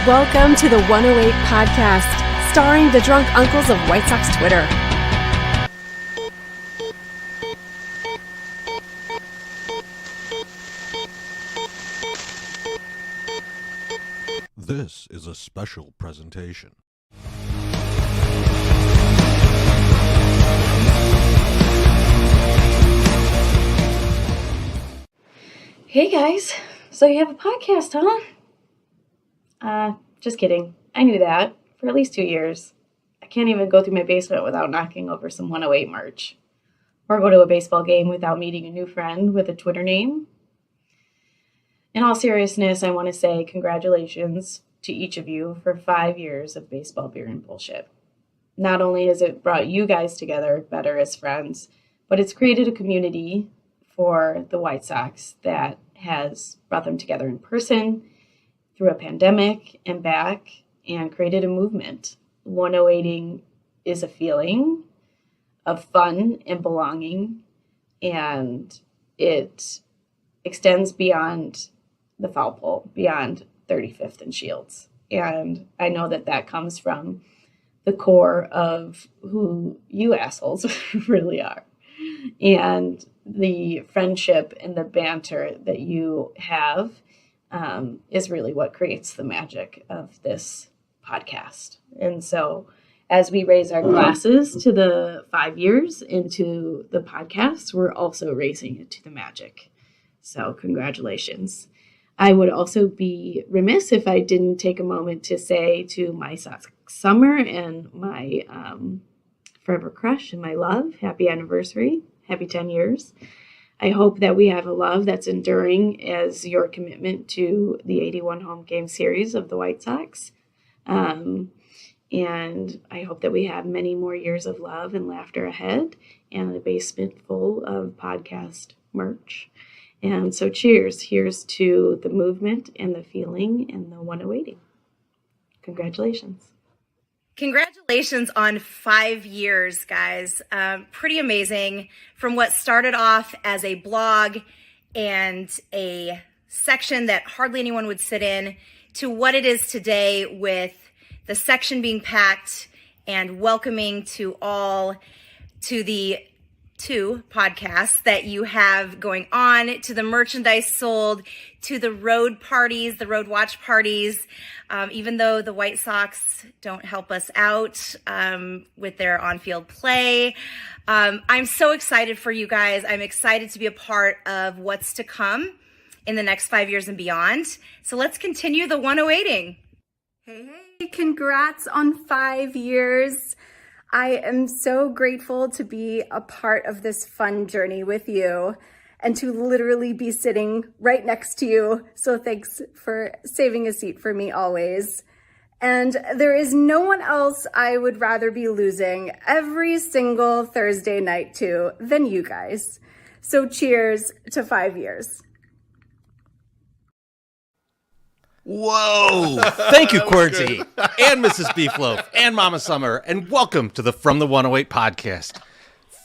Welcome to the 108 podcast, starring the drunk uncles of White Sox Twitter. This is a special presentation. Hey guys, so you have a podcast, huh? Just kidding. I knew that for at least 2 years. I can't even go through my basement without knocking over some 108 merch. Or go to a baseball game without meeting a new friend with a Twitter name. In all seriousness, I want to say congratulations to each of you for 5 years of baseball, beer, and bullshit. Not only has it brought you guys together better as friends, but it's created a community for the White Sox that has brought them together in person, through a pandemic and back, and created a movement. 108ing is a feeling of fun and belonging, and it extends beyond the foul pole, beyond 35th and Shields. And I know that that comes from the core of who you assholes really are. And the friendship and the banter that you have is really what creates the magic of this podcast. And so as we raise our glasses to the 5 years into the podcast, we're also raising it to the magic. So congratulations. I would also be remiss if I didn't take a moment to say to my Sox summer and my forever crush and my love, happy anniversary, happy 10 years. I hope that we have a love that's enduring as your commitment to the 81 home game series of the White Sox. And I hope that we have many more years of love and laughter ahead and a basement full of podcast merch. And so cheers. Here's to the movement and the feeling and the 108ing. Congratulations. Congratulations on 5 years, guys. Pretty amazing. From what started off as a blog and a section that hardly anyone would sit in to what it is today with the section being packed and welcoming to all to the 2 podcasts that you have going on, to the merchandise sold, to the road parties, the road watch parties. Even though the White Sox don't help us out with their on-field play. I'm so excited for you guys. I'm excited to be a part of what's to come in the next 5 years and beyond. So let's continue the 108ing. Hey, congrats on 5 years. I am so grateful to be a part of this fun journey with you and to literally be sitting right next to you. So thanks for saving a seat for me always. And there is no one else I would rather be losing every single Thursday night to than you guys. So cheers to 5 years. Whoa! Thank you, Quernsey, and Mrs. Beefloaf, and Mama Summer, and welcome to the From the 108 podcast,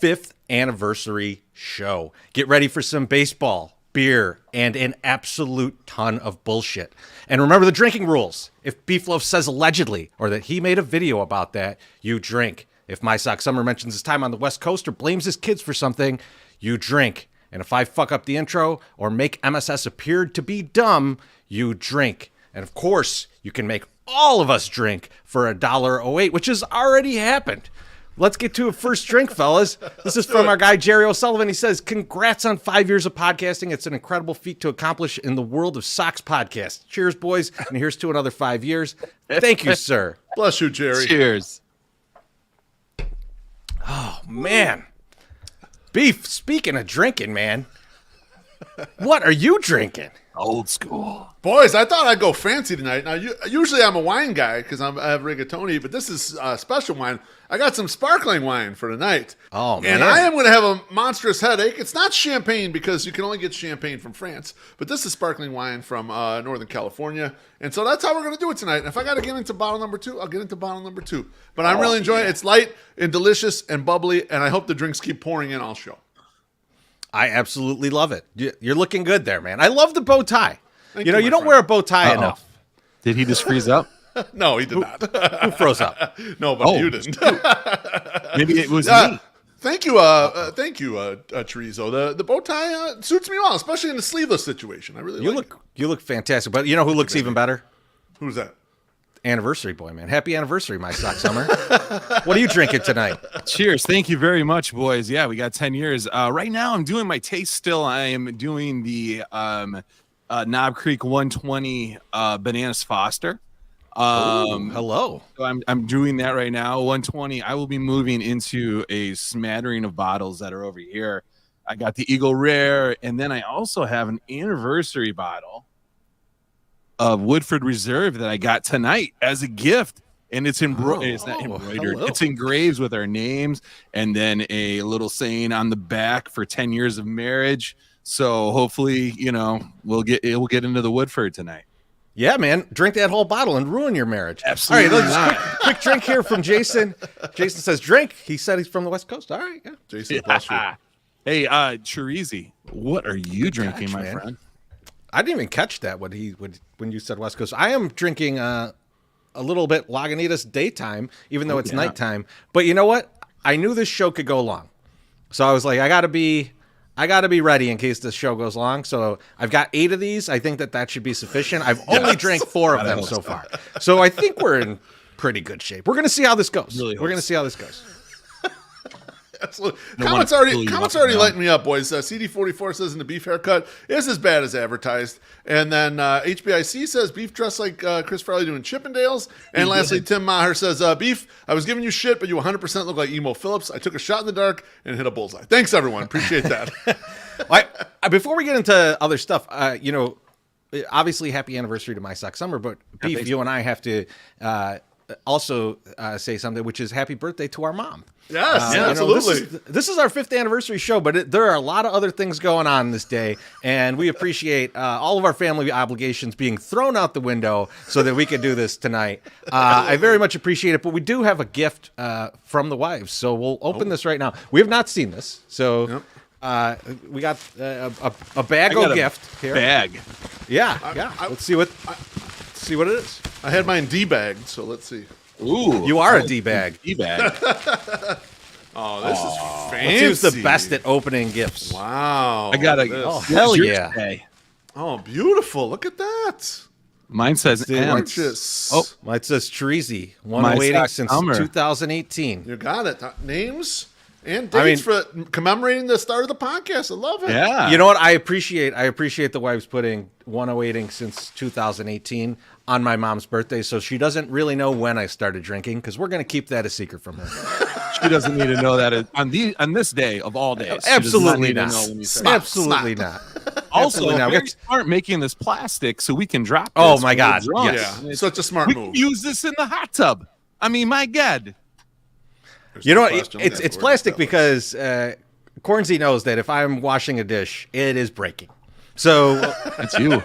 5th anniversary show. Get ready for some baseball, beer, and an absolute ton of bullshit. And remember the drinking rules. If Beefloaf says allegedly, or that he made a video about that, you drink. If My Sock Summer mentions his time on the West Coast or blames his kids for something, you drink. And if I fuck up the intro or make MSS appear to be dumb, you drink. And of course, you can make all of us drink for $1.08, which has already happened. Let's get to a first drink, fellas. This is from our guy, Jerry O'Sullivan. He says, congrats on 5 years of podcasting. It's an incredible feat to accomplish in the world of Sox podcasts. Cheers, boys. And here's to another 5 years. Thank you, sir. Bless you, Jerry. Cheers. Oh, man. Beef, speaking of drinking, man, what are you drinking? Old school. Boys, I thought I'd go fancy tonight. Now, usually I'm a wine guy because I have rigatoni, but this is special wine. I got some sparkling wine for tonight. Oh, man. And I am going to have a monstrous headache. It's not champagne because you can only get champagne from France, but this is sparkling wine from Northern California. And so that's how we're going to do it tonight. And if I got to get into bottle number 2, I'll get into bottle number 2. But I'm really enjoying it. It's light and delicious and bubbly, and I hope the drinks keep pouring in all show. I absolutely love it. You're looking good there, man. I love the bow tie. Thank you know, you you don't friend. wear a bow tie enough. Did he just freeze up? No, he did not. Who froze up? No, but you didn't. Maybe it was me. Thank you, Chorizo. The bow tie suits me well, especially in the sleeveless situation. I really You look fantastic. But you know who looks even better? Who's that? Anniversary boy, man. Happy anniversary, my Sox Summer. What are you drinking tonight? Cheers. Thank you very much, boys. Yeah, we got 10 years. Right now, I'm doing my taste still. I am doing the Knob Creek 120 Bananas Foster. Hello. So I'm doing that right now. 120. I will be moving into a smattering of bottles that are over here. I got the Eagle Rare, and then I also have an anniversary bottle of Woodford Reserve that I got tonight as a gift. And it's it's not embroidered. Hello. It's engraved with our names and then a little saying on the back for 10 years of marriage. So hopefully, we'll get into the Woodford tonight. Yeah, man. Drink that whole bottle and ruin your marriage. Absolutely. All right, quick drink here from Jason. Jason says drink. He said he's from the West Coast. All right. Yeah. Jason, bless you. Hey, Chorizi, what are you drinking, my man. friend? I didn't even catch that when you said West Coast. I am drinking a little bit Lagunitas daytime, even though it's nighttime. But you know what? I knew this show could go long, so I was like, I gotta be ready in case this show goes long. So I've got 8 of these. I think that should be sufficient. I've only drank 4 of them so far, so I think we're in pretty good shape. We're gonna see how this goes. We're gonna see how this goes. Absolutely. Comments already lighting me up, boys. CD44 says in the beef haircut is as bad as advertised. And then HBIC says beef dressed like Chris Farley doing Chippendales. And lastly, Tim Maher says, beef, I was giving you shit, but you 100% look like Emo Phillips. I took a shot in the dark and hit a bullseye. Thanks, everyone. Appreciate that. Before we get into other stuff, obviously happy anniversary to My Sox Summer, but Beef, you and I have to also say something, which is happy birthday to our mom. Yes, absolutely. This is our 5th anniversary show, but there are a lot of other things going on this day, and we appreciate all of our family obligations being thrown out the window so that we can do this tonight. I very much appreciate it, but we do have a gift from the wives, so we'll open this right now. We have not seen this, so we got a bag of gift here. Bag. Yeah. Let's see what it is. I had mine debagged, so let's see. Ooh, you are a D-bag. D-bag. Oh, this is fancy. Let's see who's the best at opening gifts. Wow. I got hell yeah. Today. Oh, beautiful. Look at that. Mine says Gorgeous. Oh, mine says Chorizi. One waiting since 2018. You got it. Names and dates for commemorating the start of the podcast. I love it. Yeah. You know what? I appreciate the wives putting 108ing since 2018 on my mom's birthday, so she doesn't really know when I started drinking, because we're going to keep that a secret from her. She doesn't need to know that on this day of all days. Absolutely not. Absolutely not. Also, Absolutely very smart making this plastic so we can drop this. Oh my God! Yes. Yeah. Such a smart move. We can use this in the hot tub. I mean, my God. You know what? It's plastic because Cornsey knows that if I'm washing a dish, it is breaking. So that's you.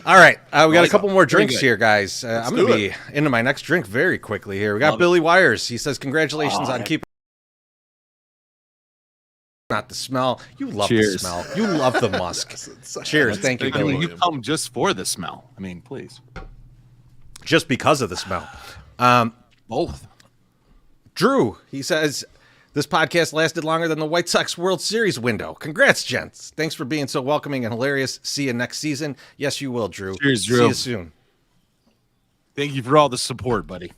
All right, we got a couple more drinks here, guys. I'm going to be into my next drink very quickly here. We got Billy Wires. He says, congratulations on keeping not the smell. You love the smell. You love the musk. Cheers. Thank you, Billy. You come just for the smell. I mean, please. Just because of the smell. Both. Drew, he says, this podcast lasted longer than the White Sox World Series window. Congrats, gents. Thanks for being so welcoming and hilarious. See you next season. Yes, you will, Drew. Cheers, Drew. See you soon. Thank you for all the support, buddy.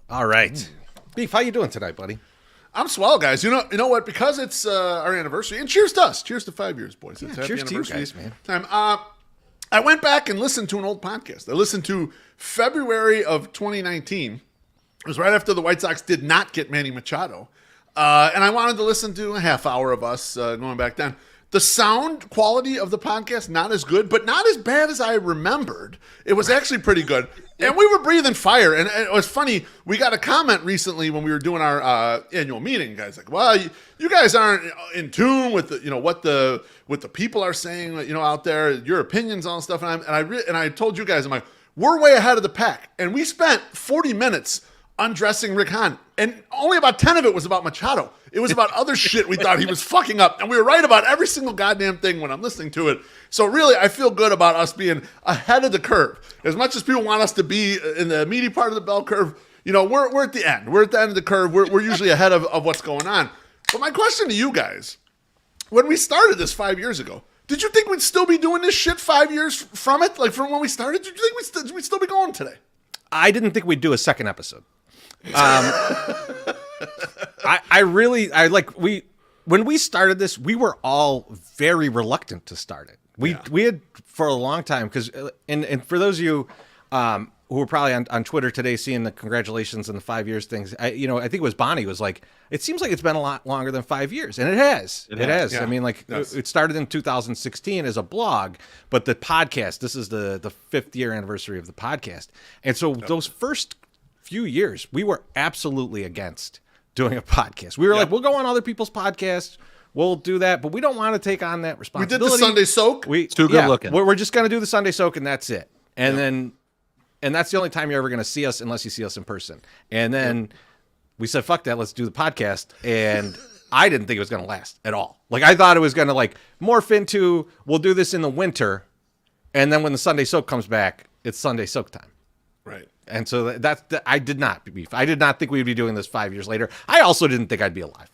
All right. Beef, how you doing tonight, buddy? I'm swell, guys. You know what? Because it's our anniversary, and cheers to us. Cheers to 5 years, boys. It's cheers to you guys, man. Time. I went back and listened to an old podcast. I listened to February of 2019. It was right after the White Sox did not get Manny Machado. And I wanted to listen to a half hour of us going back then. The sound quality of the podcast, not as good, but not as bad as I remembered. It was actually pretty good. And we were breathing fire. And it was funny. We got a comment recently when we were doing our annual meeting. Guys like, well, you guys aren't in tune with the, what the people are saying, out there, your opinions on stuff. And I told you guys, I'm like, we're way ahead of the pack. And we spent 40 minutes undressing Rick Hahn. And only about 10 of it was about Machado. It was about other shit we thought he was fucking up. And we were right about every single goddamn thing when I'm listening to it. So really, I feel good about us being ahead of the curve. As much as people want us to be in the meaty part of the bell curve, you know, we're at the end. We're at the end of the curve. We're usually ahead of what's going on. But my question to you guys, when we started this 5 years ago, did you think we'd still be doing this shit 5 years from it? Like from when we started? Did you think we'd still be going today? I didn't think we'd do a second episode. When we started this, we were all very reluctant to start it. We had for a long time because, and for those of you who were probably on Twitter today seeing the congratulations and the 5 years things, I think it was Bonnie was like, it seems like it's been a lot longer than 5 years, and it has. It has. Yeah. I mean, like it started in 2016 as a blog, but the podcast. This is the 5th year anniversary of the podcast, and so those first few years, we were absolutely against doing a podcast. We were like, we'll go on other people's podcasts. We'll do that, but we don't want to take on that responsibility. We did the Sunday Soak. It's too good looking. We're just going to do the Sunday Soak, and that's it. And that's the only time you're ever going to see us unless you see us in person. And then we said, fuck that, let's do the podcast. And I didn't think it was going to last at all. Like, I thought it was going to, like, morph into, we'll do this in the winter, and then when the Sunday Soak comes back, it's Sunday Soak time. Right. And so I did not think we'd be doing this 5 years later. I also didn't think I'd be alive.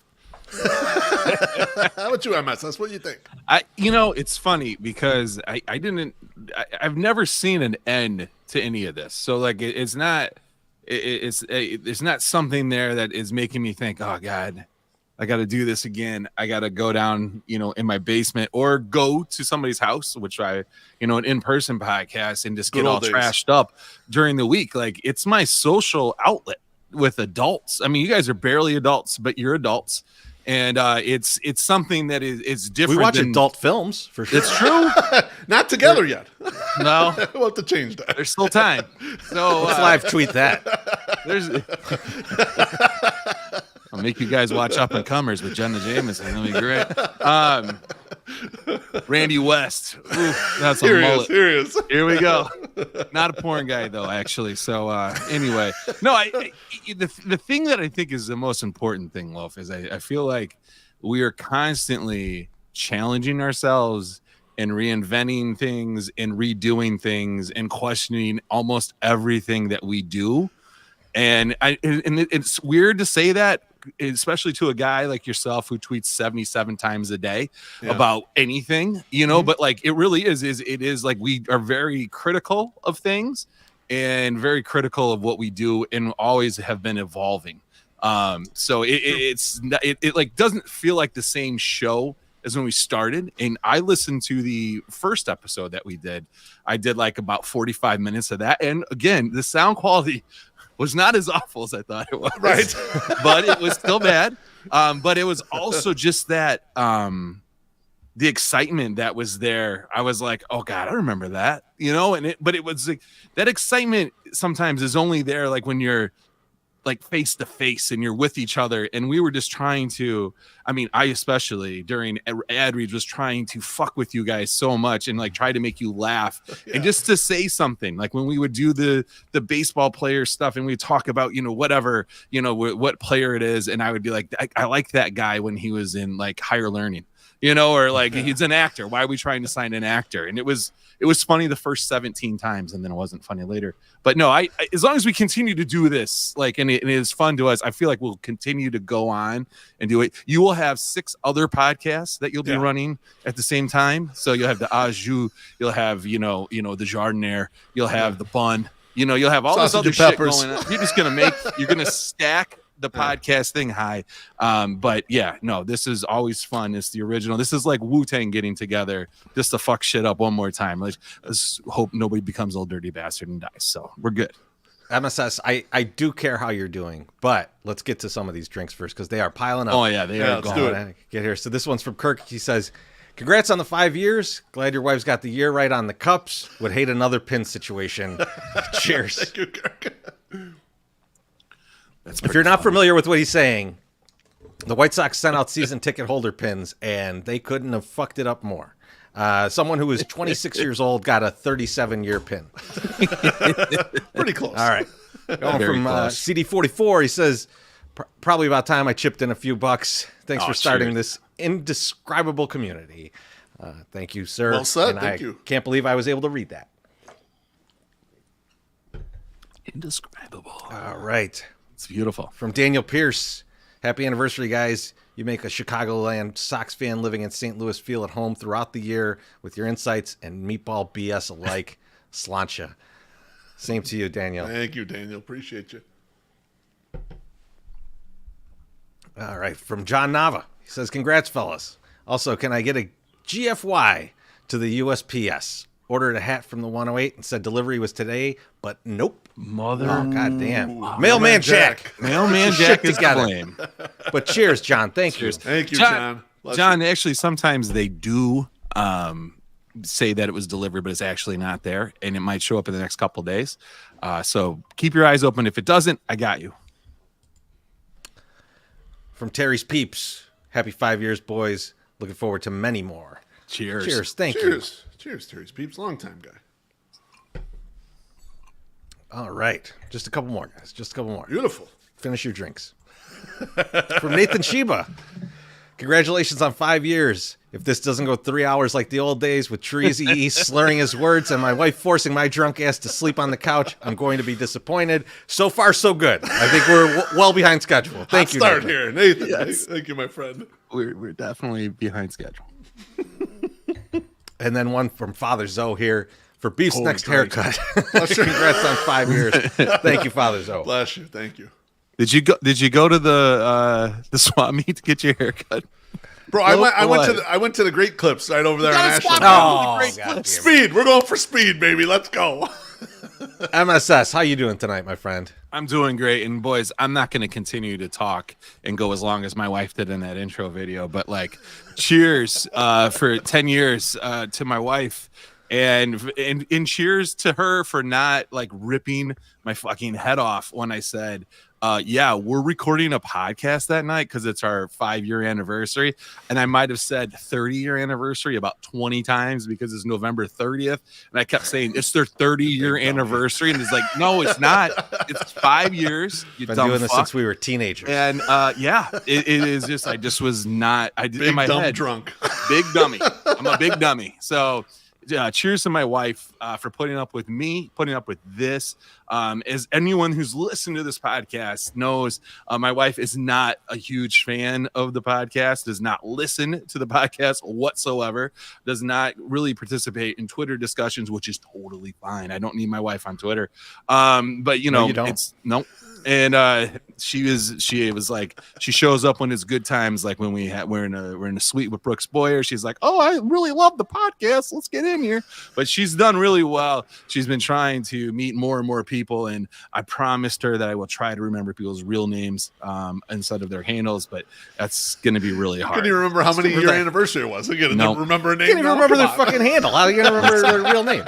How about you, MSS? What do you think? It's funny because I've never seen an end to any of this. So like, it's not something there that is making me think, oh God, I got to do this again. I got to go down, in my basement or go to somebody's house, which an in-person podcast, and just get all trashed up during the week. Like, it's my social outlet with adults. I mean, you guys are barely adults, but you're adults. And it's something that is different. We watch adult films, for sure. It's true. Not together yet. No. We'll have to change that. There's still time. So let's live tweet that. I'll make you guys watch Up and Comers with Jenna Jameson. That'll be great. Randy West. Oof, that's a mullet. Here we go. Not a porn guy, though, actually. So anyway. No, the thing that I think is the most important thing, Loaf, is I feel like we are constantly challenging ourselves and reinventing things and redoing things and questioning almost everything that we do. And it's weird to say that, especially to a guy like yourself who tweets 77 times a day about anything, but like it really is like we are very critical of things and very critical of what we do and always have been evolving. So it like doesn't feel like the same show as when we started. And I listened to the first episode that we did. I did like about 45 minutes of that. And again, the sound quality was not as awful as I thought it was. Right. But it was still bad. But it was also just that the excitement that was there. I was like, oh God, I remember that, but it was like that excitement sometimes is only there like when you're like face to face and you're with each other. And we were just trying to, I especially during ad reads was trying to fuck with you guys so much and like try to make you laugh and just to say something. Like when we would do the baseball player stuff and we talk about, whatever, what player it is. And I would be like, I like that guy when he was in like Higher Learning, or like he's an actor. Why are we trying to sign an actor? And it was funny the first 17 times and then it wasn't funny later. But no, I as long as we continue to do this, like, and it is fun to us, I feel like we'll continue to go on and do it. You will have 6 other podcasts that you'll be running at the same time. So you'll have the Ajou, you'll have, the Jardiniere, you'll have the Bun, you'll have all this other shit going on. You're just going to stack the podcast thing high. But yeah, no, this is always fun. It's the original. This is like Wu-Tang getting together just to fuck shit up one more time. Let's hope nobody becomes a little dirty bastard and dies. So we're good. MSS, I do care how you're doing, but let's get to some of these drinks first because they are piling up. Oh yeah, they are. Let's do it. Get here. So this one's from Kirk. He says, congrats on the 5 years. Glad your wife's got the year right on the cups. Would hate another pin situation. Cheers. Thank you, Kirk. If you're not familiar with what he's saying, the White Sox sent out season ticket holder pins, and they couldn't have fucked it up more. Someone who was 26 years old got a 37-year pin. Pretty close. All right. Going Very from close. CD44, he says, probably about time I chipped in a few bucks. Thanks Oh, for starting cheers. this indescribable community. Thank you, sir. Well said, And thank I you. can't believe I was able to read that. Indescribable. All right. It's beautiful. From Daniel Pierce, happy anniversary, guys. You make a Chicagoland Sox fan living in St. Louis feel at home throughout the year with your insights and meatball BS alike. Slancha. Same to you, Daniel. Thank you, Daniel. Appreciate you. All right. From John Nava, he says, congrats, fellas. Also, can I get a GFY to the USPS? Ordered a hat from the 108 and said delivery was today, but nope. Mother. Oh, goddamn. Mailman Jack. Mailman Get your Jack shit is to together. blame. But cheers, John. Thank you. Thank you, John. Bless John, you. actually, sometimes they do say that it was delivered, but it's actually not there, and it might show up in the next couple of days. So keep your eyes open. If it doesn't, I got you. From Terry's Peeps, happy 5 years, boys. Looking forward to many more. Cheers. Cheers. Thank you. Cheers. Cheers, Terry's Peeps. Long time guy. All right. Just a couple more, guys. Just a couple more. Beautiful. Finish your drinks. From Nathan Sheba. Congratulations on 5 years. If this doesn't go 3 hours like the old days with Treasy E slurring his words and my wife forcing my drunk ass to sleep on the couch, I'm going to be disappointed. So far, so good. I think we're well behind schedule. Thank you, Start Nathan. here, Nathan. Yes. Thank you, my friend. We're definitely behind schedule. And then one from Father Zoe here for Beef's Holy next Christ. haircut. Congrats on 5 years. Thank you, Father Zoe. Bless you. Thank you. Did you go to the swap meet to get your haircut? Bro, I went to the Great Clips right over there on Ashland. Oh, goddamn it. Speed. We're going for speed, baby. Let's go. MSS, how you doing tonight, my friend? I'm doing great, and boys, I'm not going to continue to talk and go as long as my wife did in that intro video, but like, cheers for 10 years to my wife, and cheers to her for not like ripping my fucking head off when I said, yeah, we're recording a podcast that night because it's our 5-year anniversary. And I might have said 30-year anniversary about 20 times because it's November 30th. And I kept saying it's their 30-year anniversary. And it's like, no, it's not. It's 5 years. You Been dumb doing this fuck. since we were teenagers. And yeah, it is just, I just was not, I did Big in my dumb head, drunk. big dummy. I'm a big dummy. So cheers to my wife for putting up with me, putting up with this. As anyone who's listened to this podcast knows, my wife is not a huge fan of the podcast, does not listen to the podcast whatsoever, does not really participate in Twitter discussions, which is totally fine. I don't need my wife on Twitter. But you know, No, you don't. it's no. And she was like, she shows up when it's good times, like when we're in a suite with Brooks Boyer. She's like, oh, I really love the podcast. Let's get in here. But she's done really well. She's been trying to meet more and more people, and I promised her that I will try to remember people's real names instead of their handles. But that's going to be really hard. Can you remember how many year anniversary it was? I can't Nope. remember a name. Can't even now? remember Come their on. fucking handle. How are you gonna remember their real name?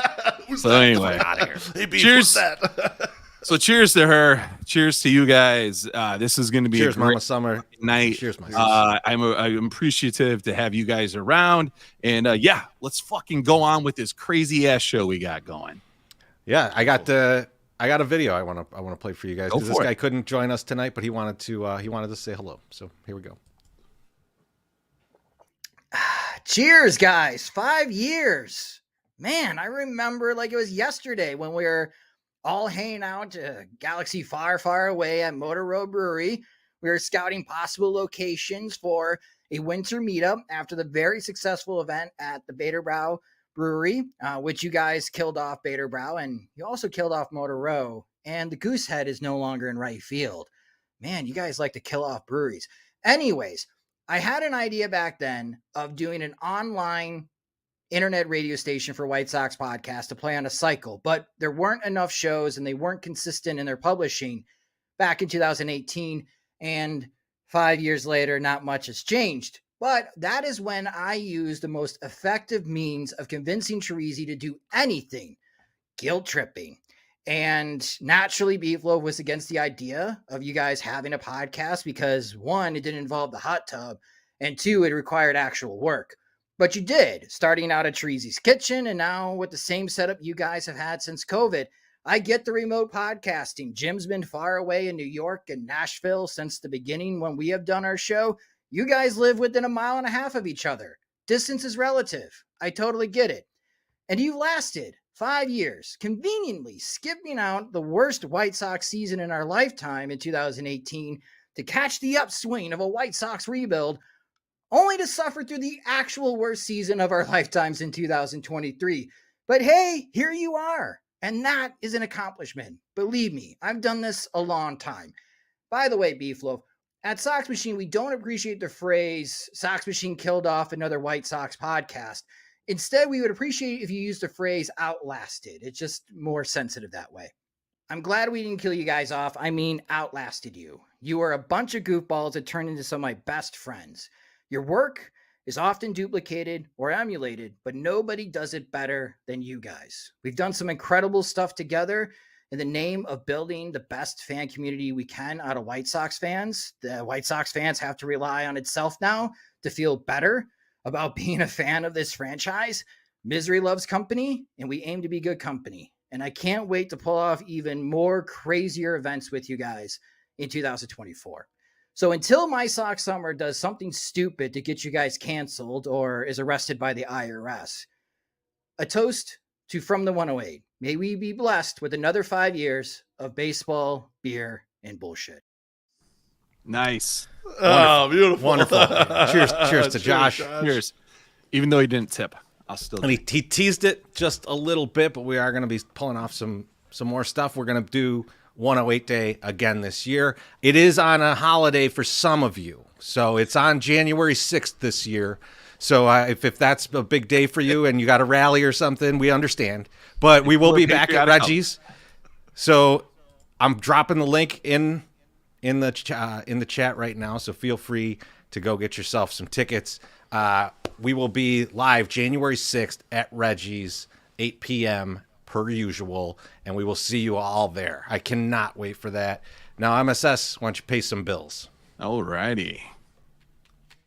So anyway, Out of here. Hey, Beef, Cheers. what's that? so cheers to her. Cheers to you guys. This is going to be Cheers, a great Mama Summer. night. Cheers, my sister. I'm appreciative to have you guys around, and yeah, let's fucking go on with this crazy ass show we got going. Yeah, I got a video I want to play for you guys Go because this for it. guy couldn't join us tonight, but he wanted to say hello. So here we go. Cheers, guys. 5 years. Man, I remember like it was yesterday when we were all hanging out to galaxy far, far away at Motor Road Brewery. We were scouting possible locations for a winter meetup after the very successful event at the Baderbrow Brewery, which you guys killed off Baderbrow, and you also killed off Motor Row, and the Goosehead is no longer in right field. Man, you guys like to kill off breweries. Anyways, I had an idea back then of doing an online internet radio station for White Sox podcast to play on a cycle, but there weren't enough shows and they weren't consistent in their publishing back in 2018. And 5 years later, not much has changed. But that is when I used the most effective means of convincing Teresi to do anything, guilt tripping. And naturally, Beefloaf was against the idea of you guys having a podcast because, one, it didn't involve the hot tub, and two, it required actual work. But you did, starting out at Teresi's kitchen, and now with the same setup you guys have had since COVID. I get the remote podcasting. Jim's been far away in New York and Nashville since the beginning when we have done our show. You guys live within 1.5 miles of each other. Distance is relative. I totally get it. And you've lasted 5 years, conveniently skipping out the worst White Sox season in our lifetime in 2018 to catch the upswing of a White Sox rebuild, only to suffer through the actual worst season of our lifetimes in 2023. But hey, here you are. And that is an accomplishment. Believe me, I've done this a long time. By the way, Beefloaf, at Sox Machine, we don't appreciate the phrase Sox Machine killed off another White Sox podcast. Instead, we would appreciate if you used the phrase outlasted. It's just more sensitive that way. I'm glad we didn't kill you guys off. I mean, outlasted you. You are a bunch of goofballs that turned into some of my best friends. Your work is often duplicated or emulated, but nobody does it better than you guys. We've done some incredible stuff together in the name of building the best fan community we can out of White Sox fans. The White Sox fans have to rely on itself now to feel better about being a fan of this franchise. Misery loves company, and we aim to be good company. And I can't wait to pull off even more crazier events with you guys in 2024. So until my Sox Summer does something stupid to get you guys canceled or is arrested by the IRS, a toast to From the 108. May we be blessed with another 5 years of baseball, beer, and bullshit. Nice. Oh, beautiful. Wonderful. Cheers to Josh. Cheers. Even though he didn't tip, I'll still And he teased it just a little bit, but we are going to be pulling off some more stuff. We're going to do 108 Day again this year. It is on a holiday for some of you. So it's on January 6th this year. So if that's a big day for you and you got a rally or something, we understand. But we will be back at Reggie's. So I'm dropping the link in the chat right now. So feel free to go get yourself some tickets. We will be live January 6th at Reggie's, 8 p.m. per usual, and we will see you all there. I cannot wait for that. Now, MSS, why don't you pay some bills? All righty.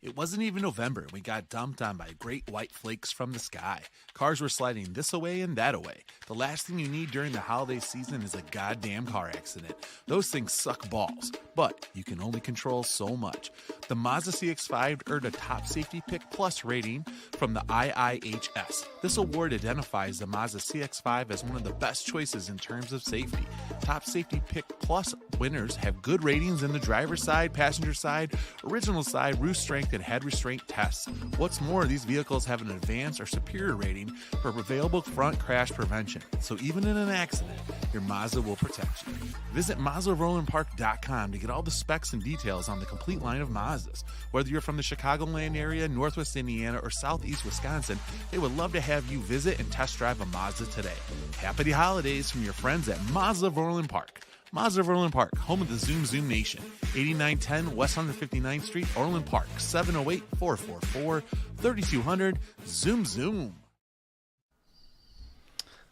It wasn't even November. We got dumped on by great white flakes from the sky. Cars were sliding this away and that away. The last thing you need during the holiday season is a goddamn car accident. Those things suck balls, but you can only control so much. The Mazda CX-5 earned a Top Safety Pick Plus rating from the IIHS. This award identifies the Mazda CX-5 as one of the best choices in terms of safety. Top Safety Pick Plus winners have good ratings in the driver's side, passenger side, original side, roof strength, and head restraint tests. What's more, these vehicles have an advanced or superior rating for available front crash prevention. So even in an accident, your Mazda will protect you. Visit MazdaRolandPark.com to get all the specs and details on the complete line of Mazdas. Whether you're from the Chicagoland area, Northwest Indiana, or Southeast Wisconsin, they would love to have you visit and test drive a Mazda today. Happy holidays from your friends at Mazda of Orland Park. Mazda of Orland Park, home of the Zoom Zoom Nation. 8910 West 159th Street, Orland Park. 708-444-3200. Zoom Zoom.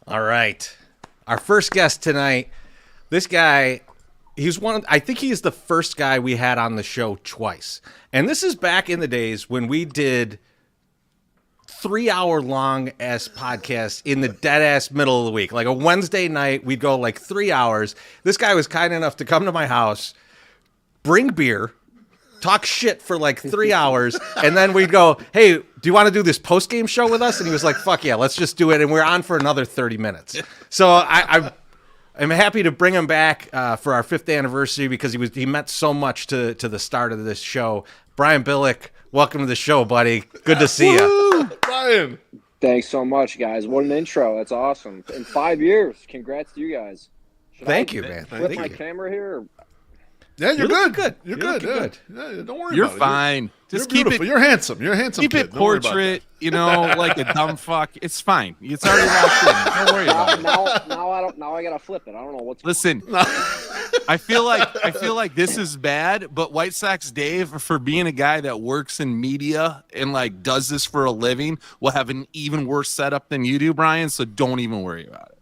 All right. Our first guest tonight, this guy, I think he is the first guy we had on the show twice. And this is back in the days when we did 3-hour long ass podcast in the dead ass middle of the week. Like a Wednesday night, we'd go like 3 hours. This guy was kind enough to come to my house, bring beer, talk shit for like 3 hours, and then we'd go, hey, do you want to do this post-game show with us? And he was like, fuck yeah, let's just do it. And we're on for another 30 minutes. So I'm happy to bring him back for our 5th anniversary because he meant so much to the start of this show. Brian Bilck, welcome to the show, buddy. Good to see you. Brian. Thanks so much, guys. What an intro. That's awesome. In 5 years. Congrats to you guys. Thank you, man. Flip my camera here? Or... Yeah, you're good. Good. You're good. Good. Yeah, don't worry You're about it. fine. Just keep beautiful. it. You're handsome. You're a handsome Keep kid. it Don't worry about portrait, like a dumb fuck. It's fine. It's already locked in. Don't worry about it. Now I gotta flip it. I don't know what's. Listen, I feel like this is bad, but White Sox Dave, for being a guy that works in media and like does this for a living, will have an even worse setup than you do, Brian. So don't even worry about it.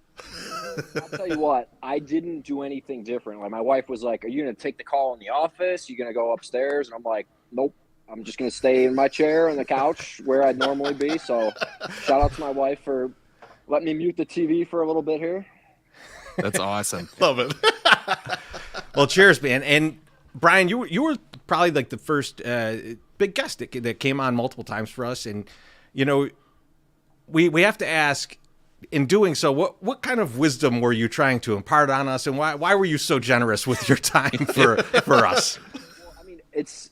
I'll tell you what, I didn't do anything different. Like my wife was like, "Are you gonna take the call in the office? You gonna go upstairs?" And I'm like, "Nope. I'm just gonna stay in my chair on the couch where I'd normally be." So, shout out to my wife for letting me mute the TV for a little bit here. That's awesome. Love it. Well, cheers, man. And Brian, you were probably like the first big guest that came on multiple times for us. And, you know, we have to ask, in doing so, what kind of wisdom were you trying to impart on us, and why were you so generous with your time for us? Well, I mean, it's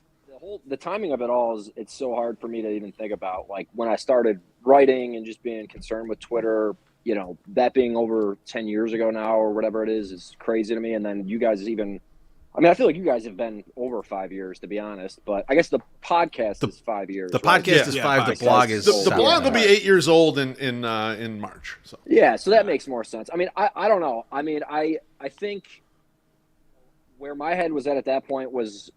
the timing of it all is it's so hard for me to even think about. Like when I started writing and just being concerned with Twitter, you know, that being over 10 years ago now or whatever it is crazy to me. And then you guys even, I mean, I feel like you guys have been over 5 years, to be honest, but I guess the podcast is 5 years. The podcast is 5. The blog is the blog will be 8 years old in March. So. Yeah, so that makes more sense. I mean, I don't know. I mean, I think where my head was at that point was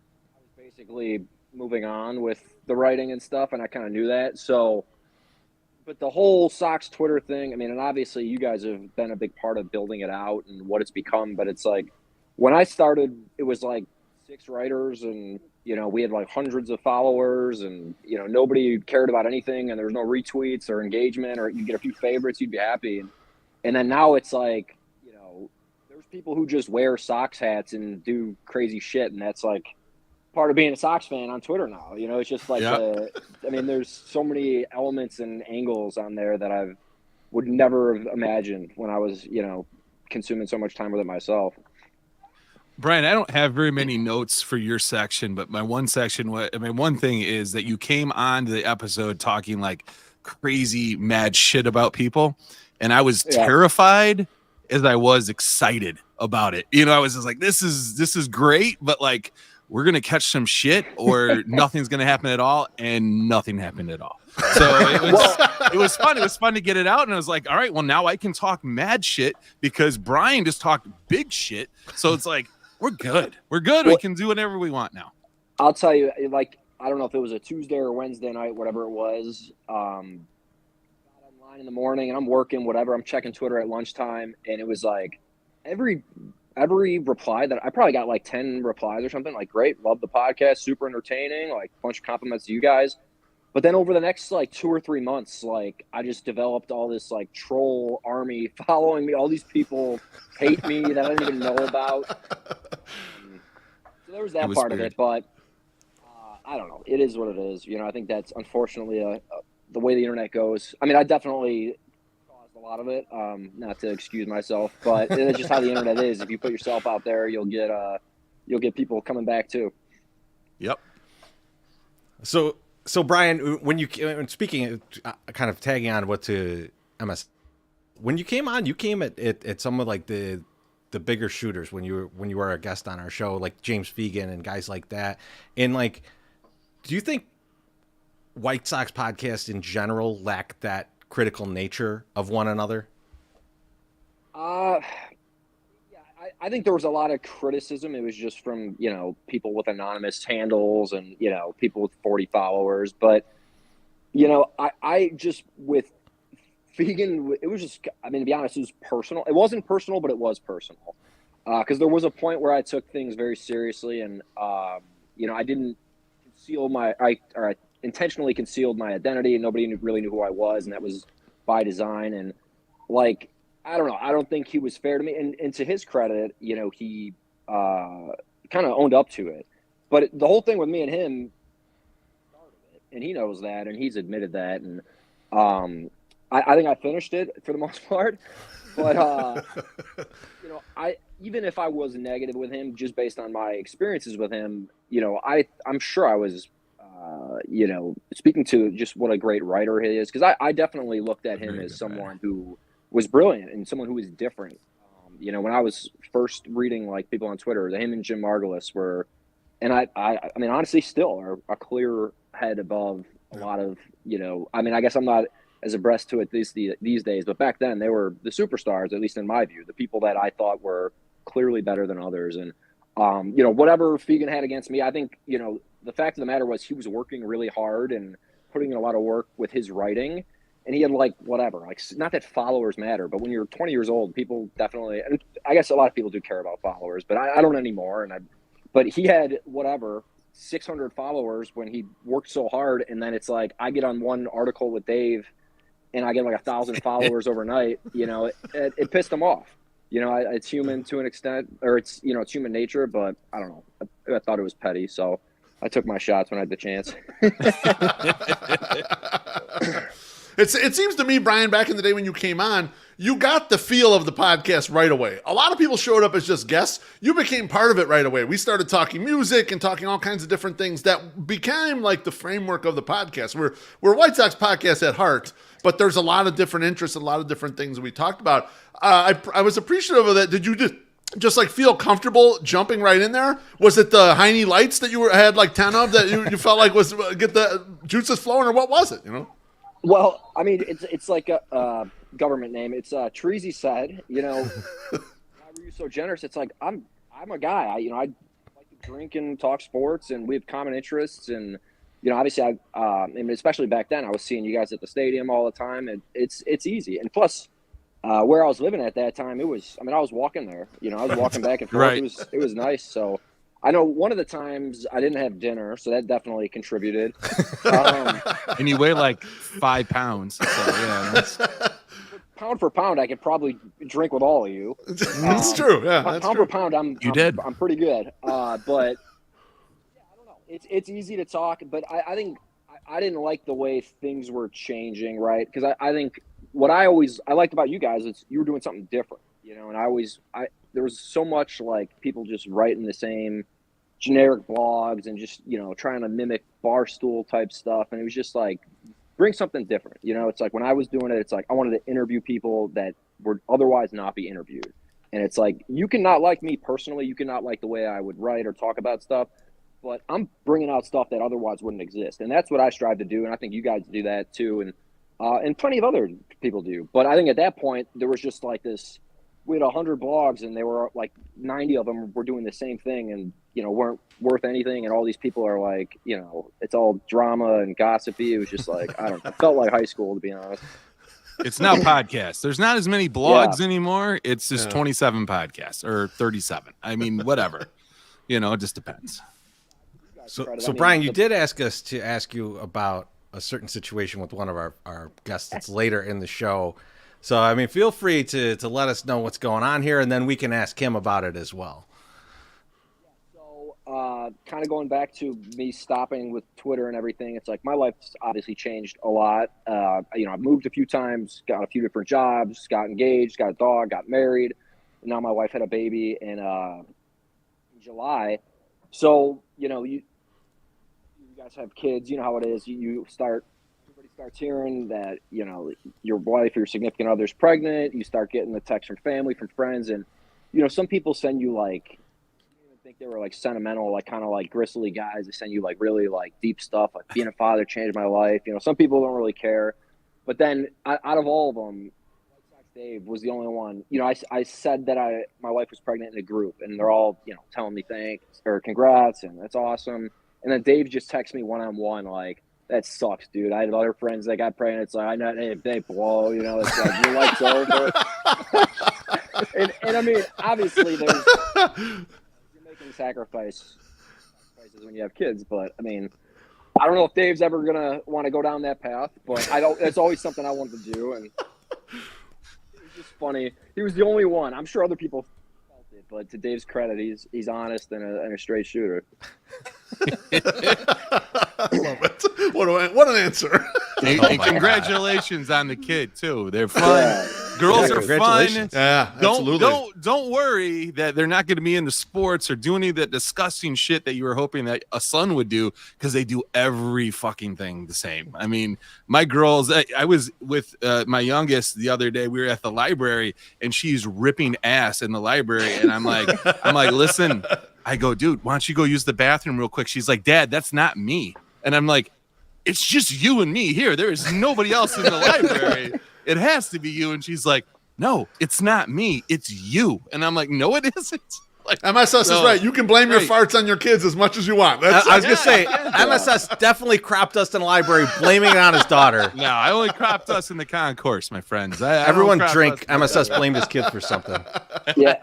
basically moving on with the writing and stuff, and I kind of knew that. So, but the whole Sox Twitter thing, I mean, and obviously you guys have been a big part of building it out and what it's become, but it's like, when I started, it was like 6 writers and, you know, we had like hundreds of followers and, you know, nobody cared about anything and there was no retweets or engagement, or you get a few favorites, you'd be happy. And then now it's like, you know, there's people who just wear Sox hats and do crazy shit. And that's like part of being a Sox fan on Twitter now. You know, it's just like, I mean, there's so many elements and angles on there that I would never have imagined when I was, you know, consuming so much time with it myself. Brian, I don't have very many notes for your section, but my one thing is that you came on to the episode talking like crazy mad shit about people, and I was terrified as I was excited about it. You know, I was just like, this is great, but like we're gonna catch some shit or nothing's gonna happen at all, and nothing happened at all. So it was fun. It was fun to get it out, and I was like, all right, well now I can talk mad shit because Brian just talked big shit. So it's like, we're good. We're good. Well, we can do whatever we want now. I'll tell you, like, I don't know if it was a Tuesday or Wednesday night, whatever it was. Got online in the morning and I'm working, whatever. I'm checking Twitter at lunchtime, and it was like every reply that I probably got like 10 replies or something. Like, great, love the podcast, super entertaining, like a bunch of compliments to you guys. But then over the next like 2 or 3 months, like I just developed all this like troll army following me. All these people hate me that I didn't even know about. So there was that part of it, but I don't know. It is what it is. You know, I think that's unfortunately the way the internet goes. I mean, I definitely caused a lot of it. Not to excuse myself, but it's just how the internet is. If you put yourself out there, you'll get people coming back too. Yep. So Brian, when speaking, kind of tagging on what to MS, when you came on, you came at some of like the bigger shooters when you were a guest on our show, like James Fegan and guys like that. And like, do you think White Sox podcasts in general lack that critical nature of one another? I think there was a lot of criticism. It was just from, you know, people with anonymous handles and, you know, people with 40 followers. But, you know, I just, with Fegan, it was just, I mean, to be honest, it was personal. It wasn't personal, but it was personal. Because there was a point where I took things very seriously and, you know, I didn't conceal I intentionally concealed my identity and nobody really knew who I was. And that was by design. And like, I don't know. I don't think he was fair to me. And to his credit, you know, he kind of owned up to it. But the whole thing with me and him, and he knows that, and he's admitted that. And I think I finished it for the most part. But, you know, even if I was negative with him, just based on my experiences with him, you know, I'm sure I was, you know, speaking to just what a great writer he is. Because I definitely looked at him as someone who was brilliant and someone who was different. You know, when I was first reading like people on Twitter, him and Jim Margulis were, and I mean, honestly, still are a clear head above a lot of, you know, I mean, I guess I'm not as abreast to it these days, but back then they were the superstars, at least in my view, the people that I thought were clearly better than others. And, you know, whatever Fegan had against me, I think, you know, the fact of the matter was he was working really hard and putting in a lot of work with his writing. And he had like whatever, like not that followers matter, but when you're 20 years old, people definitely, and I guess a lot of people do care about followers, but I don't anymore. But he had whatever 600 followers when he worked so hard, and then it's like I get on one article with Dave, and I get like 1,000 followers overnight. You know, it pissed him off. You know, it's human to an extent, or it's human nature. But I don't know. I thought it was petty, so I took my shots when I had the chance. It seems to me, Brian, back in the day when you came on, you got the feel of the podcast right away. A lot of people showed up as just guests. You became part of it right away. We started talking music and talking all kinds of different things that became like the framework of the podcast. We're a White Sox podcast at heart, but there's a lot of different interests, a lot of different things we talked about. I was appreciative of that. Did you just like feel comfortable jumping right in there? Was it the Heine lights that you had like 10 of that you felt like was get the juices flowing, or what was it? Well, I mean, it's like a government name. It's Treasy said, why were you so generous? It's like, I'm a guy. I like to drink and talk sports, and we have common interests. And, obviously and especially back then, I was seeing you guys at the stadium all the time, and it's easy. And plus, where I was living at that time, I was walking there, I was walking back and forth. Right. It was nice. So I know one of the times I didn't have dinner, so that definitely contributed. And you weigh like 5 pounds. So, yeah, that's... Pound for pound, I could probably drink with all of you. That's true. Yeah, that's pound true. for pound, I'm pretty good. But I don't know. It's easy to talk, but I think I didn't like the way things were changing, right? Because I think what I liked about you guys is you were doing something different, and there was so much like people just writing the same generic blogs and just, trying to mimic Barstool type stuff. And it was just like, bring something different. It's like when I was doing it, it's like I wanted to interview people that would otherwise not be interviewed. And it's like, you can not like me personally. You can not like the way I would write or talk about stuff, but I'm bringing out stuff that otherwise wouldn't exist. And that's what I strive to do. And I think you guys do that too. And plenty of other people do. But I think at that point, there was just like this, we had 100 blogs and they were like 90 of them were doing the same thing and, weren't worth anything. And all these people are like, it's all drama and gossipy. It was just like, I don't know. It felt like high school, to be honest. It's now podcasts. There's not as many blogs anymore. It's just 27 podcasts or 37. I mean, whatever. It just depends. So Brian, you did ask us to ask you about a certain situation with one of our guests that's later in the show. So, I mean, feel free to let us know what's going on here, and then we can ask him about it as well. So, kind of going back to me stopping with Twitter and everything, it's like my life's obviously changed a lot. I've moved a few times, got a few different jobs, got engaged, got a dog, got married. And now my wife had a baby in July. So, you guys have kids, you know how it is. Everybody starts hearing that, your wife or your significant other's pregnant. You start getting the text from family, from friends. And, some people send you like, I think they were like sentimental, like kind of like gristly guys. They send you like really like deep stuff, like being a father changed my life. Some people don't really care. But then out of all of them, Sox Dave was the only one. I said that my wife was pregnant in a group, and they're all, telling me thanks or congrats, and that's awesome. And then Dave just texted me one-on-one like, that sucks, dude. I had other friends that got pregnant. It's like, I know they blow, it's like, your life's over. and I mean, obviously you're making sacrifices when you have kids, but I mean, I don't know if Dave's ever going to want to go down that path, but it's always something I wanted to do. And it was just funny. He was the only one. I'm sure other people felt it, but to Dave's credit, he's honest and a straight shooter. I love it. What an answer. And congratulations on the kid too. They're fun. Yeah. Girls are fun. Yeah, absolutely. Don't worry that they're not going to be into sports or do any of that disgusting shit that you were hoping that a son would do, because they do every fucking thing the same. I mean, my girls, I was with my youngest the other day. We were at the library and she's ripping ass in the library. And I'm like, listen, I go, dude, why don't you go use the bathroom real quick? She's like, Dad, that's not me. And I'm like, it's just you and me here. There is nobody else in the library. It has to be you. And she's like, no, it's not me. It's you. And I'm like, no, it isn't. Like, MSS is right. You can blame your farts on your kids as much as you want. I was going to say, MSS definitely cropped us in the library, blaming it on his daughter. No, I only cropped us in the concourse, my friends. Everyone drink. MSS blamed his kids for something. Yeah,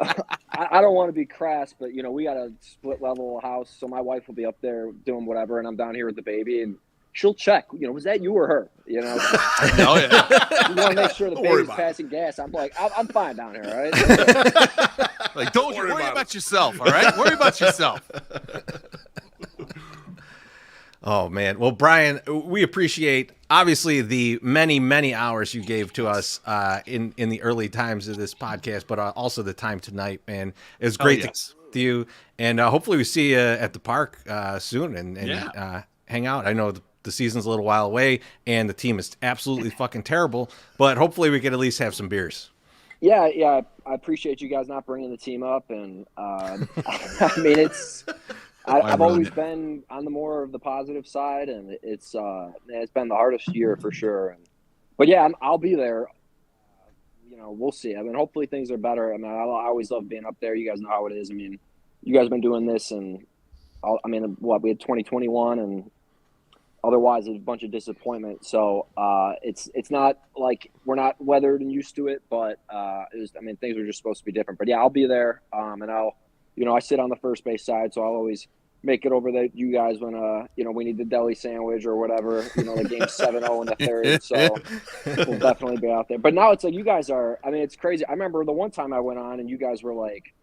I don't want to be crass, but, we got a split level house, so my wife will be up there doing whatever, and I'm down here with the baby, and she'll check. You know, was that you or her? You know, Oh yeah. you want to make sure the Don't worry baby's about it. passing gas. I'm like, I'm fine down here, all right? Like, don't worry about yourself. All right, worry about yourself. Oh man. Well, Brian, we appreciate obviously the many hours you gave to us in the early times of this podcast, but also the time tonight, man. It was great to talk to you, and hopefully we see you at the park soon and hang out. I know the season's a little while away, and the team is absolutely fucking terrible, but hopefully we could at least have some beers. Yeah. I appreciate you guys not bringing the team up, and I mean, I've always been on the more of the positive side, and it's been the hardest year for sure. But yeah, I'll be there. You know, we'll see. I mean, hopefully things are better. I mean, I always love being up there. You guys know how it is. I mean, you guys have been doing this, and we had 2021, and otherwise it's a bunch of disappointment. So it's not like we're not weathered and used to it, but things are just supposed to be different. But yeah, I'll be there, and I sit on the first base side, so I'll always make it over to you guys when we need the deli sandwich or whatever. You know, the game's 7-0 in the third, so we'll definitely be out there. But now it's like you guys are. I mean, it's crazy. I remember the one time I went on and you guys were like,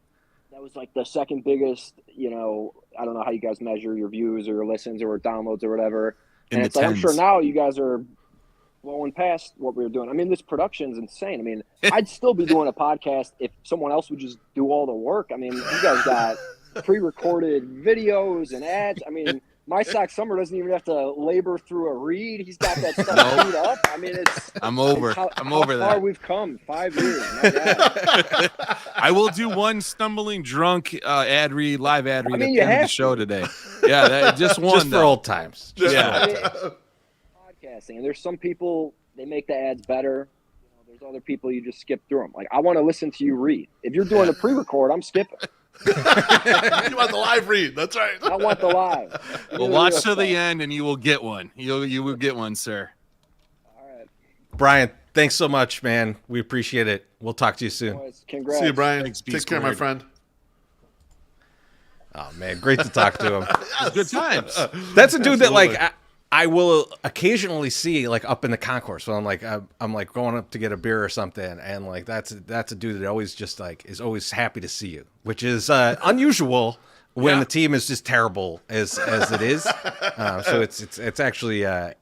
that was like the second biggest. You know, I don't know how you guys measure your views or your listens or downloads or whatever. And it's like, I'm sure now you guys are blowing past what we were doing. I mean, this production's insane. I mean, I'd still be doing a podcast if someone else would just do all the work. I mean, you guys got pre-recorded videos and ads. I mean, my Sox Summer doesn't even have to labor through a read. He's got that stuff queued up. I mean, I'm over how that. Far we've come, 5 years. My God. I will do one stumbling drunk live ad read at the end of the show today. Yeah, just one. Just for old times. Podcasting, and there's some people, they make the ads better. You know, there's other people you just skip through them. Like, I want to listen to you read. If you're doing a pre-record, I'm skipping. You want the live read? That's right. I want the live. Well, watch to the end, and you will get one. You will get one, sir. All right, Brian, thanks so much, man. We appreciate it. We'll talk to you soon. boys, congrats. See you, Brian. Thanks, Take care, my friend. Oh man, great to talk to him. Good times. That's a dude that like I will occasionally see like up in the concourse when I'm like going up to get a beer or something, and like that's a dude that always just like is always happy to see you, which is unusual when the team is just terrible as it is. So it's actually and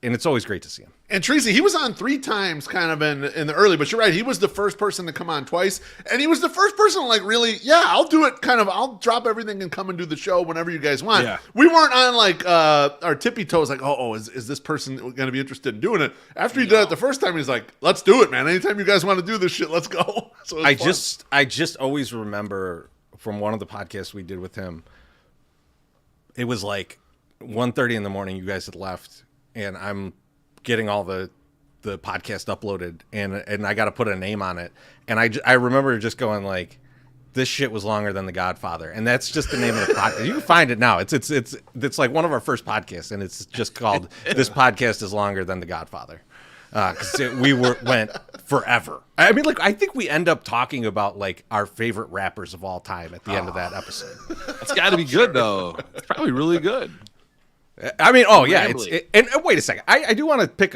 it's always great to see him. And Treasy, he was on 3 times kind of in the early, but you're right. He was the first person to come on twice. And he was the first person to like really, I'll do it kind of, I'll drop everything and come and do the show whenever you guys want. Yeah. We weren't on like our tippy toes like, is this person going to be interested in doing it? After he did it the first time, he's like, let's do it, man. Anytime you guys want to do this shit, let's go. So I just always remember from one of the podcasts we did with him, it was like 1:30 in the morning, you guys had left, and I'm getting all the podcast uploaded, and I got to put a name on it, and I remember just going like, this shit was longer than The Godfather, and that's just the name of the podcast. You can find it now. It's like one of our first podcasts, and it's just called "This Podcast is Longer Than The Godfather," because we went forever. I mean, like I think we end up talking about like our favorite rappers of all time at the end of that episode. It's got to be good though. It's probably really good. I mean, and wait a second. I do want to pick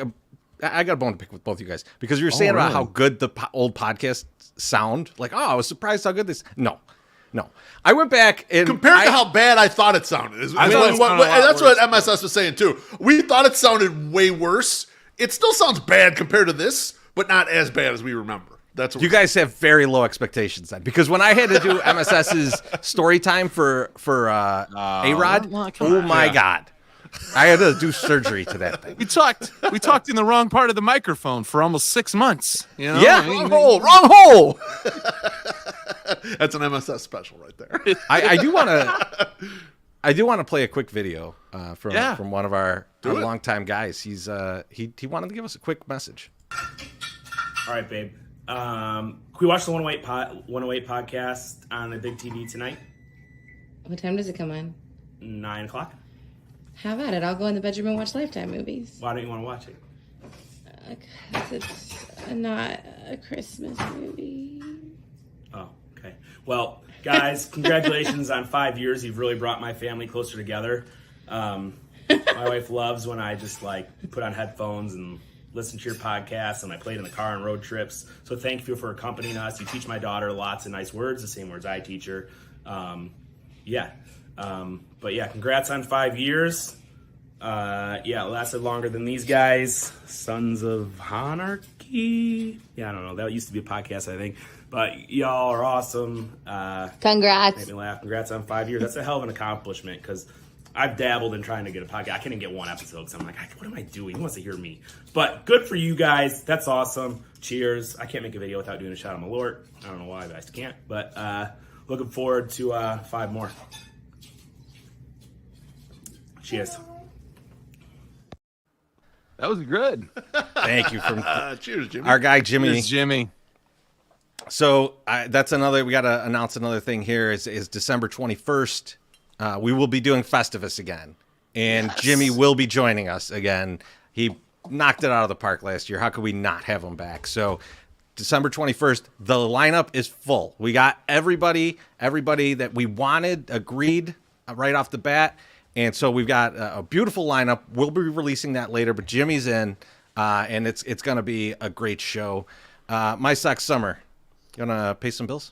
I got a bone to pick with both you guys because you were saying about how good the old podcasts sound. Like, I was surprised how good this. No. I went back and compared to how bad I thought it sounded. That's what MSS was saying too. We thought it sounded way worse. It still sounds bad compared to this, but not as bad as we remember. That's what you guys have very low expectations then, because when I had to do MSS's story time for A-Rod, God. I had to do surgery to that thing. We talked in the wrong part of the microphone for almost 6 months. You know? Yeah, wrong hole. That's an MSS special right there. I do want to play a quick video from one of our longtime guys. He wanted to give us a quick message. All right, babe. Can we watch the 108 podcast on the big TV tonight? What time does it come on? 9 o'clock. How about it? I'll go in the bedroom and watch Lifetime movies. Why don't you want to watch it? Because it's not a Christmas movie. Oh, okay. Well, guys, congratulations on 5 years. You've really brought my family closer together. My wife loves when I just like put on headphones and listen to your podcast, and I played in the car on road trips. So thank you for accompanying us. You teach my daughter lots of nice words, the same words I teach her. But yeah, congrats on 5 years. It lasted longer than these guys. Sons of Anarchy. Yeah, I don't know. That used to be a podcast, I think. But y'all are awesome. Congrats. Made me laugh. Congrats on 5 years. That's a hell of an accomplishment because I've dabbled in trying to get a podcast. I can't even get one episode because I'm like, what am I doing? Who wants to hear me? But good for you guys. That's awesome. Cheers. I can't make a video without doing a shot of Malort. I don't know why, but I just can't. But looking forward to 5 more. Cheers. That was good. Thank you from cheers, Jimmy. Our guy Jimmy. Cheers, Jimmy. So that's another. We got to announce another thing here. Is December 21st. We will be doing Festivus again, and yes. Jimmy will be joining us again. He knocked it out of the park last year. How could we not have him back? So December 21st, the lineup is full. We got everybody that we wanted, agreed right off the bat. And so we've got a beautiful lineup. We'll be releasing that later, but Jimmy's in, and it's going to be a great show. My Sox Summer, you want to pay some bills?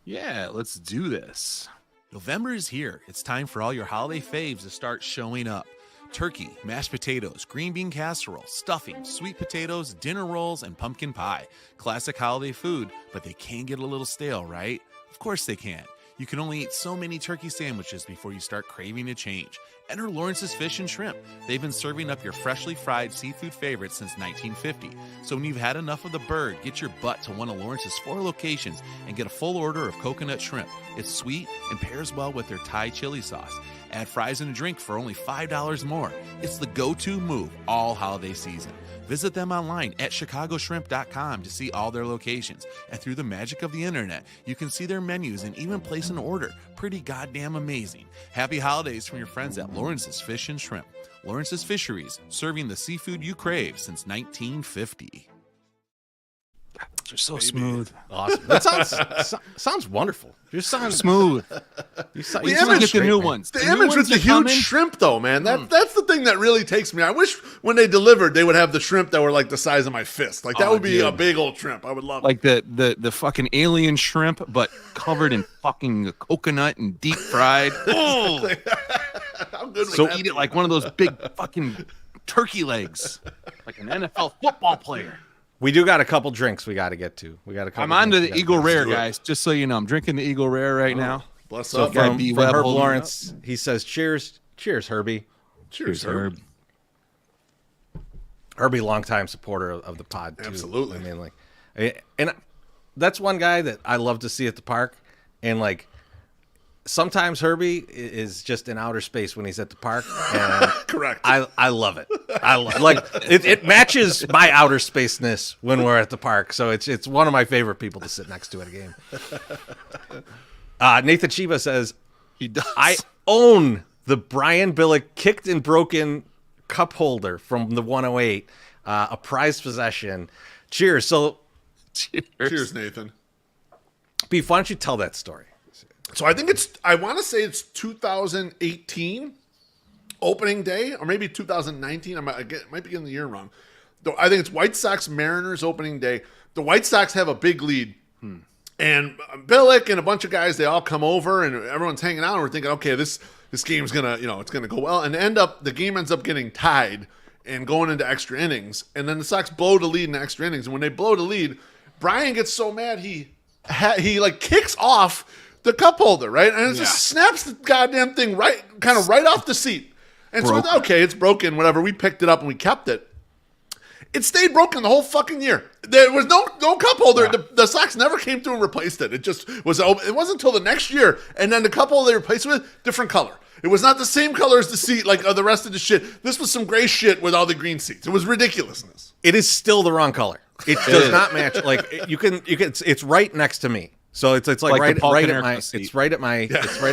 Yeah, let's do this. November is here. It's time for all your holiday faves to start showing up. Turkey, mashed potatoes, green bean casserole, stuffing, sweet potatoes, dinner rolls, and pumpkin pie. Classic holiday food, but they can get a little stale, right? Of course they can. You can only eat so many turkey sandwiches before you start craving a change. Enter Lawrence's Fish and Shrimp. They've been serving up your freshly fried seafood favorites since 1950. So when you've had enough of the bird, get your butt to one of Lawrence's 4 locations and get a full order of coconut shrimp. It's sweet and pairs well with their Thai chili sauce. Add fries and a drink for only $5 more. It's the go-to move all holiday season. Visit them online at chicagoshrimp.com to see all their locations. And through the magic of the internet, you can see their menus and even place an order. Pretty goddamn amazing. Happy holidays from your friends at Lawrence's Fish and Shrimp. Lawrence's Fisheries, serving the seafood you crave since 1950. They're so smooth. Awesome. That sounds wonderful. You sound smooth. You get the new ones. The image with the huge shrimp, though, man. That's the thing that really takes me. I wish when they delivered, they would have the shrimp that were like the size of my fist. Like that would be a big old shrimp. I would love like the fucking alien shrimp, but covered in fucking coconut and deep fried. Oh, how good so eat it like one of those big fucking turkey legs, like an NFL football player. We do got a couple drinks we got to get to. I'm on to the Eagle Rare, guys. Just so you know, I'm drinking the Eagle Rare right now. Bless so up. From Herb Lawrence, he says, cheers. Cheers, Herbie. Cheers, Herb. Herbie, longtime supporter of the pod, too. Absolutely. I mean, and that's one guy that I love to see at the park. And, sometimes Herbie is just in outer space when he's at the park. And correct. I love it. It matches my outer spaceness when we're at the park. So it's one of my favorite people to sit next to at a game. Nathan Chiba says, he does. I own the Brian Billick kicked and broken cup holder from the 108, a prized possession. Cheers. Cheers, Nathan. Beef, why don't you tell that story? So I want to say it's 2018 opening day, or maybe 2019. I might be getting the year wrong. Though I think it's White Sox Mariners opening day. The White Sox have a big lead. And Billick and a bunch of guys, they all come over and everyone's hanging out and we're thinking, okay, this game's gonna, it's gonna go well. And the game ends up getting tied and going into extra innings. And then the Sox blow the lead in extra innings. And when they blow the lead, Brian gets so mad he kicks off the cup holder, right? And it just snaps the goddamn thing right off the seat. And so, okay, it's broken, whatever. We picked it up and we kept it. It stayed broken the whole fucking year. There was no cup holder. Yeah. The Sox never came through and replaced it. It just was open. It wasn't until the next year. And then the cup holder they replaced it with, different color. It was not the same color as the seat like the rest of the shit. This was some gray shit with all the green seats. It was ridiculousness. It is still the wrong color. It does not match. It's right next to me. So it's right at my seat. It's right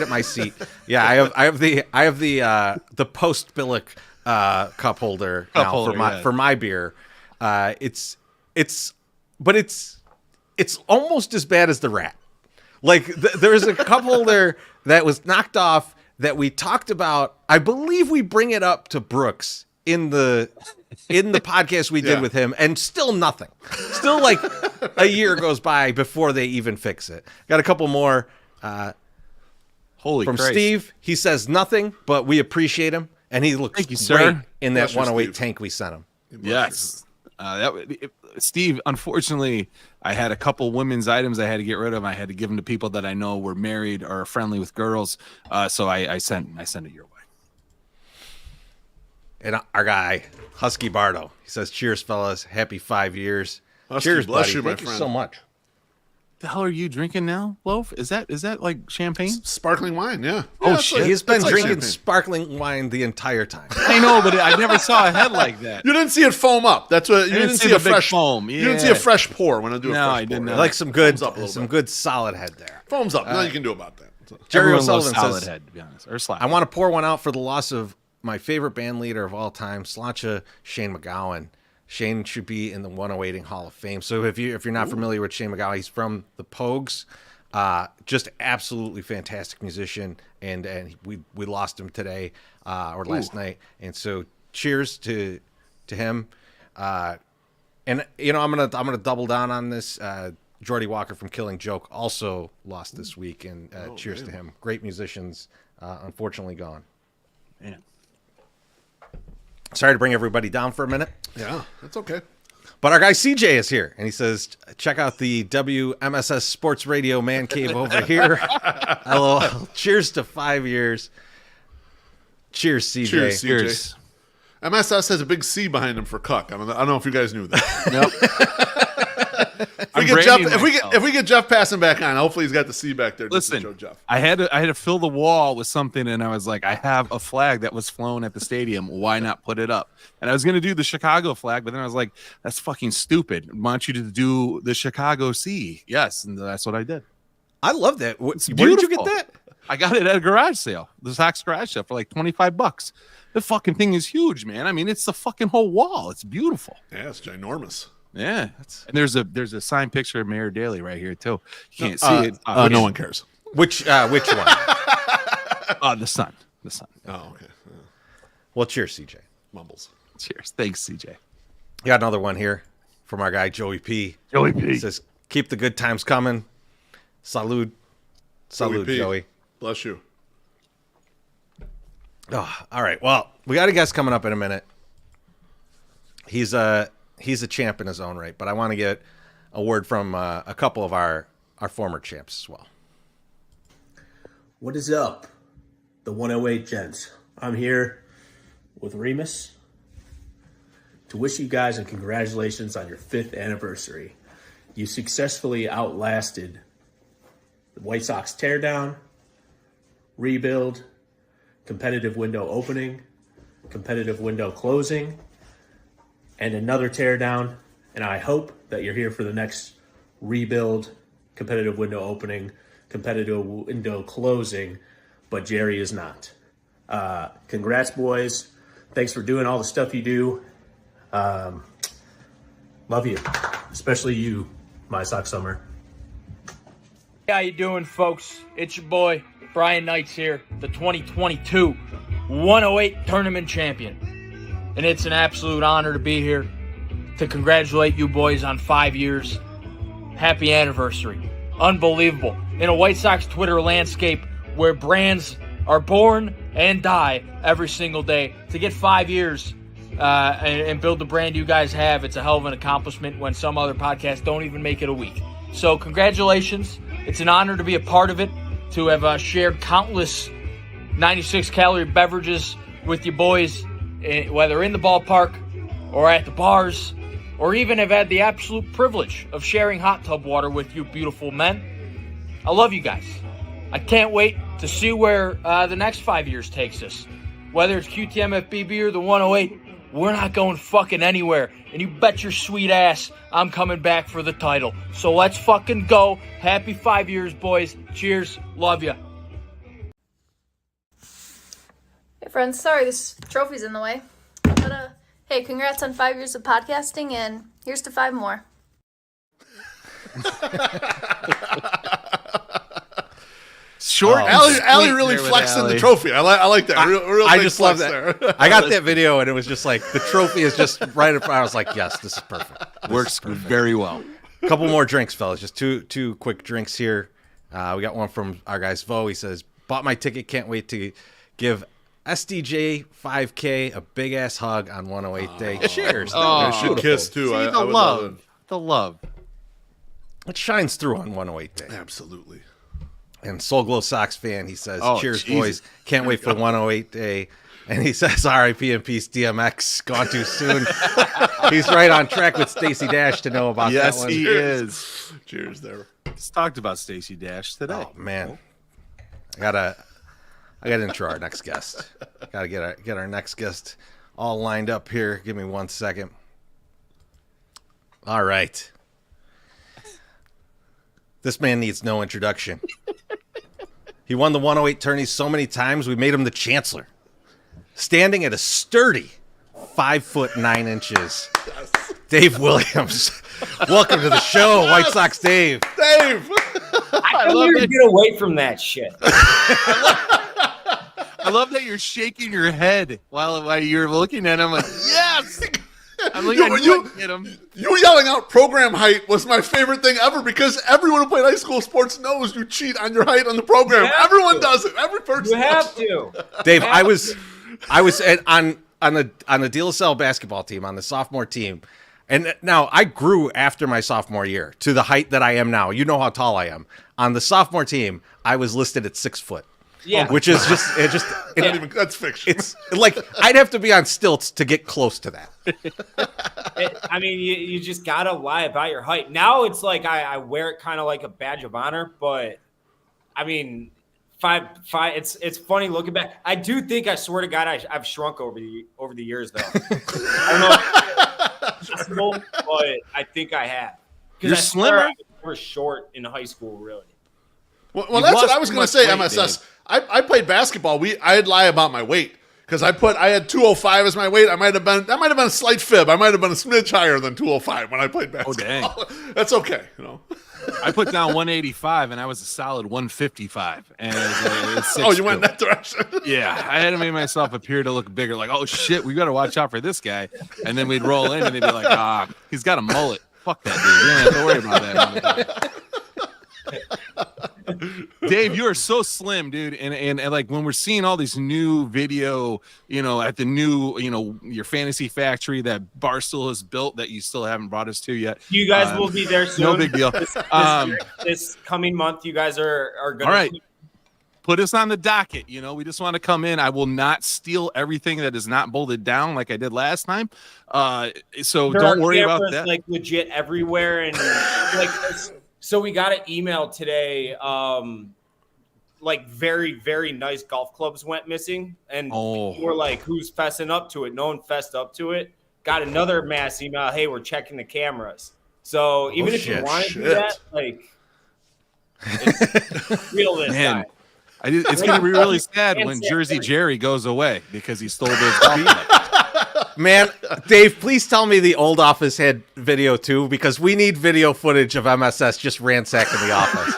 at my seat. Yeah, I have the post Billick cup holder for my beer. It's almost as bad as the rat. There's a cup holder that was knocked off that we talked about. I believe we bring it up to Brooks in the podcast we did with him, and still nothing. Still like a year goes by before they even fix it. Got a couple more. Holy from Christ. Steve. He says nothing, but we appreciate him, and he looks Thank you, great sir. in that Bless you, 108 Steve. tank we sent him. Yes. Steve, unfortunately, I had a couple women's items I had to get rid of. I had to give them to people that I know were married or friendly with girls. So I sent it your way. And our guy, Husky Bardo, he says, cheers, fellas. Happy 5 years. Husky, Cheers, bless buddy. you, my Thank you friend. so much. The hell are you drinking now, Loaf? Is that like champagne? Sparkling wine, yeah. Oh, it's shit. like- He's been it's like drinking champagne. sparkling wine the entire time. I know, but I never saw a head like that. You didn't see it foam up. That's what you didn't see the a big fresh foam. You didn't see a Yeah. fresh pour when I do a No, fresh I did pour. not. I like some good, Foams up a little some bit. good solid head there. Foams up. Nothing you can do about that. Jerry Everyone loves O'Sullivan solid says, head, to be honest, or slap. I want to pour one out for the loss of my favorite band leader of all time, Sláinte Shane McGowan. Shane should be in the 108 Hall of Fame. So if you're not familiar with Shane McGowan, he's from the Pogues. Just absolutely fantastic musician, and we lost him today or last night. And so cheers to him. And I'm gonna double down on this. Jordy Walker from Killing Joke also lost this week, and cheers to him. Great musicians, unfortunately gone. Man. Sorry to bring everybody down for a minute. Yeah, that's okay. But our guy CJ is here, and he says, check out the WMSS Sports Radio Man Cave over here. LOL. Cheers to 5 years. Cheers, CJ. Cheers, CJ. Cheers. MSS has a big C behind him for cuck. I don't know if you guys knew that. Nope. If we get Jeff passing back on, hopefully he's got the C back there. Just to show Listen, Jeff. I had to fill the wall with something, and I was like, I have a flag that was flown at the stadium. Why not put it up? And I was going to do the Chicago flag, but then I was like, that's fucking stupid. I want you to do the Chicago C. Yes, and that's what I did. I love that. Where did you get beautiful. that? I got it at a garage sale, the Sox garage sale, for like $25. The fucking thing is huge, man. I mean, it's the fucking whole wall. It's beautiful. Yeah, it's ginormous. Yeah, and there's a signed picture of Mayor Daley right here too. You can't see it. No one cares. Which one? The sun. The sun. Oh, okay. Well, cheers, CJ. Mumbles. Cheers. Thanks, CJ. You got another one here from our guy Joey P. Joey P. He says, keep the good times coming. Salud. Salud, P. Joey. Bless you. Oh, all right. Well, we got a guest coming up in a minute. He's a champ in his own right, but I want to get a word from a couple of our former champs as well. What is up, the 108 gents? I'm here with Remus to wish you guys and congratulations on your 5th anniversary. You successfully outlasted the White Sox teardown, rebuild, competitive window opening, competitive window closing, and another teardown. And I hope that you're here for the next rebuild, competitive window opening, competitive window closing, but Jerry is not. Congrats, boys. Thanks for doing all the stuff you do. Love you, especially you, my Sox Summer. How you doing, folks? It's your boy, Brian Knights here, the 2022 108 tournament champion. And it's an absolute honor to be here to congratulate you boys on 5 years. Happy anniversary. Unbelievable. In a White Sox Twitter landscape where brands are born and die every single day, to get 5 years and build the brand you guys have, it's a hell of an accomplishment when some other podcasts don't even make it a week. So congratulations. It's an honor to be a part of it, to have shared countless 96-calorie beverages with you boys, whether in the ballpark or at the bars, or even have had the absolute privilege of sharing hot tub water with you beautiful men. I love you guys. I can't wait to see where the next 5 years takes us. Whether it's QTMFBB or the 108, we're not going fucking anywhere. And you bet your sweet ass I'm coming back for the title. So let's fucking go. Happy 5 years, boys. Cheers. Love ya. Hey friends, sorry this trophy's in the way. But hey, congrats on 5 years of podcasting, and here's to 5 more. Short. Allie really flexed in the trophy. I like that. Real I big just love flex that. there. I got that video, and it was just like the trophy is just right in front. I was like, yes, this is perfect. Works very well. A couple more drinks, fellas. Just two quick drinks here. We got one from our guy Vo. He says, bought my ticket. Can't wait to give SDJ 5K a big ass hug on 108 day. Cheers. Oh, should kiss too. See, I the would love. love it. The love. It shines through on 108 day. Absolutely. And Soul Glow Sox fan, he says, cheers, Jesus. boys. Can't wait for 108 day. And he says, RIP and peace, DMX, gone too soon. He's right on track with Stacey Dash to know about that one. Yes, he is. Cheers there. Just talked about Stacey Dash today. Oh, man. I gotta intro our next guest. Gotta get our next guest all lined up here. Give me 1 second. All right. This man needs no introduction. He won the 108 tourney so many times, we made him the chancellor. Standing at a sturdy 5'9". Yes. Dave Williams. Welcome to the show, White Sox Dave. Dave! I love you to get away from that shit. I love that you're shaking your head while you're looking at him like, yes! I'm like, you yelling out program height was my favorite thing ever because everyone who played high school sports knows you cheat on your height on the program. Everyone does it. Every person. You have to. Dave, I was on the DLSL basketball team, on the sophomore team. And now I grew after my sophomore year to the height that I am now. You know how tall I am. On the sophomore team, I was listed at 6 foot. Yeah. Which is that's fiction. It's like I'd have to be on stilts to get close to that. I mean, you just gotta lie about your height. Now it's like I wear it kind of like a badge of honor, but I mean, 5'5". It's funny looking back. I do think, I swear to God, I've shrunk over the years though. I don't know if it's possible, but I think I have. You're slimmer. We're short in high school, really. Well, that's what I was going to say. MSS. Dave. I played basketball. I'd lie about my weight because I had 205 as my weight. That might have been a slight fib. I might have been a smidge higher than 205 when I played basketball. Oh, dang. That's okay, you know. I put down 185 and I was a solid 155. And you went in that direction. Yeah, I had to make myself appear to look bigger. Like, oh shit, we got to watch out for this guy. And then we'd roll in and they'd be like, he's got a mullet. Fuck that dude. You don't have to worry about that. Dave, you are so slim, dude, and like when we're seeing all these new video, at the new, your fantasy factory that Barstool has built that you still haven't brought us to yet. You guys will be there soon. No big deal. This coming month, you guys are going to. All right. Put us on the docket. We just want to come in. I will not steal everything that is not bolted down like I did last time. So don't worry about that. Like legit everywhere, and like. So we got an email today, like very, very nice golf clubs went missing. And we're like, who's fessing up to it? No one fessed up to it. Got another mass email. Hey, we're checking the cameras. So even if you want to do that, like, it's real this time. It's going to be really sad when Jersey Jerry goes away because he stole those golf clubs. Man, Dave, please tell me the old office had video too, because we need video footage of MSS just ransacking the office.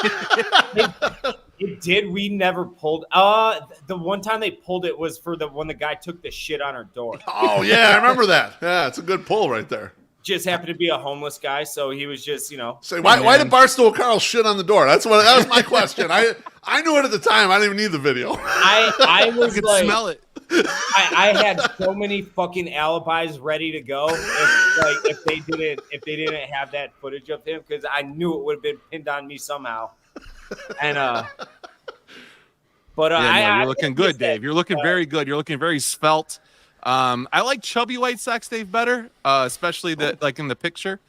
It did. We never pulled. The one time they pulled it was for when the guy took the shit on our door. Oh yeah, I remember that. Yeah, it's a good pull right there. Just happened to be a homeless guy, so he was just, Say, why did Barstool Carl shit on the door? That was my question. I knew it at the time. I didn't even need the video. I was could like, smell it. I had so many fucking alibis ready to go if they didn't have that footage of him, because I knew it would have been pinned on me somehow. And you're looking good, Dave. You're looking very good. You're looking very svelte. I like chubby White Sox Dave better, especially like in the picture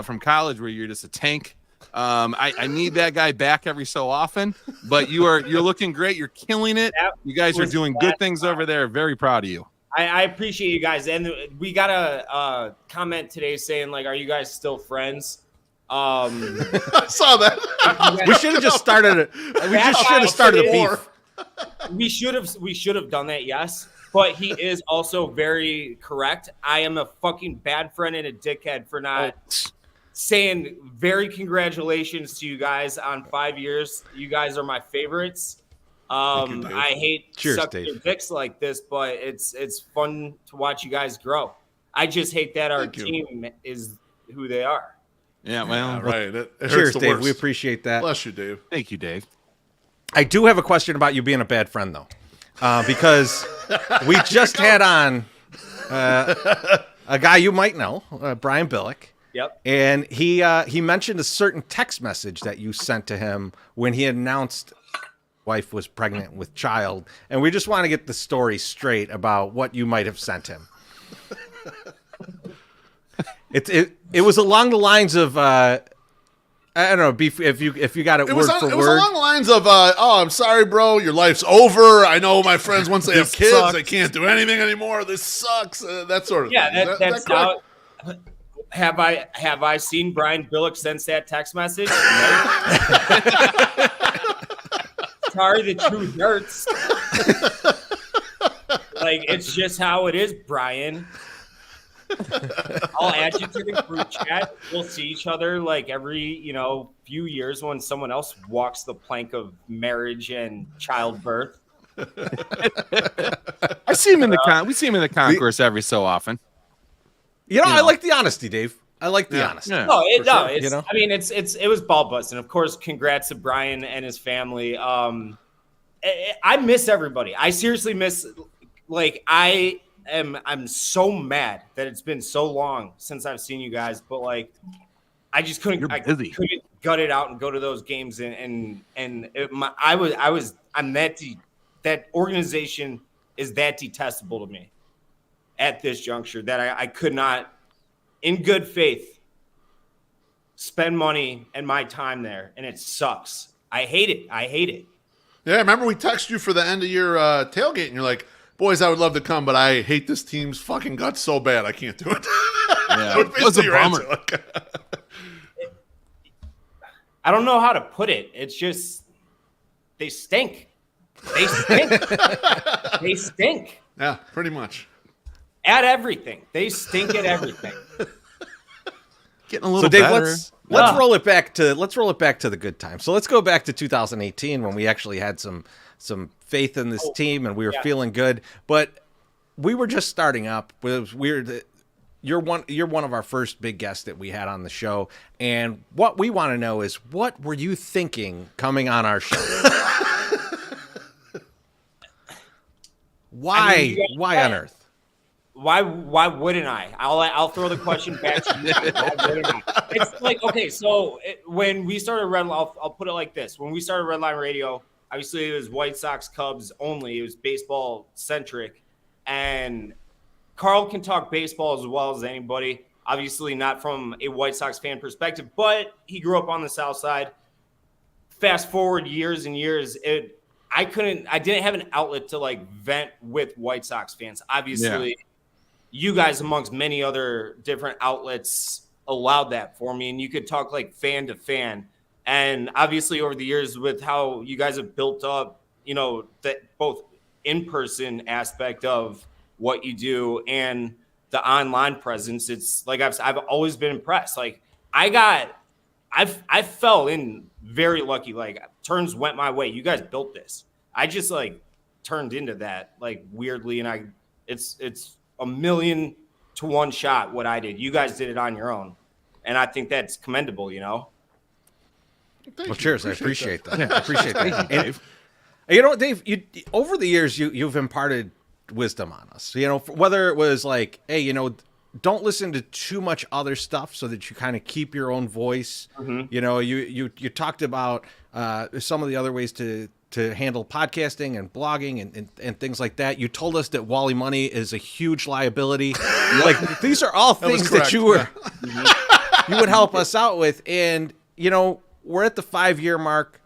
from college where you're just a tank. I need that guy back every so often, but you're looking great. You're killing it. You guys are doing good things over there. Very proud of you. I appreciate you guys. And we got a comment today saying, like, are you guys still friends? I saw that. We should have just started it. We just should have started a beef. We should have done that, yes. But he is also very correct. I am a fucking bad friend and a dickhead for not saying very congratulations to you guys on 5 years. You guys are my favorites. Dave. I hate Cheers, sucking Dave. dicks like this, but it's fun to watch you guys grow. I just hate that our team is who they are. Yeah, well, right. It hurts Cheers, the Dave. worst. We appreciate that. Bless you, Dave. Thank you, Dave. I do have a question about you being a bad friend, though, because we just had on a guy you might know, Brian Bilck. Yep. And he mentioned a certain text message that you sent to him when he announced wife was pregnant with child, and we just want to get the story straight about what you might have sent him. It was along the lines of I don't know if you got it word for word. It was along the lines of I'm sorry, bro, your life's over. I know my friends once they have kids, sucks. they can't do anything anymore. This sucks. That sort of Yeah, thing. that's how. Have I seen Brian Bilck since that text message? Sorry, the truth hurts. Like, it's just how it is, Brian. I'll add you to the group chat. We'll see each other like every, few years when someone else walks the plank of marriage and childbirth. I see him in the we see him in the concourse every so often. I like the honesty, Dave. I like the honesty. Yeah. It was ball busting. Of course, congrats to Brian and his family. I miss everybody. I seriously miss. I'm so mad that it's been so long since I've seen you guys, but I just couldn't. I couldn't gut it out and go to those games, that organization is that detestable to me at this juncture that I could not, in good faith, spend money and my time there, and it sucks. I hate it. Yeah, remember we texted you for the end of your tailgate, and you're like, boys, I would love to come, but I hate this team's fucking guts so bad I can't do it. Yeah, it was a bummer. I don't know how to put it. It's just they stink. They stink. Yeah, pretty much. At everything. They stink at everything. Getting a little So Dave, better. let's roll it back to the good times. So let's go back to 2018 when we actually had some faith in this team and we were feeling good, but we were just starting up. It was weird. You're one of our first big guests that we had on the show, and what we want to know is, what were you thinking coming on our show? Why on earth? Why wouldn't I? I'll throw the question back to you. Why wouldn't I? It's like, okay, so when we started I'll put it like this. When we started Redline Radio, obviously it was White Sox, Cubs only. It was baseball centric, and Carl can talk baseball as well as anybody. Obviously not from a White Sox fan perspective, but he grew up on the South Side. Fast forward years and years, I didn't have an outlet to vent with White Sox fans. Obviously, you guys, amongst many other different outlets, allowed that for me, and you could talk fan to fan. And obviously, over the years, with how you guys have built up, that both in-person aspect of what you do and the online presence, it's I've always been impressed. I fell in very lucky. Turns went my way. You guys built this. I just turned into that weirdly, and it's 1,000,000 to 1 shot what I did. You guys did it on your own, and I think that's commendable. Well, cheers. I appreciate that. Yeah, I appreciate that. Thank you, Dave. And, Dave, over the years, you've imparted wisdom on us. Whether it was hey, don't listen to too much other stuff so that you kind of keep your own voice. Mm-hmm. You talked about some of the other ways to handle podcasting and blogging and things like that. You told us that Wally Money is a huge liability. These are all things that you were you would help us out with. And we're at the 5-year mark.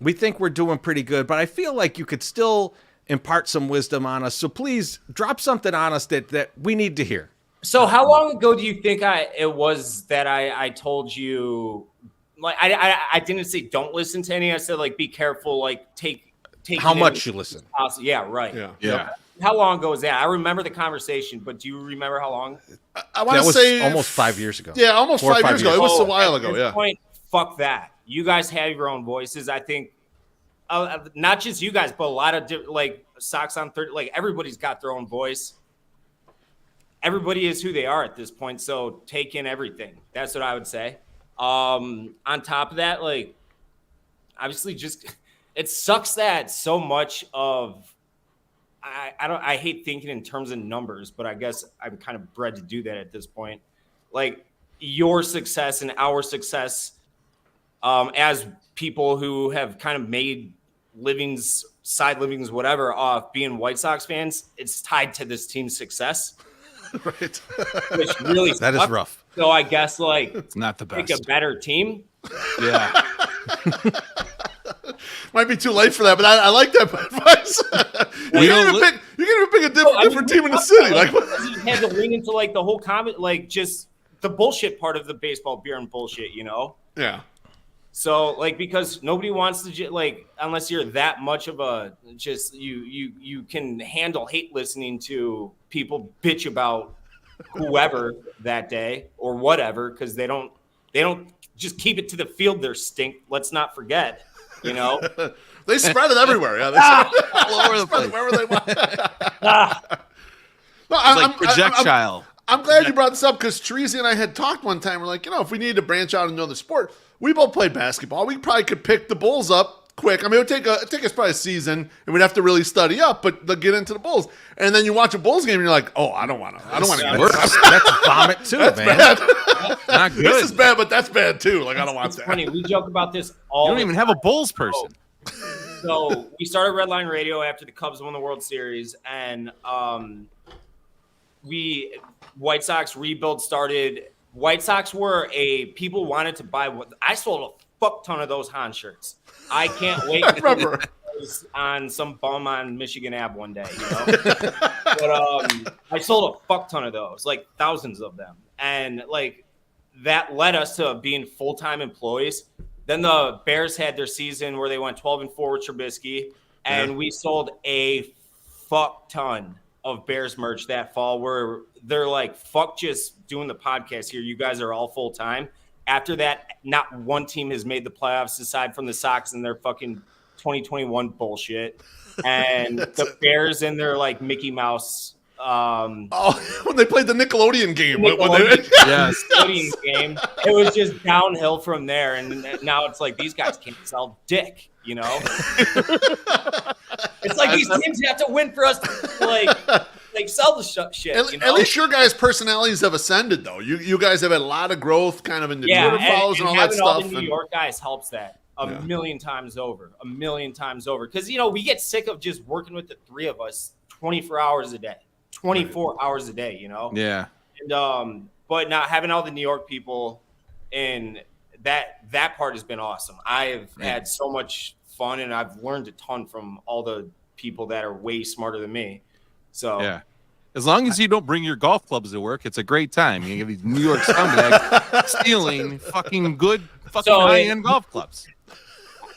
We think we're doing pretty good, but I feel like you could still impart some wisdom on us. So please drop something on us that we need to hear. So how long ago do you think it was that I told you, I didn't say don't listen to any. I said be careful, take how much you listen. Yeah, right. Yeah. How long ago was that? I remember the conversation, but do you remember how long? I want to say almost 5 years ago. Yeah, almost 5 years ago. It was a while ago. At this point, fuck that. You guys have your own voices. I think not just you guys, but a lot of like Sox on 30, like everybody's got their own voice. Everybody is who they are at this point. So take in everything. That's what I would say. On top of that, like, obviously just, it sucks that so much of, I hate thinking in terms of numbers, but I guess I'm kind of bred to do that at this point. Like your success and our success as people who have kind of made livings, side livings, whatever, off being White Sox fans, it's tied to this team's success. Right. Which really that is rough. So I guess like it's not the best. Pick a better team. Yeah. Might be too late for that, but I like that advice. You can even pick a different team in the city. Like, you had to lean into like the whole comment, like just the bullshit part of the baseball beer and bullshit, you know? Yeah. So like, because nobody wants to like, unless you're that much of a just you can handle hate listening to people bitch about whoever that day or whatever, because they don't just keep it to the field. They're stink. Let's not forget, you know. They spread it everywhere. Yeah, they spread it all over the place wherever they want. No, like projectile. I'm glad you brought this up because Teresi and I had talked one time. We're like, if we needed to branch out into another sport, we both played basketball. We probably could pick the Bulls up quick. I mean, it would take us probably a season, and we'd have to really study up, but get into the Bulls. And then you watch a Bulls game, and you're like, oh, I don't want to get worse. That's vomit too, that's man. Bad. Not good. This is bad, but that's bad too. Like, I don't want that. Funny, we joke about this all. You don't even have a Bulls person. So we started Red Line Radio after the Cubs won the World Series, and White Sox rebuild started. White Sox were people wanted to buy. I sold a fuck ton of those Han shirts. I can't wait. I remember on some bum on Michigan Ave one day, you know. But I sold a fuck ton of those, like thousands of them, and like that led us to being full-time employees. Then the Bears had their season where they went 12-4 with Trubisky, and we sold a fuck ton of Bears merch that fall where they're like, fuck just doing the podcast here. You guys are all full time. After that, not one team has made the playoffs aside from the Sox and their fucking 2021 bullshit. And the Bears and their like Mickey Mouse. When they played the Nickelodeon game. Nickelodeon game. It was just downhill from there. And now it's like these guys can't sell dick, you know? It's like these teams have to win for us to like sell the shit. At least your guys' personalities have ascended, though. You guys have had a lot of growth, kind of in the Twitter follows and all that stuff. All the New York guys helps that a million times over. Because we get sick of just working with the three of us 24 hours a day, 24 hours a day. You know. Yeah. And but now having all the New York people, and that part has been awesome. I've had so much fun, and I've learned a ton from all the people that are way smarter than me. So yeah, as long as you don't bring your golf clubs to work, it's a great time. You get these New York scumbags stealing fucking high-end golf clubs.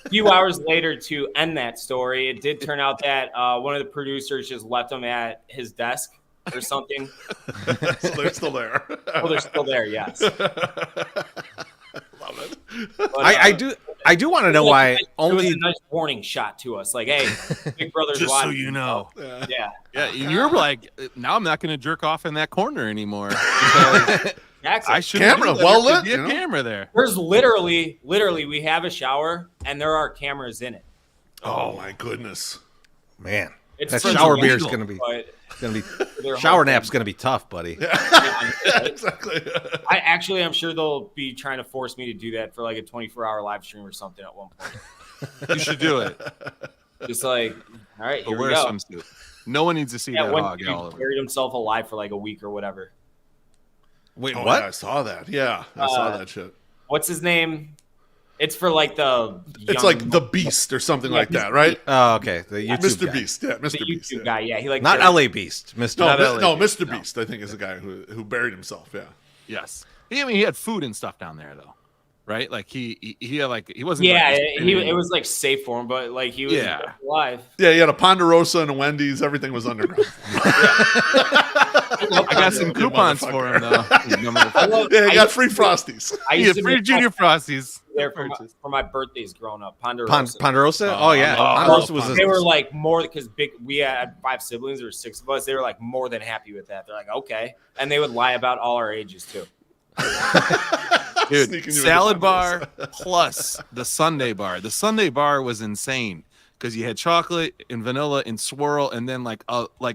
A few hours later, to end that story, it did turn out that one of the producers just left him at his desk or something. So they're still there. Oh, they're still there. Yes. Love it. But, I do want to know why only it was a nice warning shot to us, like, "Hey, Big Brother's just watching." So you know, yeah. And you're like, now I'm not going to jerk off in that corner anymore. I should camera well lit. Be a camera there. There's literally, we have a shower and there are cameras in it. Oh my goodness, man! It's that shower beer is going to be shower nap's going to be tough, buddy. Yeah, exactly. I'm sure they'll be trying to force me to do that for like a 24-hour live stream or something at one point. You should do it. Just like, all right, here we wear go. Swimsuit. No one needs to see that hog. He buried himself alive for like a week or whatever. Wait, what? Yeah, I saw that. Yeah, I saw that shit. What's his name? It's for like it's like the Beast or something like that, right? Oh, okay. The YouTube Mr. guy. Beast, yeah, Mr. The Beast, YouTube guy, yeah. He like not LA Beast, Mr. No, Mr. Beast. I think is the guy who buried himself. Yeah. Yes. I mean, he had food and stuff down there, though. right? Like he had like he wasn't. Yeah, like, it was like safe for him, but like he was alive. Yeah, he had a Ponderosa and a Wendy's. Everything was underground. I got some coupons for him though. Yeah, he got free Frosties. I He used had to free make Junior Frosties. there for my birthdays growing up. Ponderosa. Ponderosa? Oh, yeah. Ponderosa was. They were like more because we had 5 siblings. There were 6 of us. They were like more than happy with that. They're like, okay, and they would lie about all our ages too. Dude, salad bar plus the sundae bar. The sundae bar was insane because you had chocolate and vanilla and swirl, and then like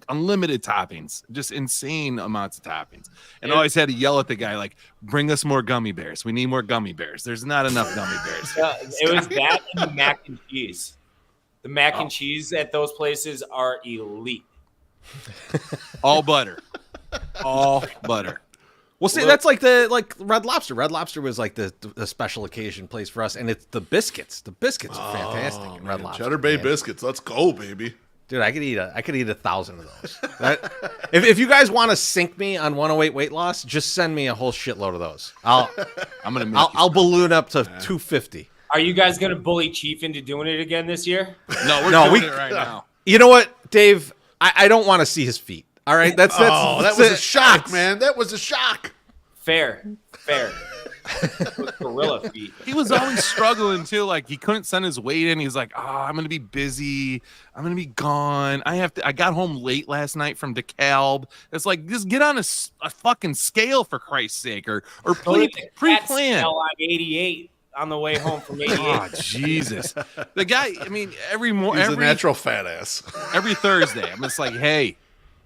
unlimited toppings, just insane amounts of toppings. And I always had to yell at the guy like, "Bring us more gummy bears. We need more gummy bears. There's not enough gummy bears." It was that and the mac and cheese. The mac and cheese at those places are elite. All butter. All butter. Well, see, that's like Red Lobster. Red Lobster was like the special occasion place for us, and it's the biscuits. The biscuits are fantastic in Red Lobster. Cheddar Bay biscuits. Let's go, baby. Dude, I could eat 1,000 of those. If you guys want to sink me on 108 weight loss, just send me a whole shitload of those. I'll balloon up to 250. Are you guys gonna bully Chief into doing it again this year? No, we're doing it right now. You know what, Dave? I don't want to see his feet. All right, that was a shock, man. That was a shock. Fair. Gorilla feet. He was always struggling too. Like he couldn't send his weight in. He's like, I'm gonna be busy. I'm gonna be gone. I got home late last night from DeKalb. It's like, just get on a fucking scale for Christ's sake, or pre-plan. I'm 88 on the way home from 88. Oh, Jesus. The guy. I mean, every He's a natural fat ass. Every Thursday, I'm just like, hey,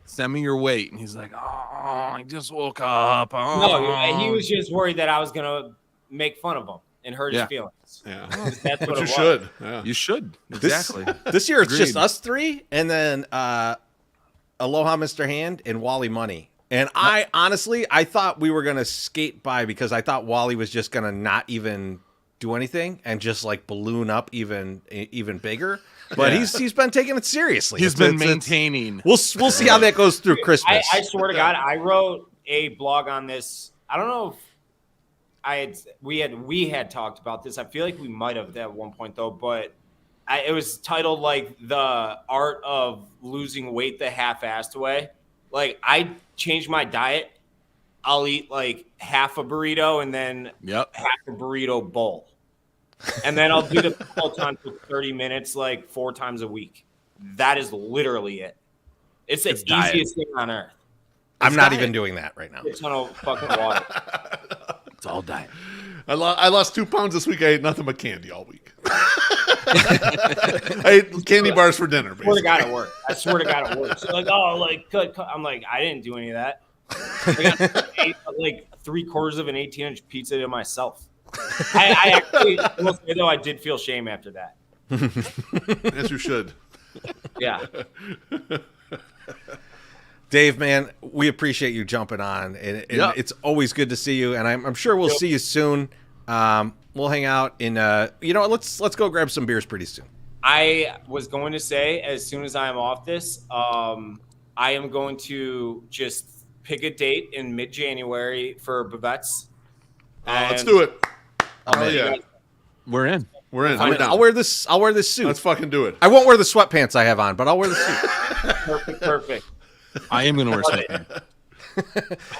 send me your weight. And he's like, I just woke up. No, he was just worried that I was going to make fun of him and hurt his feelings. Yeah. That's what you it should. was. Yeah. You should. Exactly. This year, it's Agreed. just us three, and then Aloha Mr. Hand and Wally Money. And I honestly thought we were going to skate by because I thought Wally was just going to not even do anything and just like balloon up even bigger. But he's been taking it seriously. He's been maintaining. We'll see how that goes through Christmas. I swear to God, I wrote a blog on this. I don't know if we had talked about this. I feel like we might have at one point though, but it was titled like the art of losing weight the half-assed way. Like I changed my diet. I'll eat like half a burrito and then half a burrito bowl. And then I'll do the Peloton for 30 minutes, like 4 times a week. That is literally it. It's the easiest thing on earth. I'm not even doing that right now. A ton of fucking water. It's all diet. I lost 2 pounds this week. I ate nothing but candy all week. I ate candy bars for dinner. I swear to God, it worked. I swear to God, it worked. So like, I'm like, I didn't do any of that. I ate like 3/4 of an 18-inch pizza to myself. I actually, I will say though, I did feel shame after that. As you should. Yeah. Dave, man, we appreciate you jumping on, and it's always good to see you. And I'm sure we'll see you soon. We'll hang out in. Let's go grab some beers pretty soon. I was going to say, as soon as I'm off this, I am going to just pick a date in mid-January for Bavette's. Let's do it. We're in. We're in. I'll wear this suit. Let's fucking do it. I won't wear the sweatpants I have on, but I'll wear the suit. Perfect. I am going to wear sweatpants.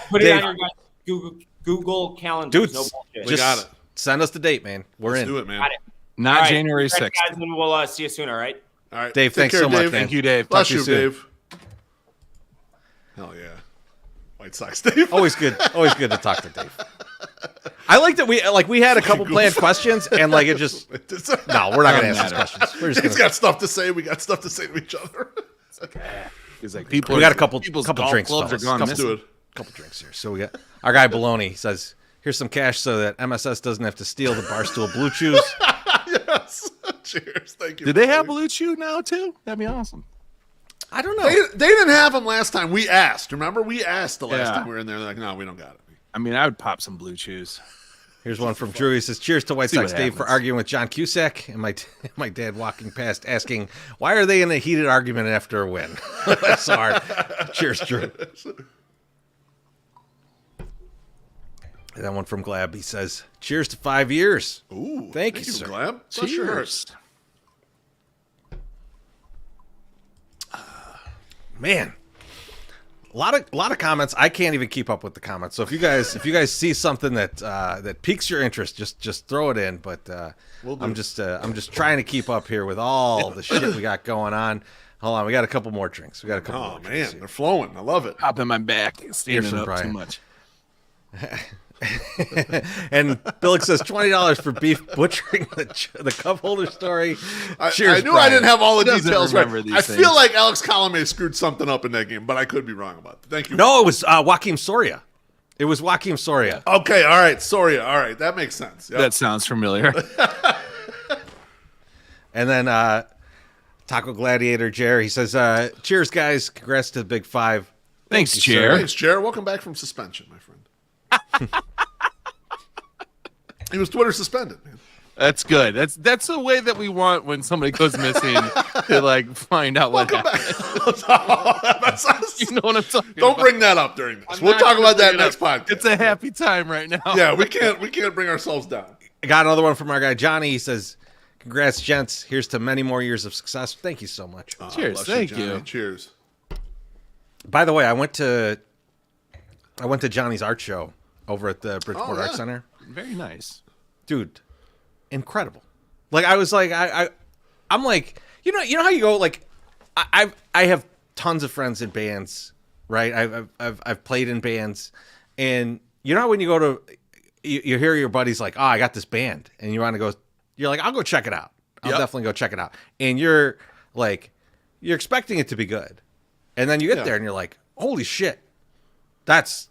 Put it on your Google calendar. Dude, no bullshit. We got it. Send us the date, man. Let's do it, man. Got it. Not January 6th. Guys, and we'll see you soon, all right? All right. Dave, Take thanks care, so much, Dave. man. Thank you, Dave. Bless Talk to you, soon. Dave. Hell yeah. White Sox Dave. Always good to talk to Dave. I like that we had a couple planned questions and like it just no, we're not gonna ask those questions. We're just He's got stuff to say. We got stuff to say to each other. He's like, we got a couple golf drinks. clubs are fellas. gone Couple- missing. do it. Couple drinks here. So we got our guy Baloney says, "Here's some cash so that MSS doesn't have to steal the Barstool Blue Chews." Yes. Cheers. Thank you. Did they have Blue Chew now too? That'd be awesome. I don't know. They didn't have them last time. We asked. Remember, we asked the last Yeah. time we were in there. They're like, no, we don't got it. I mean, I would pop some Blue Chews. Here's one from Drew. He says, "Cheers to White See Sox what Dave for happens. arguing with John Cusack." And my dad walking past asking, "Why are they in a heated argument after a win?" That's hard. Cheers, Drew. And that one from Glab. He says, cheers to 5 years. Ooh, thank you, sir. Glab. Cheers. Man, a lot of comments. I can't even keep up with the comments. So if you guys see something that piques your interest, just throw it in. But I'm just trying to keep up here with all the shit we got going on. Hold on, we got a couple more drinks. Oh man, they're flowing. I love it. Hop in my back, standing up Brian. too much. And Bilck says $20 for beef butchering the cup holder story. Cheers, I knew Brian. I didn't have all the Doesn't details right. remember these I things. feel like Alex Colomé screwed something up in that game, but I could be wrong about it. Thank you. No, it was Joaquim Soria. It was Joaquim Soria. Okay, all right. Soria. All right, that makes sense. Yep. That sounds familiar. And then Taco Gladiator Jer, he says, cheers, guys. Congrats to the Big Five. Thanks, you, Jer. sir. Thanks, Jared. Welcome back from suspension, my friend. He was Twitter suspended, man. That's good. That's the way that we want when somebody goes missing to like find out what happened. You know what I'm talking Don't about. bring that up during this. I'm We'll not talk gonna about that bring it next up. podcast. It's a happy time right now. Yeah, we can't bring ourselves down. I got another one from our guy Johnny. He says, congrats, gents. Here's to many more years of success. Thank you so much. Cheers. Bless Thank Johnny. you. Cheers. By the way, I went to Johnny's art show over at the Bridgeport yeah. Art Center. Very nice. Dude, incredible. Like I was like I'm like, you know how you go, like I have tons of friends in bands, right? I've played in bands, and you know how when you go to you hear your buddies like, oh, I got this band, and you want to go, you're like, I'll go check it out. I'll definitely go check it out. And you're expecting it to be good. And then you get there and you're like, holy shit, that's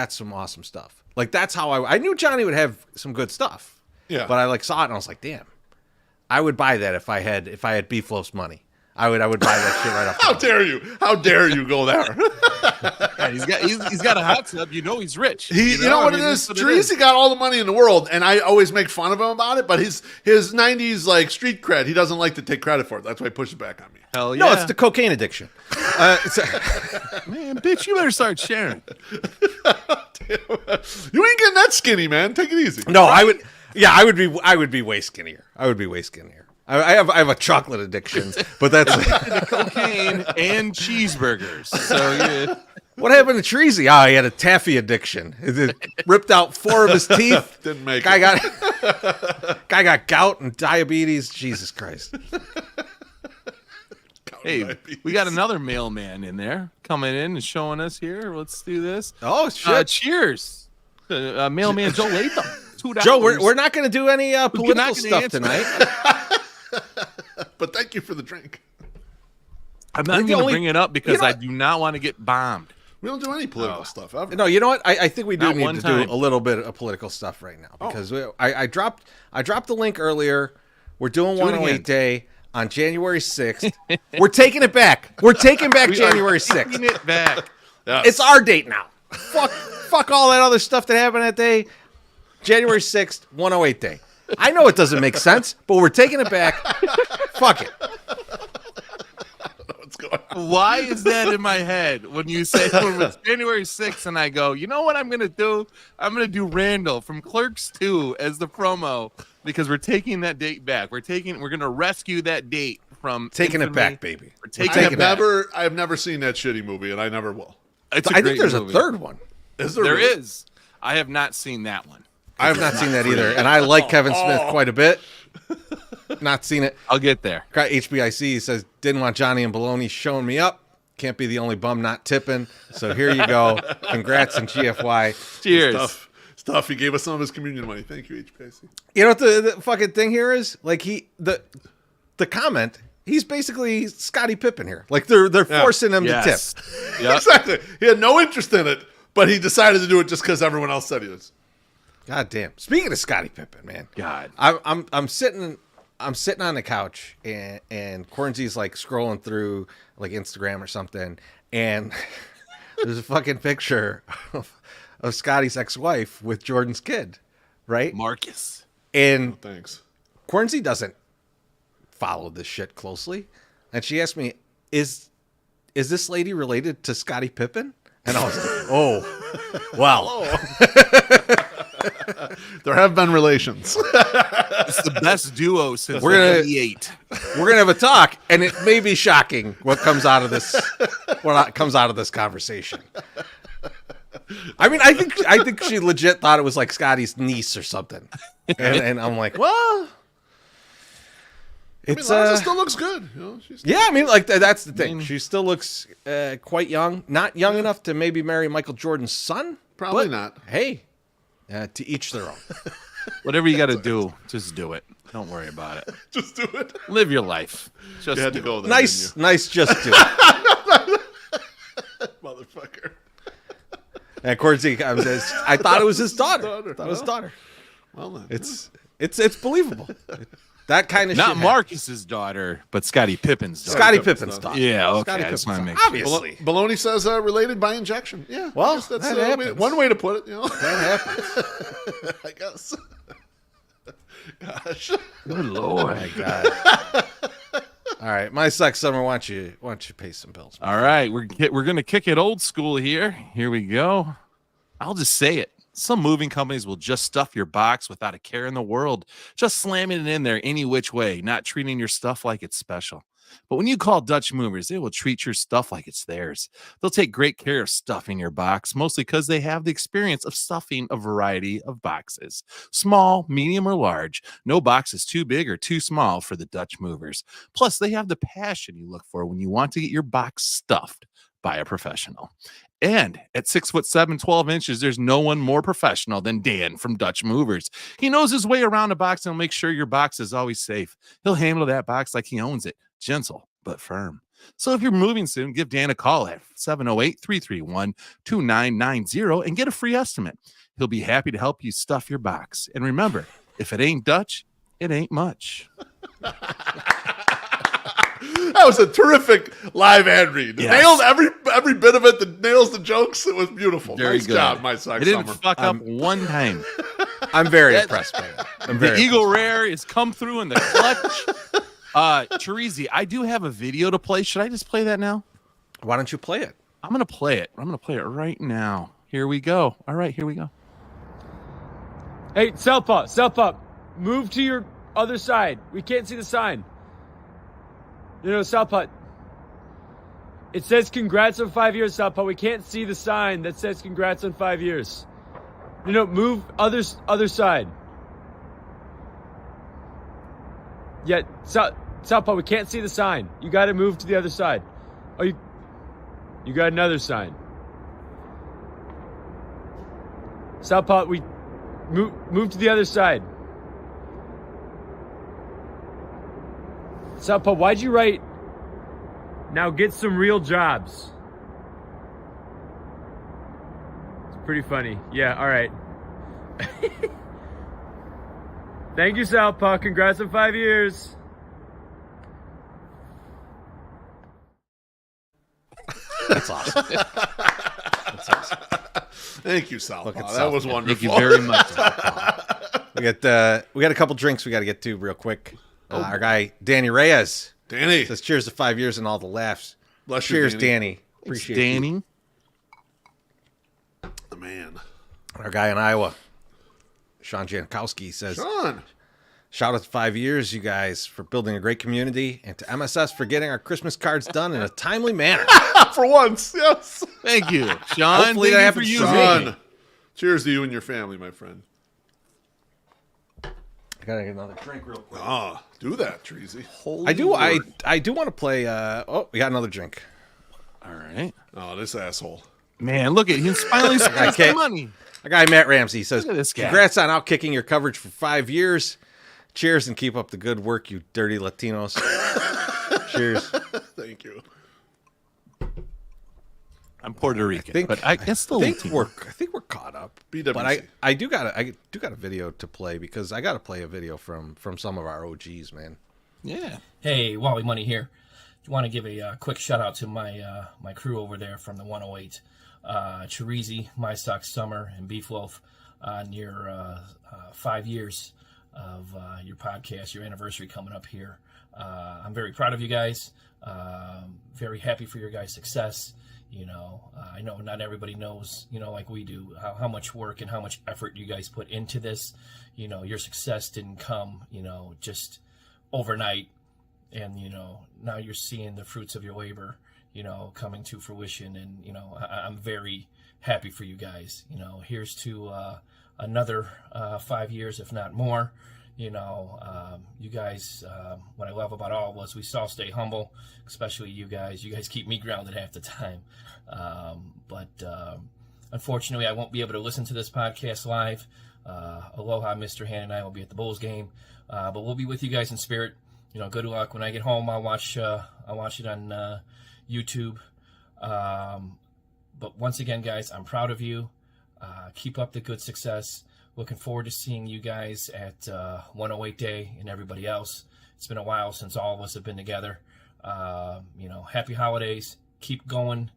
some awesome stuff. Like that's how I knew Johnny would have some good stuff. Yeah. But I saw it and I was like, damn, I would buy that if I had Beefloaf's money. I would buy that shit right off. How dare you? How dare you go there? Yeah, he's got a hot tub. You know he's rich. You know what it is? Teresi got all the money in the world, and I always make fun of him about it. But his '90s like street cred, he doesn't like to take credit for it. That's why he pushes back on me. Hell yeah. No, it's the cocaine addiction. Man, bitch, you better start sharing. You ain't getting that skinny, man. Take it easy. No, I would. Yeah, I would be way skinnier. I would be way skinnier. I have a chocolate addiction, but that's cocaine and cheeseburgers. So yeah. What happened to Treasy? He had a taffy addiction. It ripped out 4 of his teeth. Didn't make guy it. Guy got gout and diabetes. Jesus Christ. Hey, we got another mailman in there coming in and showing us here. Let's do this. Oh, shit. Cheers. Mailman Joe Latham. $2. Joe, we're not going to do any political stuff tonight. But thank you for the drink. I'm not going to bring it up because I do not want to get bombed. We don't do any political stuff ever. No, you know what? I think we do Not need one to time. do a little bit of political stuff right now because I dropped the link earlier. We're doing Do it 108 again. Day on January 6th. We're taking it back. We're taking back January 6th. Taking it back. It's our date now. Fuck all that other stuff that happened that day. January 6th, 108 Day. I know it doesn't make sense, but we're taking it back. Fuck it. Why is that in my head when you say when it's January 6th and I go, you know what I'm going to do? I'm going to do Randall from Clerks 2 as the promo because we're taking that date back. We're going to rescue that date from Taking it infamy. back, baby. We're taking I it have back. never seen that shitty movie, and I never will. It's a I think great there's movie. a third one. Is there? There really? is. I have not seen that one. I have not seen that either, and I like Kevin Smith quite a bit. Not seen it. I'll get there. Got HBIC says, didn't want Johnny and Baloney showing me up. Can't be the only bum not tipping. So here you go. Congrats and GFY. Cheers. Stuff. He gave us some of his communion money. Thank you, HPIC. You know what the fucking thing here is? Like the comment, he's basically Scottie Pippen here. Like they're forcing him to tip. Yep. Exactly. He had no interest in it, but he decided to do it just because everyone else said he was. God damn. Speaking of Scottie Pippen, man. God. I'm sitting on the couch and Cornsy's like scrolling through like Instagram or something, and there's a fucking picture of Scotty's ex-wife with Jordan's kid, right? Marcus. And thanks. Cornsy doesn't follow this shit closely, and she asked me, "Is this lady related to Scottie Pippen?" And I was like, "Oh, wow." There have been relations. It's the best duo since We're gonna- 88. We're gonna have a talk, and it may be shocking what comes out of this. What comes out of this conversation? I mean, I think she legit thought it was like Scotty's niece or something, and I'm like, well, it's Liza still looks good. You know, she's yeah. I mean, like that's the thing. She still looks quite young, not young enough to maybe marry Michael Jordan's son. Probably but, not. Hey, to each their own. Whatever you got to do, just do it. Don't worry about it. Just do it. Live your life. Just You had to do go it. there. Nice, nice. Just do it. Motherfucker. And of course, I thought it was his daughter. I thought it was his daughter. Well, then. It's believable. That kind of Not shit. Marcus's daughter, but Scottie Pippen's daughter. Scottie Pippen's daughter. Yeah, okay. Scottie I just Pippen's want to make daughter. sure. Obviously. Baloney says related by injection. Yeah. Well, I guess that's that happens. one way to put it. You know, That happens. I guess. Gosh. Good Lord. Oh my God. All right, my sex summer. Why don't you pay some bills? All right, we're gonna kick it old school here. Here we go. I'll just say it. Some moving companies will just stuff your box without a care in the world, just slamming it in there any which way, not treating your stuff like it's special. But when you call Dutch Movers, they will treat your stuff like it's theirs. They'll take great care of stuffing your box, mostly because they have the experience of stuffing a variety of boxes. Small, medium, or large, no box is too big or too small for the Dutch Movers. Plus, they have the passion you look for when you want to get your box stuffed by a professional. And at 6'7", 12 inches, there's no one more professional than Dan from Dutch Movers. He knows his way around a box and will make sure your box is always safe. He'll handle that box like he owns it, gentle but firm. So if you're moving soon, give Dan a call at 708-331-2990 and get a free estimate. He'll be happy to help you stuff your box. And remember, if it ain't Dutch, it ain't much. That was a terrific live ad read. Yes. Nailed every bit of it. Nails the jokes. It was beautiful. Very nice good. job, my sex I didn't summer. fuck up one time. I'm very impressed by that. The Eagle Rare has come through in the clutch. Terezi, I do have a video to play. Should I just play that now? Why don't you play it? I'm going to play it. I'm going to play it right now. Here we go. All right, here we go. Hey, Southpaw, move to your other side. We can't see the sign. Southpaw. It says congrats on 5 years, Southpaw. We can't see the sign that says congrats on 5 years. Move other side. Yeah, Southpaw, we can't see the sign. You got to move to the other side. Oh, you got another sign. Southpaw, we move to the other side. Southpaw, why'd you write, now get some real jobs? It's pretty funny. Yeah, all right. Thank you, Southpaw. Congrats on 5 years. That's awesome. That's awesome. Thank you, Southpaw. Look at That was Southpaw. wonderful. Thank you very much. We got a couple drinks we got to get to real quick. Our guy Danny Reyes. Danny says cheers to 5 years and all the laughs. Bless you, Cheers, Danny. Danny. Appreciate Danny. you. The man. Our guy in Iowa, Sean Jankowski, says, Sean. shout out to 5 years, you guys, for building a great community, and to MSS for getting our Christmas cards done in a timely manner. For once, yes. Thank you, Sean. Hopefully Thank that you for happens using Sean. Cheers to you and your family, my friend. I gotta get another drink real quick. Ah, do that, Treasy. I do want to play. We got another drink. All right. Oh, this asshole. Man, look at him finally spending some money. Our guy Matt Ramsey says, Look at this guy. congrats on outkicking your coverage for 5 years. Cheers and keep up the good work, you dirty Latinos. Cheers. Thank you. I'm Puerto Rican, but I still think we're caught up. BWC. But I do got a video to play because I got to play a video from some of our OGs, man. Yeah. Hey, Wally Money here. Want to give a quick shout out to my my crew over there from the 108, Terezi, My Sox Summer, and Beef Loaf on your 5 years of your podcast, your anniversary coming up here. I'm very proud of you guys. Very happy for your guys' success. I know not everybody knows, like we do, how much work and how much effort you guys put into this. Your success didn't come, just overnight. And, now you're seeing the fruits of your labor, coming to fruition. And, I'm very happy for you guys. Here's to another 5 years, if not more. You guys, what I love about all of us, we all stay humble, especially you guys. You guys keep me grounded half the time. But unfortunately, I won't be able to listen to this podcast live. Aloha, Mr. Han and I will be at the Bulls game. But we'll be with you guys in spirit. Good luck. When I get home, I'll watch it on YouTube. But once again, guys, I'm proud of you. Keep up the good success. Looking forward to seeing you guys at 108 Day and everybody else. It's been a while since all of us have been together. Happy holidays. Keep going.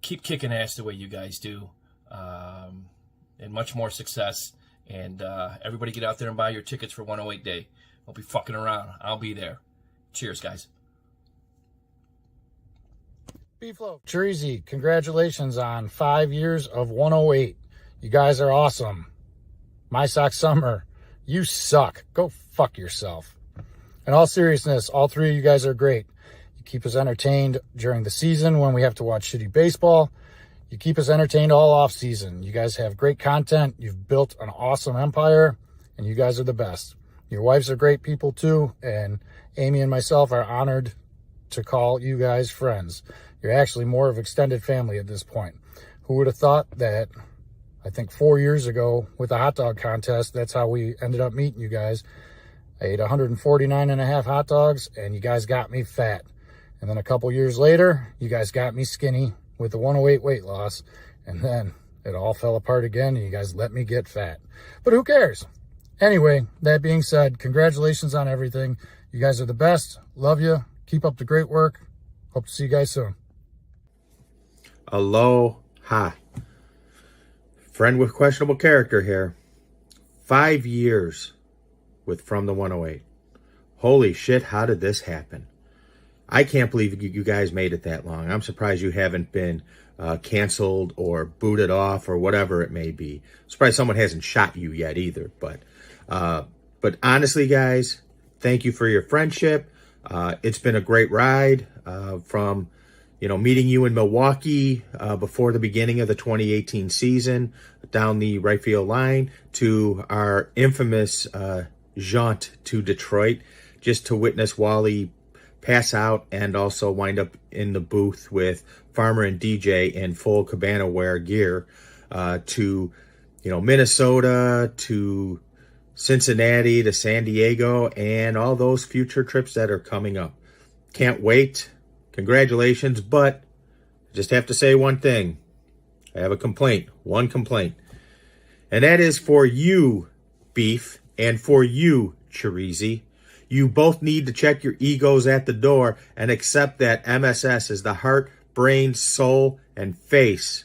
Keep kicking ass the way you guys do. And much more success. And everybody get out there and buy your tickets for 108 Day. Don't be fucking around. I'll be there. Cheers, guys. Beeflo, Treasy, congratulations on 5 years of 108. You guys are awesome. My Sox Summer, you suck. Go fuck yourself. In all seriousness, all three of you guys are great. You keep us entertained during the season when we have to watch shitty baseball. You keep us entertained all off season. You guys have great content. You've built an awesome empire, and you guys are the best. Your wives are great people too, and Amy and myself are honored to call you guys friends. You're actually more of extended family at this point. Who would have thought that, I think 4 years ago with the hot dog contest, that's how we ended up meeting you guys. I ate 149 and a half hot dogs, and you guys got me fat. And then a couple years later, you guys got me skinny with the 108 weight loss, and then it all fell apart again, and you guys let me get fat. But who cares? Anyway, that being said, congratulations on everything. You guys are the best. Love you. Keep up the great work. Hope to see you guys soon. Aloha. Friend with questionable character here. 5 years with From the 108. Holy shit, how did this happen? I can't believe you guys made it that long. I'm surprised you haven't been canceled or booted off or whatever it may be. I'm surprised someone hasn't shot you yet either. But honestly, guys, thank you for your friendship. It's been a great ride from meeting you in Milwaukee before the beginning of the 2018 season down the right field line to our infamous jaunt to Detroit just to witness Wally pass out and also wind up in the booth with Farmer and DJ in full Cabana wear gear to Minnesota, to Cincinnati, to San Diego, and all those future trips that are coming up. Can't wait. Congratulations, but I just have to say one thing. I have a complaint, one complaint. And that is for you, Beef, and for you, Chirizi. You both need to check your egos at the door and accept that MSS is the heart, brain, soul, and face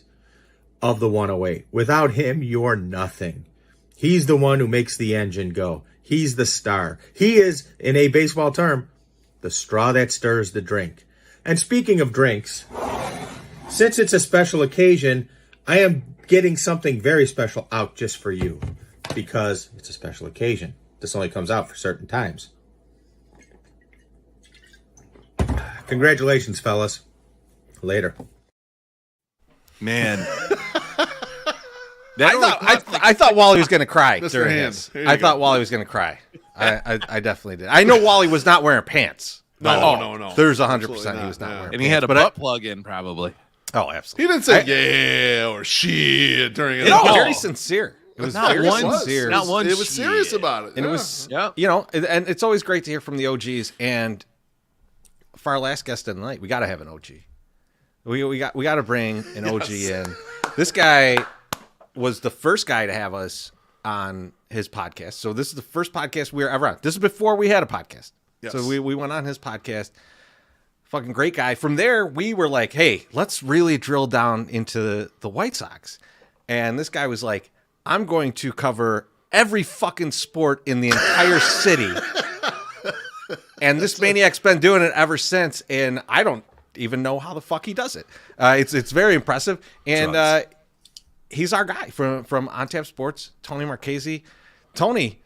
of the 108. Without him, you're nothing. He's the one who makes the engine go. He's the star. He is, in a baseball term, the straw that stirs the drink. And speaking of drinks, since it's a special occasion, I am getting something very special out just for you because it's a special occasion. This only comes out for certain times. Congratulations, fellas. Later. Man. I thought Wally was going to cry Mr. during Hands, this. I thought Wally was going to cry. I definitely did. I know Wally was not wearing pants. No. There's 100% he was not wearing pants. And he had a butt plug in, probably. Oh, absolutely. He didn't say yeah or shit during it. It was very sincere. It was very sincere. Not one. It was serious about it. And it was, and it's always great to hear from the OGs. And for our last guest of the night, we got to have an OG. We got to bring an OG in. This guy was the first guy to have us on his podcast. So this is the first podcast we were ever on. This is before we had a podcast. Yes. So we went on his podcast. Fucking great guy. From there, we were like, hey, let's really drill down into the White Sox. And this guy was like, I'm going to cover every fucking sport in the entire city. And this maniac's been doing it ever since. And I don't even know how the fuck he does it. It's very impressive. And he's our guy from On Tap Sports, Tony Marchese. Tony,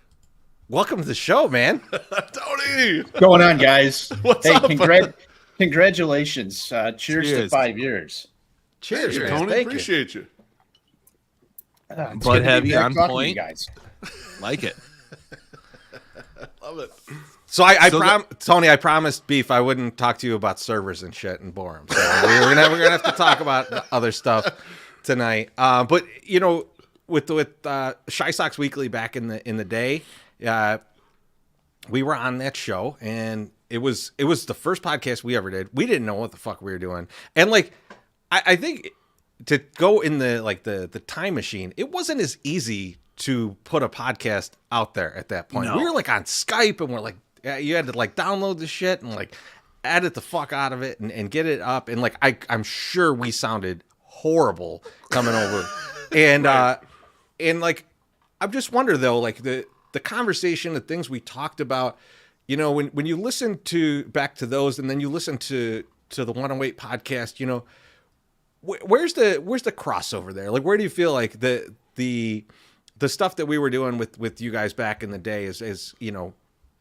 welcome to the show, man. Tony, what's going on, guys? What's hey, up? Congratulations. Cheers to 5 years. Cheers, Tony. Thank Appreciate you. It's Blood good to be heavy, back on talking to point. you guys. Like it. Love it. So Tony, I promised Beef I wouldn't talk to you about servers and shit and bore him. So we're gonna have to talk about other stuff tonight. But you know, with Shy Sox Weekly back in the day, we were on that show, and it was the first podcast we ever did. We didn't know what the fuck we were doing, and like I think to go in the time machine, it wasn't as easy to put a podcast out there at that point. No. We were like on Skype, and we're like, you had to like download the shit and like edit the fuck out of it and get it up. And like I'm sure we sounded horrible coming over. And right. And like I'm just wondering though, like the conversation, the things we talked about, you know, when you listen back to those, and then you listen to the 108 podcast, you know, where's the crossover there? Like, where do you feel like the stuff that we were doing with you guys back in the day is you know,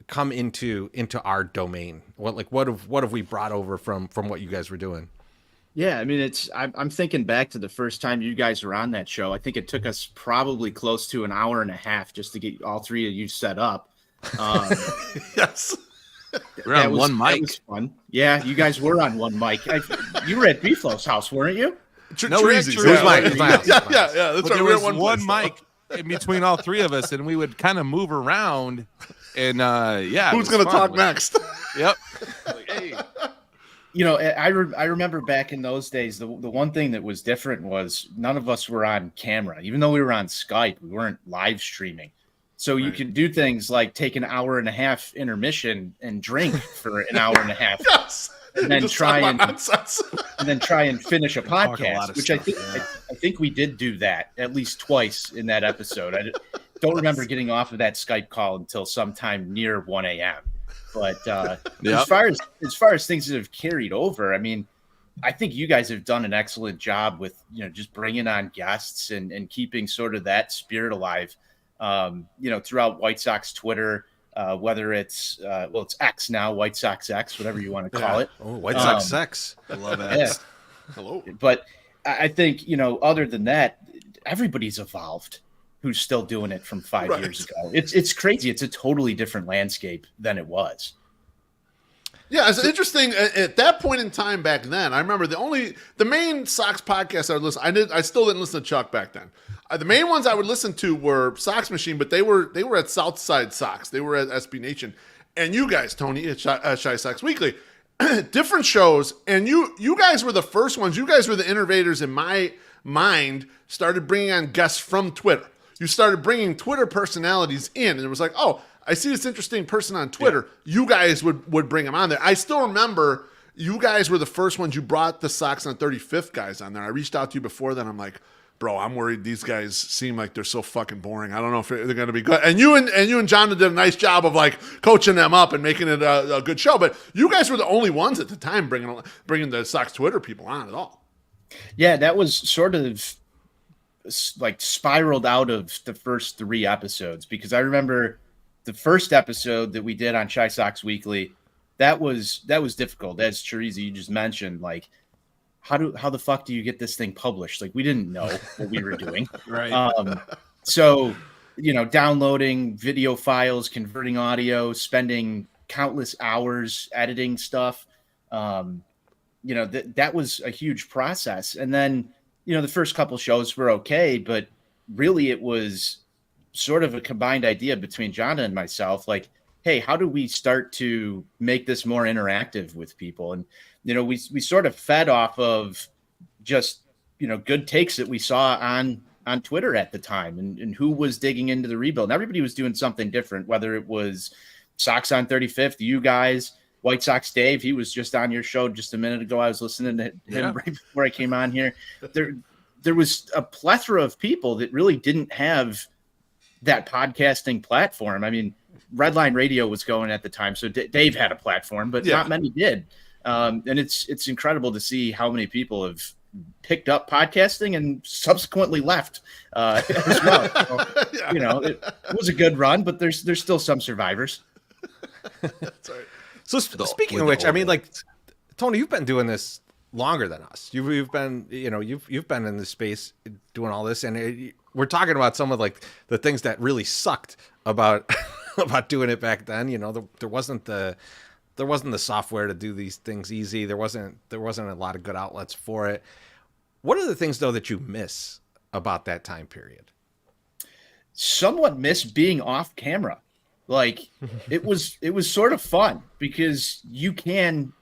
come into our domain? What have we brought over from what you guys were doing? Yeah, I mean, I'm thinking back to the first time you guys were on that show. I think it took us probably close to an hour and a half just to get all three of you set up. Yes. We're on one mic. That was fun. Yeah, you guys were on one mic. You were at Beeflo's house, weren't you? No, Treasy's. it was mine. Yeah. That's But right. there We're was at one mic in between all three of us, and we would kind of move around. And yeah, Who's going to talk next? Yep. Hey. You know, I remember back in those days, the one thing that was different was none of us were on camera. Even though we were on Skype, we weren't live streaming. So you could do things like take an hour and a half intermission and drink for an hour and a half. Yes. And then Just try talk about nonsense. and then try and finish a Talk a lot podcast, of which stuff, I think we did do that at least twice in that episode. I don't remember getting off of that Skype call until sometime near 1 a.m. But as far as things that have carried over, I mean, I think you guys have done an excellent job with, you know, just bringing on guests and keeping sort of that spirit alive, you know, throughout White Sox Twitter, whether it's it's X now, White Sox X, whatever you want to call it. Oh, White Sox X. I love that. Yeah. Hello. But I think, you know, other than that, everybody's evolved who's still doing it from 5 years ago. It's crazy. It's a totally different landscape than it was. Yeah, it's interesting. At that point in time back then, I remember the main Sox podcast I would listen. I still didn't listen to Chuck back then. The main ones I would listen to were Sox Machine, but they were at Southside Sox. They were at SB Nation, and you guys, Tony, at Shy Sox Weekly, different shows. And you guys were the first ones. You guys were the innovators in my mind. Started bringing on guests from Twitter. You started bringing Twitter personalities in, and it was like, oh, I see this interesting person on Twitter. Yeah. You guys would bring them on there. I still remember you guys were the first ones. You brought the Sox on 35th guys on there. I reached out to you before then. I'm like, bro, I'm worried these guys seem like they're so fucking boring. I don't know if they're going to be good. And you and John did a nice job of like coaching them up and making it a good show. But you guys were the only ones at the time bringing the Sox Twitter people on at all. Yeah, that was sort of like spiraled out of the first 3 episodes, because I remember the first episode that we did on Shy Sox Weekly, that was difficult. As Teresa, you just mentioned, like how the fuck do you get this thing published? Like, we didn't know what we were doing. Right. So, you know, downloading video files, converting audio, spending countless hours editing stuff. You know, that was a huge process. And then, you know, the first couple shows were okay, but really it was sort of a combined idea between John and myself. Like, hey, how do we start to make this more interactive with people? And, you know, we sort of fed off of just, you know, good takes that we saw on Twitter at the time, and who was digging into the rebuild. And everybody was doing something different, whether it was Sox on 35th, you guys, White Sox Dave. He was just on your show just a minute ago. I was listening to him right before I came on here. There was a plethora of people that really didn't have that podcasting platform. I mean, Redline Radio was going at the time, so Dave had a platform, but not many did. And it's incredible to see how many people have picked up podcasting and subsequently left as well. So, you know, it was a good run, but there's still some survivors. That's right. So speaking of which, I mean, like, Tony, you've been doing this longer than us. You've been, you know, you've been in this space doing all this, and we're talking about some of like the things that really sucked about about doing it back then. You know, there wasn't the software to do these things easy. There wasn't a lot of good outlets for it. What are the things though that you miss about that time period? Somewhat miss being off camera. Like it was sort of fun because you can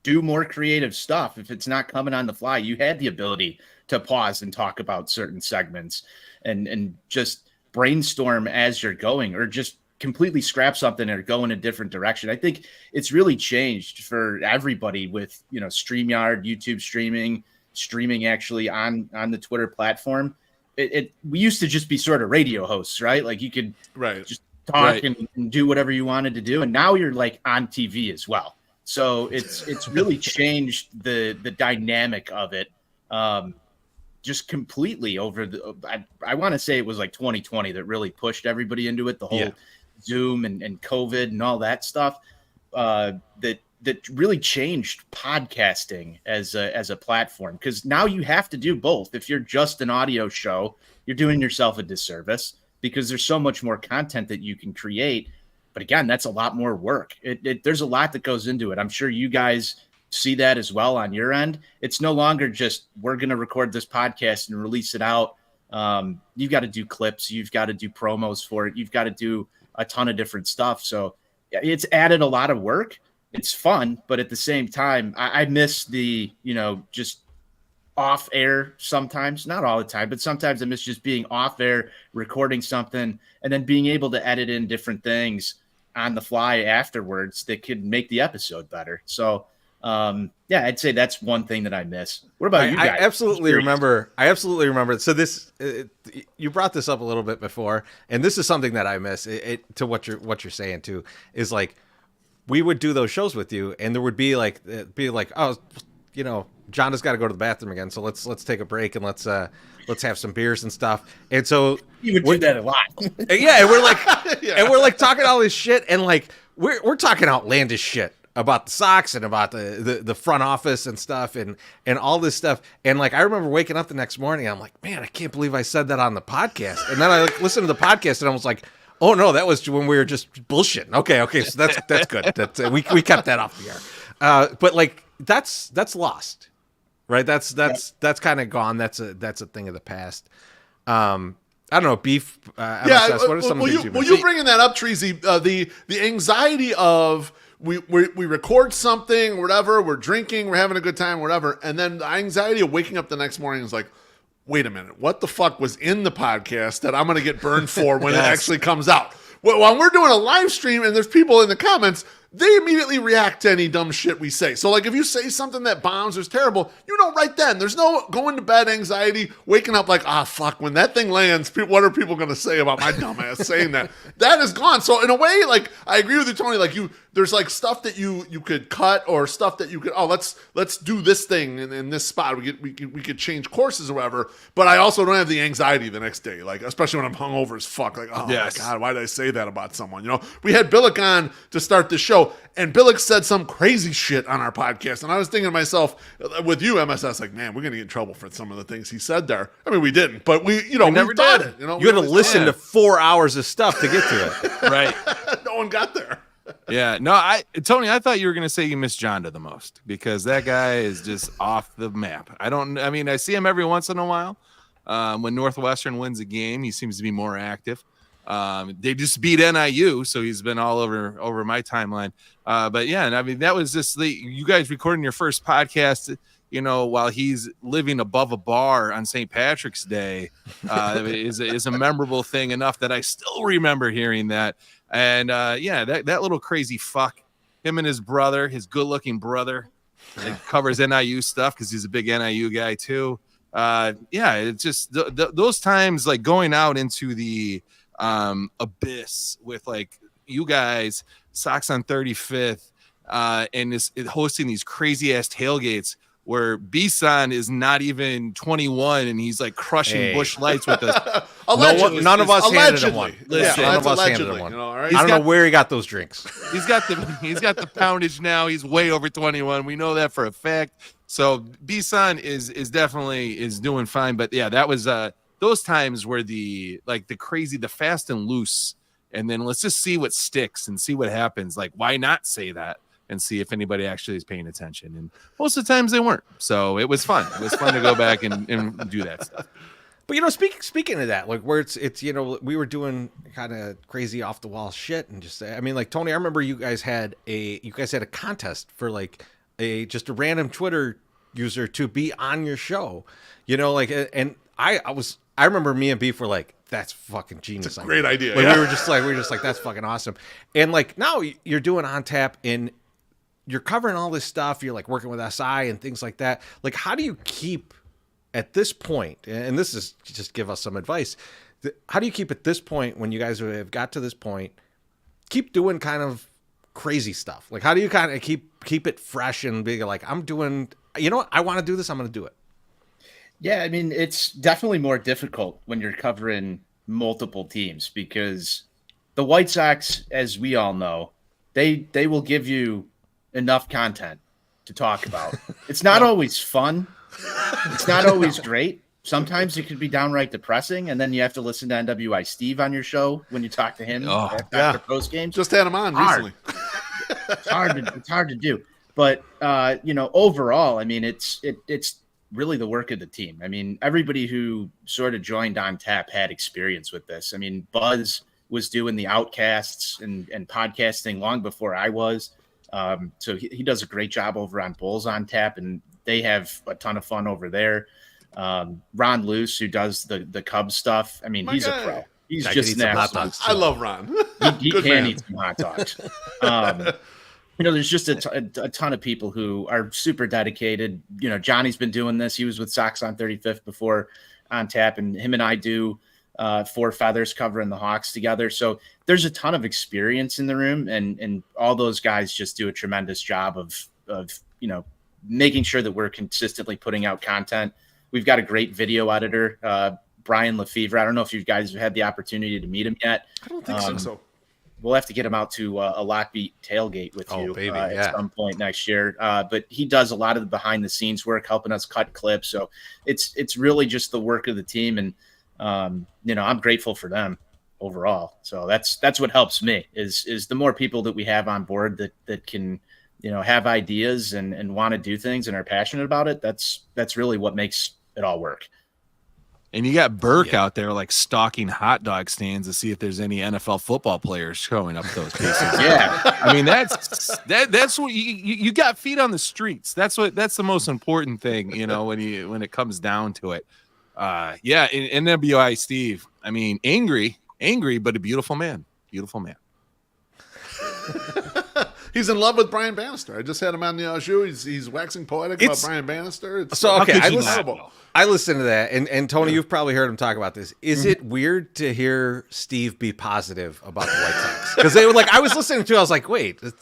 do more creative stuff if it's not coming on the fly. You had the ability to pause and talk about certain segments and just brainstorm as you're going, or just completely scrap something or go in a different direction. I think it's really changed for everybody with, you know, StreamYard, YouTube streaming actually on the Twitter platform. We used to just be sort of radio hosts, right? Like you could just talk and do whatever you wanted to do. And now you're like on TV as well. So it's really changed the dynamic of it just completely over I want to say it was like 2020 that really pushed everybody into it. The whole Zoom and COVID and all that stuff that really changed podcasting as a platform. Because now you have to do both. If you're just an audio show, you're doing yourself a disservice because there's so much more content that you can create. But again, that's a lot more work. There's a lot that goes into it. I'm sure you guys see that as well on your end. It's no longer just we're going to record this podcast and release it out. You've got to do clips. You've got to do promos for it. You've got to do a ton of different stuff. So it's added a lot of work. It's fun, but at the same time, I miss the, you know, just off air sometimes, not all the time, but sometimes I miss just being off air, recording something, and then being able to edit in different things on the fly afterwards that could make the episode better. So, yeah, I'd say that's one thing that I miss. What about you guys? I absolutely remember. So this, you brought this up a little bit before, and this is something that I miss. To what you're saying too is like, we would do those shows with you, and there would be like, oh, you know, John has got to go to the bathroom again, so let's take a break and let's have some beers and stuff. And so you would do that a lot. Yeah, and we're like, and we're like talking all this shit, and like we're talking outlandish shit about the Sox and about the front office and stuff and all this stuff. And like I remember waking up the next morning, and I'm like, man, I can't believe I said that on the podcast. And then I like listened to the podcast, and I was like, oh no, that was when we were just bullshitting. Okay, so that's good. That's we kept that off the air. But like that's lost, right? That's kind of gone. That's a thing of the past. I don't know, Beef. MSS, what are some of the things you bringing that up, Treasy? The anxiety of we record something, or whatever, we're drinking, we're having a good time, whatever, and then the anxiety of waking up the next morning is like, wait a minute, what the fuck was in the podcast that I'm going to get burned for when it actually comes out? Well, when we're doing a live stream and there's people in the comments, they immediately react to any dumb shit we say. So, like, if you say something that bombs or is terrible, you know right then. There's no going to bed anxiety, waking up like, fuck, when that thing lands, what are people going to say about my dumbass saying that? That is gone. So, in a way, like, I agree with you, Tony. Like, there's, like, stuff that you could cut or stuff that you could, let's do this thing in this spot. We could change courses or whatever. But I also don't have the anxiety the next day, like, especially when I'm hungover as fuck. Like, my God, why did I say that about someone? You know, we had Bilck on to start the show, and Bilck said some crazy shit on our podcast. And I was thinking to myself, with you, MSS, like, man, we're going to get in trouble for some of the things he said there. I mean, we didn't, but we never did it. You know, you had to listen to 4 hours of stuff to get to it. Right. No one got there. Yeah. No, Tony, I thought you were going to say you miss Jonda the most because that guy is just off the map. I see him every once in a while. When Northwestern wins a game, he seems to be more active. They just beat NIU, so he's been all over my timeline. But yeah, and I mean, that was just you guys recording your first podcast, you know, while he's living above a bar on St. Patrick's Day, is a memorable thing enough that I still remember hearing that. And that little crazy fuck, him and his brother, his good-looking brother, that covers NIU stuff because he's a big NIU guy too. It's just those times, like going out into the abyss with like you guys, Sox on 35th, and is hosting these crazy ass tailgates where B-Son is not even 21 and he's like crushing Bush Lights with us. None of us handed him one. Listen, none of us handed him one. You know, all right? I don't know where he got those drinks. He's got the poundage now. He's way over 21. We know that for a fact. So B-Son is definitely doing fine. But yeah, that was those times where the crazy, the fast and loose, and then let's just see what sticks and see what happens. Like, why not say that and see if anybody actually is paying attention? And most of the times they weren't. So it was fun. It was fun to go back and do that stuff. But, you know, speaking of that, like where it's you know, we were doing kind of crazy off the wall shit and just, I mean, like Tony, I remember you guys had a contest for like just a random Twitter user to be on your show, you know, like, and I remember me and Beef were like, that's fucking genius. It's a great idea. Like, we were just like, that's fucking awesome. And like now you're doing On Tap and you're covering all this stuff. You're like working with SI and things like that. Like, how do you keep at this point, and this is just give us some advice, how do you keep at this point when you guys have got to this point, keep doing kind of crazy stuff? Like, how do you kind of keep it fresh and be like, I'm doing, you know what, I want to do this, I'm going to do it? Yeah, I mean, it's definitely more difficult when you're covering multiple teams because the White Sox, as we all know, they will give you enough content to talk about. It's not always fun. It's not always great. Sometimes it could be downright depressing, and then you have to listen to NWI Steve on your show when you talk to him after post games. Just had him on recently. It's hard to do. But you know, overall, I mean, it's really the work of the team. I mean, everybody who sort of joined On Tap had experience with this. I mean, Buzz was doing the Outcasts and podcasting long before I was. So he does a great job over on Bulls On Tap, and they have a ton of fun over there. Ron Luce, who does the Cubs stuff. I mean, he's a pro. He's just an absolute. I love Ron. He can eat some hot dogs. You know, there's just a ton of people who are super dedicated. You know, Johnny's been doing this. He was with Sox on 35th before On Tap, and him and I do Four Feathers covering the Hawks together. So there's a ton of experience in the room, and all those guys just do a tremendous job of you know, making sure that we're consistently putting out content. We've got a great video editor, Brian Lefevre. I don't know if you guys have had the opportunity to meet him yet. I don't think so. We'll have to get him out to a Lockbeat tailgate with you at some point next year. But he does a lot of the behind the scenes work, helping us cut clips. So it's really just the work of the team. And, you know, I'm grateful for them overall. So that's what helps me is the more people that we have on board that can, you know, have ideas and want to do things and are passionate about it. That's really what makes it all work. And you got Bilck out there like stalking hot dog stands to see if there's any NFL football players showing up those places. Yeah, I mean that's what you got feet on the streets. That's the most important thing, you know, when it comes down to it. Yeah, in NWI Steve. I mean, angry, but a beautiful man. Beautiful man. He's in love with Brian Bannister. I just had him on the show. He's waxing poetic about Brian Bannister. So okay, I listened to that, and Tony, you've probably heard him talk about this. Is it weird to hear Steve be positive about the White Sox? Because they were like, I was listening to it, I was like, wait, is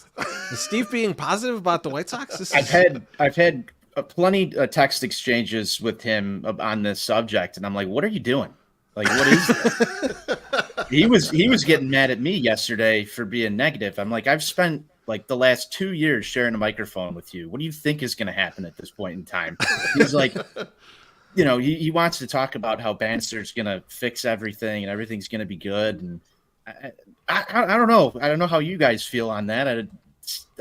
Steve being positive about the White Sox? I've had plenty of text exchanges with him on this subject, and I'm like, what are you doing? Like, what is this? He was getting mad at me yesterday for being negative. I'm like, I've spent like the last 2 years sharing a microphone with you. What do you think is going to happen at this point in time? He's like, you know, he wants to talk about how Bannister's going to fix everything and everything's going to be good. And I don't know. I don't know how you guys feel on that.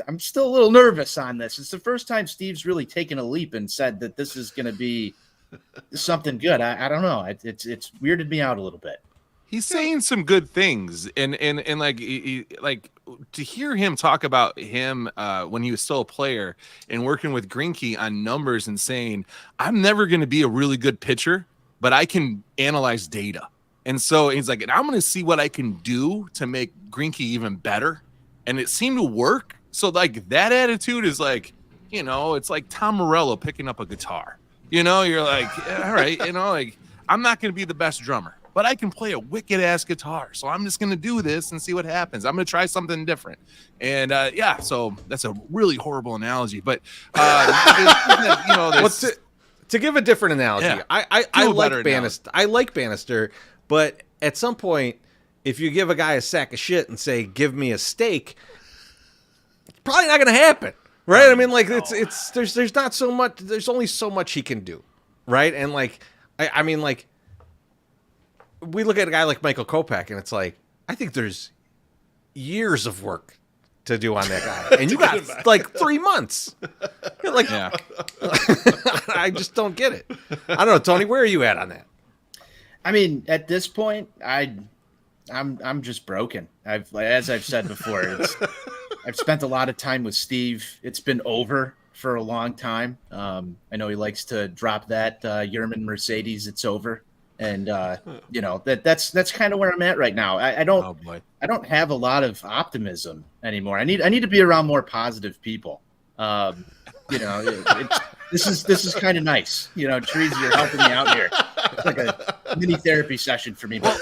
I'm still a little nervous on this. It's the first time Steve's really taken a leap and said that this is going to be something good. I don't know. It's weirded me out a little bit. He's saying some good things, and like like to hear him talk about him when he was still a player and working with Greinke on numbers and saying, I'm never going to be a really good pitcher, but I can analyze data. And so he's like, and I'm going to see what I can do to make Greinke even better. And it seemed to work. So like that attitude is like, you know, it's like Tom Morello picking up a guitar. You know, you're like, all right, you know, like I'm not going to be the best drummer, but I can play a wicked ass guitar. So I'm just gonna do this and see what happens. I'm gonna try something different. And yeah, so that's a really horrible analogy, but you know, to give a different analogy, Yeah. I Do a like better Bannister. I like Bannister, but at some point, if you give a guy a sack of shit and say, "Give me a steak," it's probably not going to happen, right? I mean, like it's there's not so much. There's only so much he can do, right? And like I mean, like we look at a guy like Michael Kopech, and it's like I think there's years of work to do on that guy, and you got like 3 months. Like, I just don't get it. I don't know, Tony. Where are you at on that? I mean, at this point, I'm just broken. As I've said before, I've spent a lot of time with Steve. It's been over for a long time. I know he likes to drop that Yerman Mercedes. It's over, and you know that's kind of where I'm at right now. I don't have a lot of optimism anymore. I need to be around more positive people. You know, this is kind of nice. You know, Trees, you're helping me out here. It's like a mini therapy session for me. But,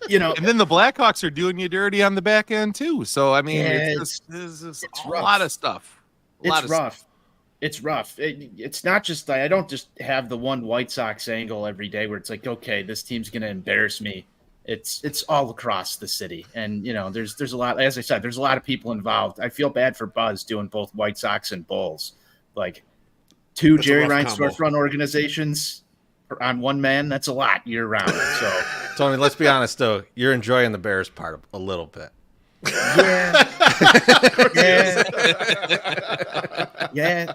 you know, and then the Blackhawks are doing you dirty on the back end too. So I mean, Yeah, it's a rough. lot of stuff. It's rough. It's rough. It's not just I don't just have the one White Sox angle every day where it's like, okay, this team's going to embarrass me. It's all across the city, and you know, there's a lot. As I said, there's a lot of people involved. I feel bad for Buzz doing both White Sox and Bulls, like two That's a Jerry rough Ryan combo. storefront organizations on one man. That's a lot year round. So, Tony, let's be honest though. You're enjoying the Bears part a little bit. Yeah,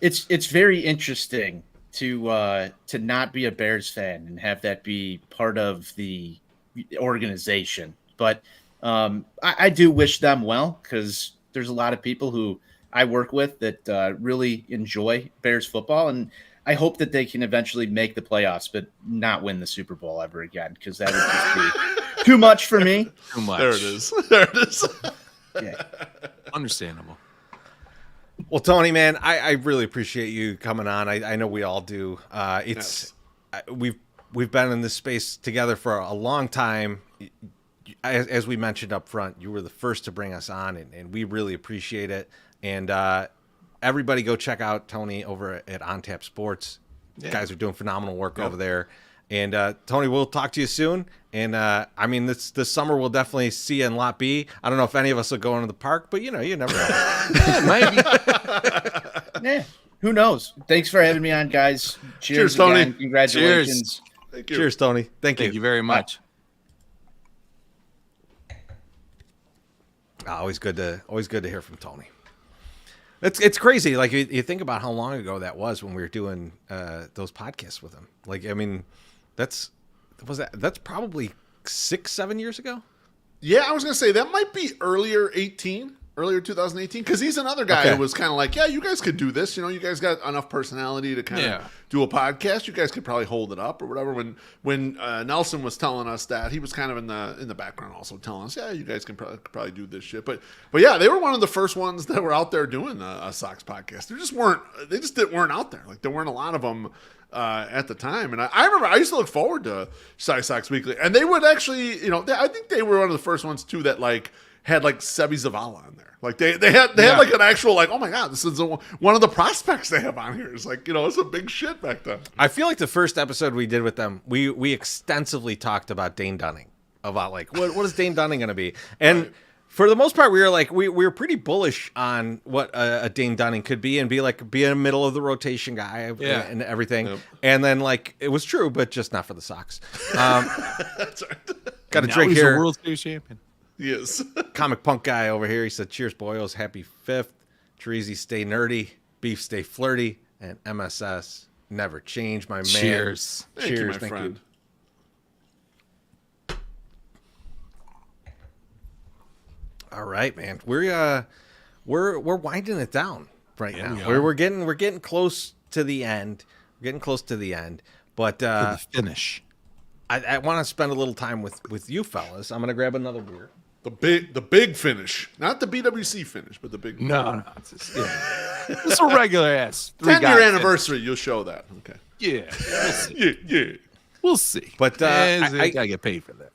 it's very interesting to not be a Bears fan and have that be part of the organization. But I do wish them well, because there's a lot of people who I work with that really enjoy Bears football, and I hope that they can eventually make the playoffs, but not win the Super Bowl ever again, because that would just be too much for me. Too much. There it is. There it is. Yeah. Understandable. Well, Tony, man, I really appreciate you coming on. I know we all do. We've been in this space together for a long time. As we mentioned up front, you were the first to bring us on, and we really appreciate it. And everybody go check out Tony over at On Tap Sports. Yeah. Guys are doing phenomenal work over there. And Tony, we'll talk to you soon. And I mean, this summer we'll definitely see you in Lot B. I don't know if any of us will go into the park, but you know, you never know. Maybe. Yeah, who knows? Thanks for having me on, guys. Cheers Tony. again. Congratulations. Thank you. Cheers, Tony. Thank you. Thank you very much. Always good to hear from Tony. It's crazy. Like you think about how long ago that was when we were doing those podcasts with him. Like, I mean, that's probably 6-7 years ago. Yeah, I was gonna say that might be earlier 2018, because he's another guy who was kind of like, yeah, you guys could do this. You know, you guys got enough personality to kind of do a podcast. You guys could probably hold it up or whatever. When Nelson was telling us that, he was kind of in the background also telling us, yeah, you guys can probably do this shit. But yeah, they were one of the first ones that were out there doing a Sox podcast. They just weren't out there. Like, there weren't a lot of them at the time. And I remember I used to look forward to Sox Weekly, and they would actually, you know, I think they were one of the first ones too that like had like Sebi Zavala on there. Like they had like an actual, like, oh my God, this is one of the prospects they have on here. It's like, you know, it's a big shit back then. I feel like the first episode we did with them, we extensively talked about Dane Dunning, about like what is Dane Dunning going to be, and for the most part we were like we were pretty bullish on what a Dane Dunning could be, and be a middle of the rotation guy and everything. Yep. And then like it was true, but just not for the Sox. That's right. Got a Now drink he's here. a World Series champion. Yes. Comic Punk guy over here. He said, cheers, boyos. Happy 5th. Treasy, stay nerdy. Beef, stay flirty. And MSS, never change, my man. Cheers. Thank you, my friend. All right, man. We're winding it down right now. We're getting close to the end. We're getting close to the end. But To the finish. I want to spend a little time with you fellas. I'm gonna grab another beer. The big finish, not the BWC finish, but the big. No, it's just, it's a regular ass 10-year anniversary. You'll show that. Okay. Yeah. Yeah. We'll see. But I get paid for that.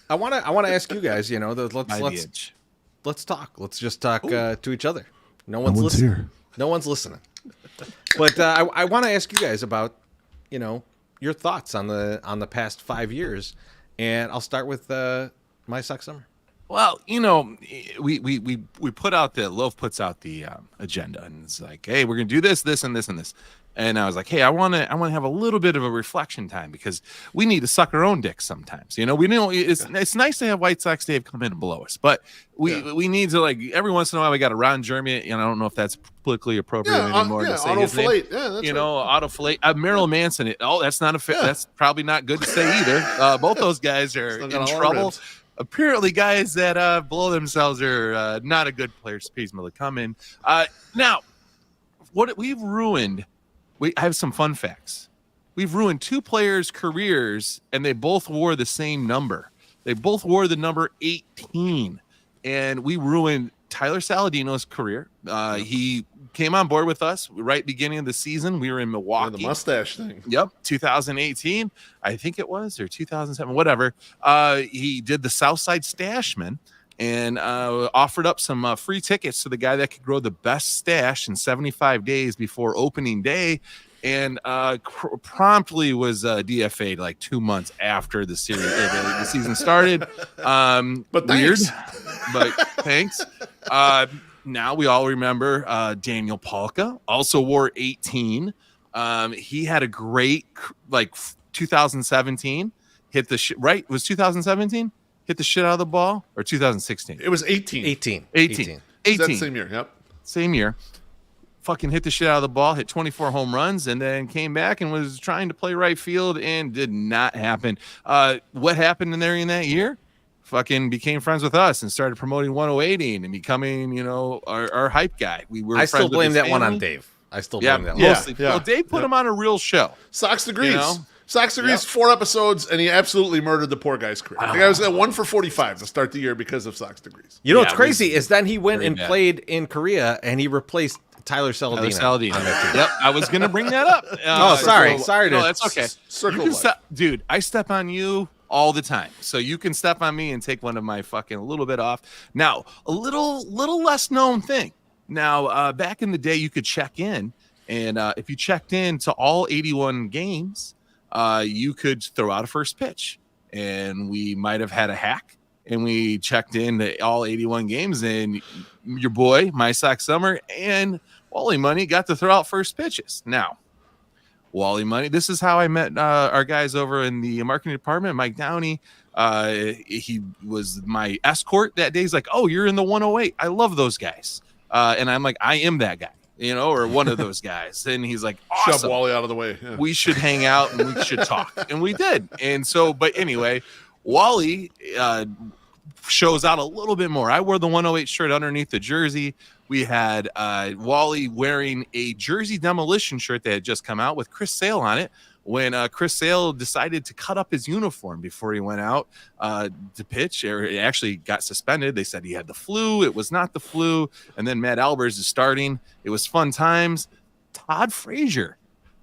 I want to ask you guys. You know, let's talk. Let's just talk to each other. No one's listening. Here. No one's listening. But I want to ask you guys about, you know, your thoughts on the past 5 years, and I'll start with my Sox summer. Well, you know, we put out Loaf puts out the agenda, and it's like, hey, we're gonna do this, this, and this, and this. And I was like, hey, I want to have a little bit of a reflection time because we need to suck our own dick sometimes. You know, we know it's nice to have White Sox Dave come in and blow us, but we need to, like, every once in a while we got to Ron Jeremy, and I don't know if that's politically appropriate anymore to say his name. Yeah, that's autofilate. Marilyn Manson. That's not that's probably not good to say either. Both those guys are in trouble. Apparently, guys that blow themselves are not a good player. Speedsman to come in. Now, what we've ruined. I have some fun facts. We've ruined 2 players' careers, and they both wore the same number. They both wore the number 18, and we ruined Tyler Saladino's career. He came on board with us right beginning of the season. We were in Milwaukee. The mustache thing. Yep, 2018, I think it was, or 2007, whatever. He did the Southside Stashman and offered up some free tickets to the guy that could grow the best stash in 75 days before opening day, and promptly was DFA'd like 2 months after the series the season started. But weird, thanks. but thanks. Now we all remember Daniel Palka also wore 18. He had a great 2017 hit the shit right. It was 2017. Hit the shit out of the ball, or 2016? It was 18. 18. That same year, yep. Same year. Fucking hit the shit out of the ball, hit 24 home runs, and then came back and was trying to play right field and did not happen. What happened in that year? Fucking became friends with us and started promoting 108 and becoming, you know, our hype guy. I still blame that one on Dave. I still blame that one. Mostly. Yeah. Well, Dave put him on a real show. Sox Degrees. You know? Sox Degrees, 4 episodes, and he absolutely murdered the poor guy's career. I think I was at 1 for 45 to start the year because of Sox Degrees. You know what's crazy is then he went and played in Korea, and he replaced Tyler Saladino. On that team. Yep, I was going to bring that up. Sorry. No, that's okay. Circle dude, I step on you all the time, so you can step on me and take one of my fucking a little bit off. Now, a little less known thing. Now, back in the day, you could check in, and if you checked in to all 81 games, you could throw out a first pitch, and we might have had a hack, and we checked in to all 81 games, and your boy, My Sox Summer, and Wally Money got to throw out first pitches. Now, Wally Money, this is how I met our guys over in the marketing department, Mike Downey. He was my escort that day. He's like, oh, you're in the 108. I love those guys. And I'm like, I am that guy. You know, or one of those guys. And he's like, awesome. Shove Wally out of the way. Yeah. We should hang out and we should talk. And we did. And so, but anyway, Wally shows out a little bit more. I wore the 108 shirt underneath the jersey. We had Wally wearing a Jersey Demolition shirt that had just come out with Chris Sale on it. When Chris Sale decided to cut up his uniform before he went out to pitch, or it actually got suspended. They said he had the flu. It was not the flu. And then Matt Albers is starting. It was fun times. Todd Frazier,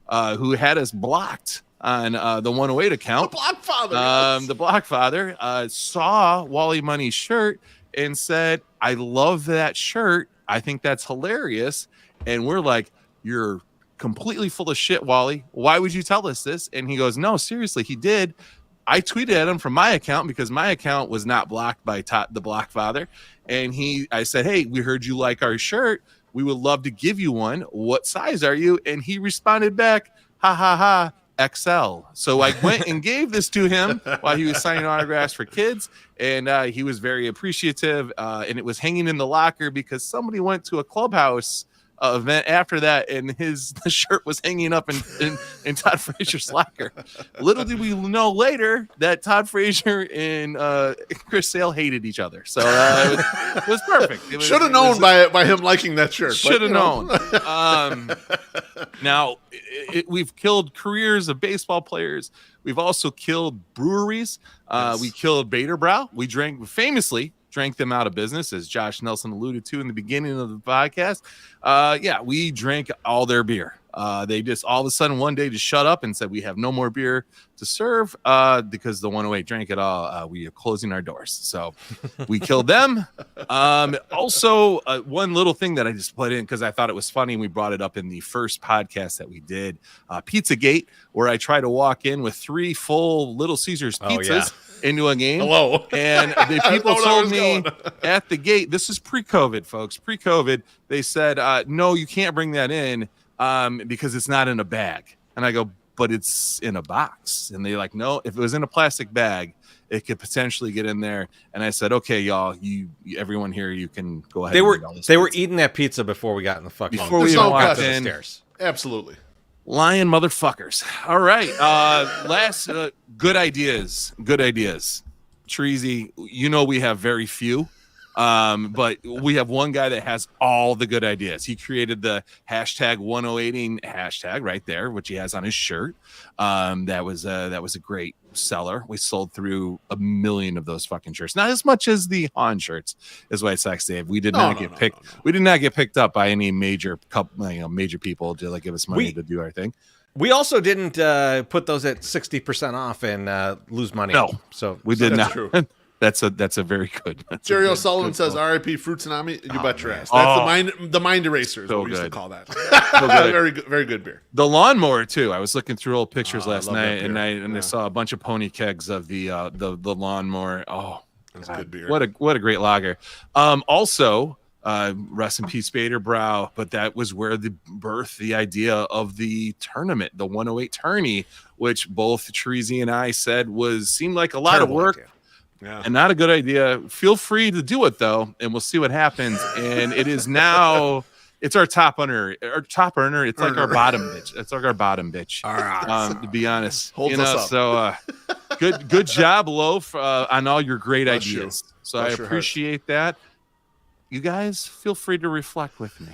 who had us blocked on the 108 account. The Block Father. The Block Father saw Wally Money's shirt and said, I love that shirt. I think that's hilarious. And we're like, you're completely full of shit, Wally. Why would you tell us this? And he goes, no, seriously, he did. I tweeted at him from my account because my account was not blocked by the Block Father. And I said, hey, we heard you like our shirt. We would love to give you one. What size are you? And he responded back, ha, ha, ha, XL. So I went and gave this to him while he was signing autographs for kids. And he was very appreciative. And it was hanging in the locker because somebody went to a clubhouse event after that, and the shirt was hanging up in Todd Frazier's locker. Little did we know later that Todd Frazier and Chris Sale hated each other. So it was perfect. Should have known by him liking that shirt. Should have known. Now, we've killed careers of baseball players. We've also killed breweries. Yes. We killed Baderbrow. We famously drank them out of business, as Josh Nelson alluded to in the beginning of the podcast. We drank all their beer. They just all of a sudden one day just shut up and said, we have no more beer to serve because the 108 drank it all. We are closing our doors. So we killed them. Also, one little thing that I just put in because I thought it was funny. We brought it up in the first podcast that we did, Pizzagate, where I try to walk in with 3 full Little Caesars pizzas into a game. Hello. And the people told me at the gate, this is pre-COVID, folks, pre-COVID, they said, no, you can't bring that in because it's not in a bag. And I go, but it's in a box. And they're like, no, if it was in a plastic bag, it could potentially get in there. And I said, okay, y'all, everyone here, you can go ahead. They were eating that pizza before we got in the fucking before we even walked in. Stairs. Absolutely. Lion motherfuckers. All right. Last good ideas. Good ideas. Treasy, we have very few. But we have one guy that has all the good ideas. He created the hashtag 108ing hashtag right there, which he has on his shirt. That was a great seller. We sold through 1 million of those fucking shirts. Not as much as the Han shirts, is White Sox Dave. We did not get picked. We did not get picked up by any major people to give us money to do our thing. We also didn't put those at 60% off and lose money. No, so we did not. True. That's a very good. Jerry O'Sullivan says, "R.I.P. Fruits and Ami." You bet your ass. That's the mind eraser. Is So what we used to good. call that. So good. Very good beer. The lawnmower too. I was looking through old pictures last love that night, and beer. I saw a bunch of pony kegs of the lawnmower. Oh, that's good beer. What a great lager. Also, rest in peace, Bader Brow. But that was where the idea of the tournament, the 108 tourney, which both Treasy and I said seemed like a lot of work. Idea. Yeah. And not a good idea. Feel free to do it though, and we'll see what happens. And it is now, it's our top earner. It's like our bottom bitch. It's like our bottom bitch. All right. To be honest, Holds us up. So good job, Loaf, on all your great Bless ideas. you. So Bless I your appreciate that. You guys feel free to reflect with me.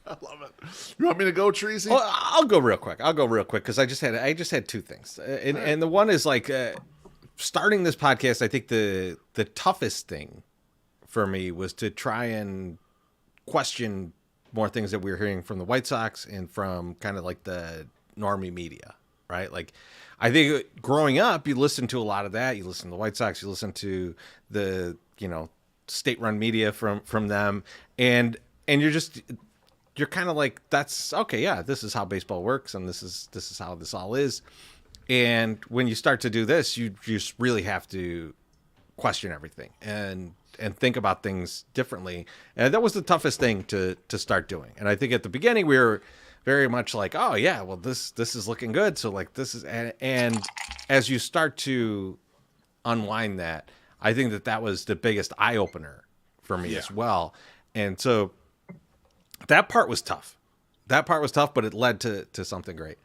I love it. You want me to go, Treasy? Well, I'll go real quick because I just had 2 things, and the one is like. Starting this podcast, I think the toughest thing for me was to try and question more things that we were hearing from the White Sox and from kind of like the normie media, right? Like, I think growing up, you listen to a lot of that. You listen to the White Sox, you listen to the, state-run media from them, and you're kind of like, that's okay. Yeah, this is how baseball works, and this is how this all is. And when you start to do this, you just really have to question everything and think about things differently. And that was the toughest thing to start doing. And I think at the beginning we were very much like, oh yeah, well this is looking good. So like this is, and as you start to unwind that, I think that was the biggest eye opener for me as well. And so that part was tough. But it led to something great.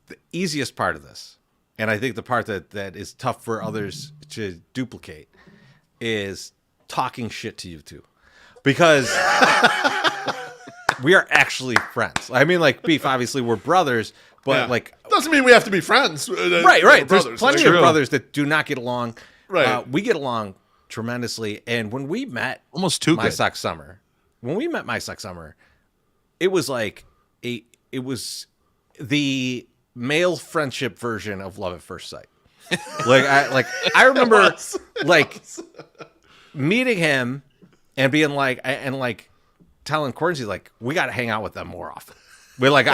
The easiest part of this, and I think the part that is tough for others to duplicate, is talking shit to you two, because we are actually friends. I mean, like Beef, obviously we're brothers, but like doesn't mean we have to be friends. Right. There's Brothers. plenty of brothers that do not get along. Right. We get along tremendously, and when we met, almost too My good. Sox Summer, when we met My Sox Summer, it was like it was the male friendship version of Love at First Sight. I remember meeting him and being like, and telling Courtney, like, we got to hang out with them more often. We're like,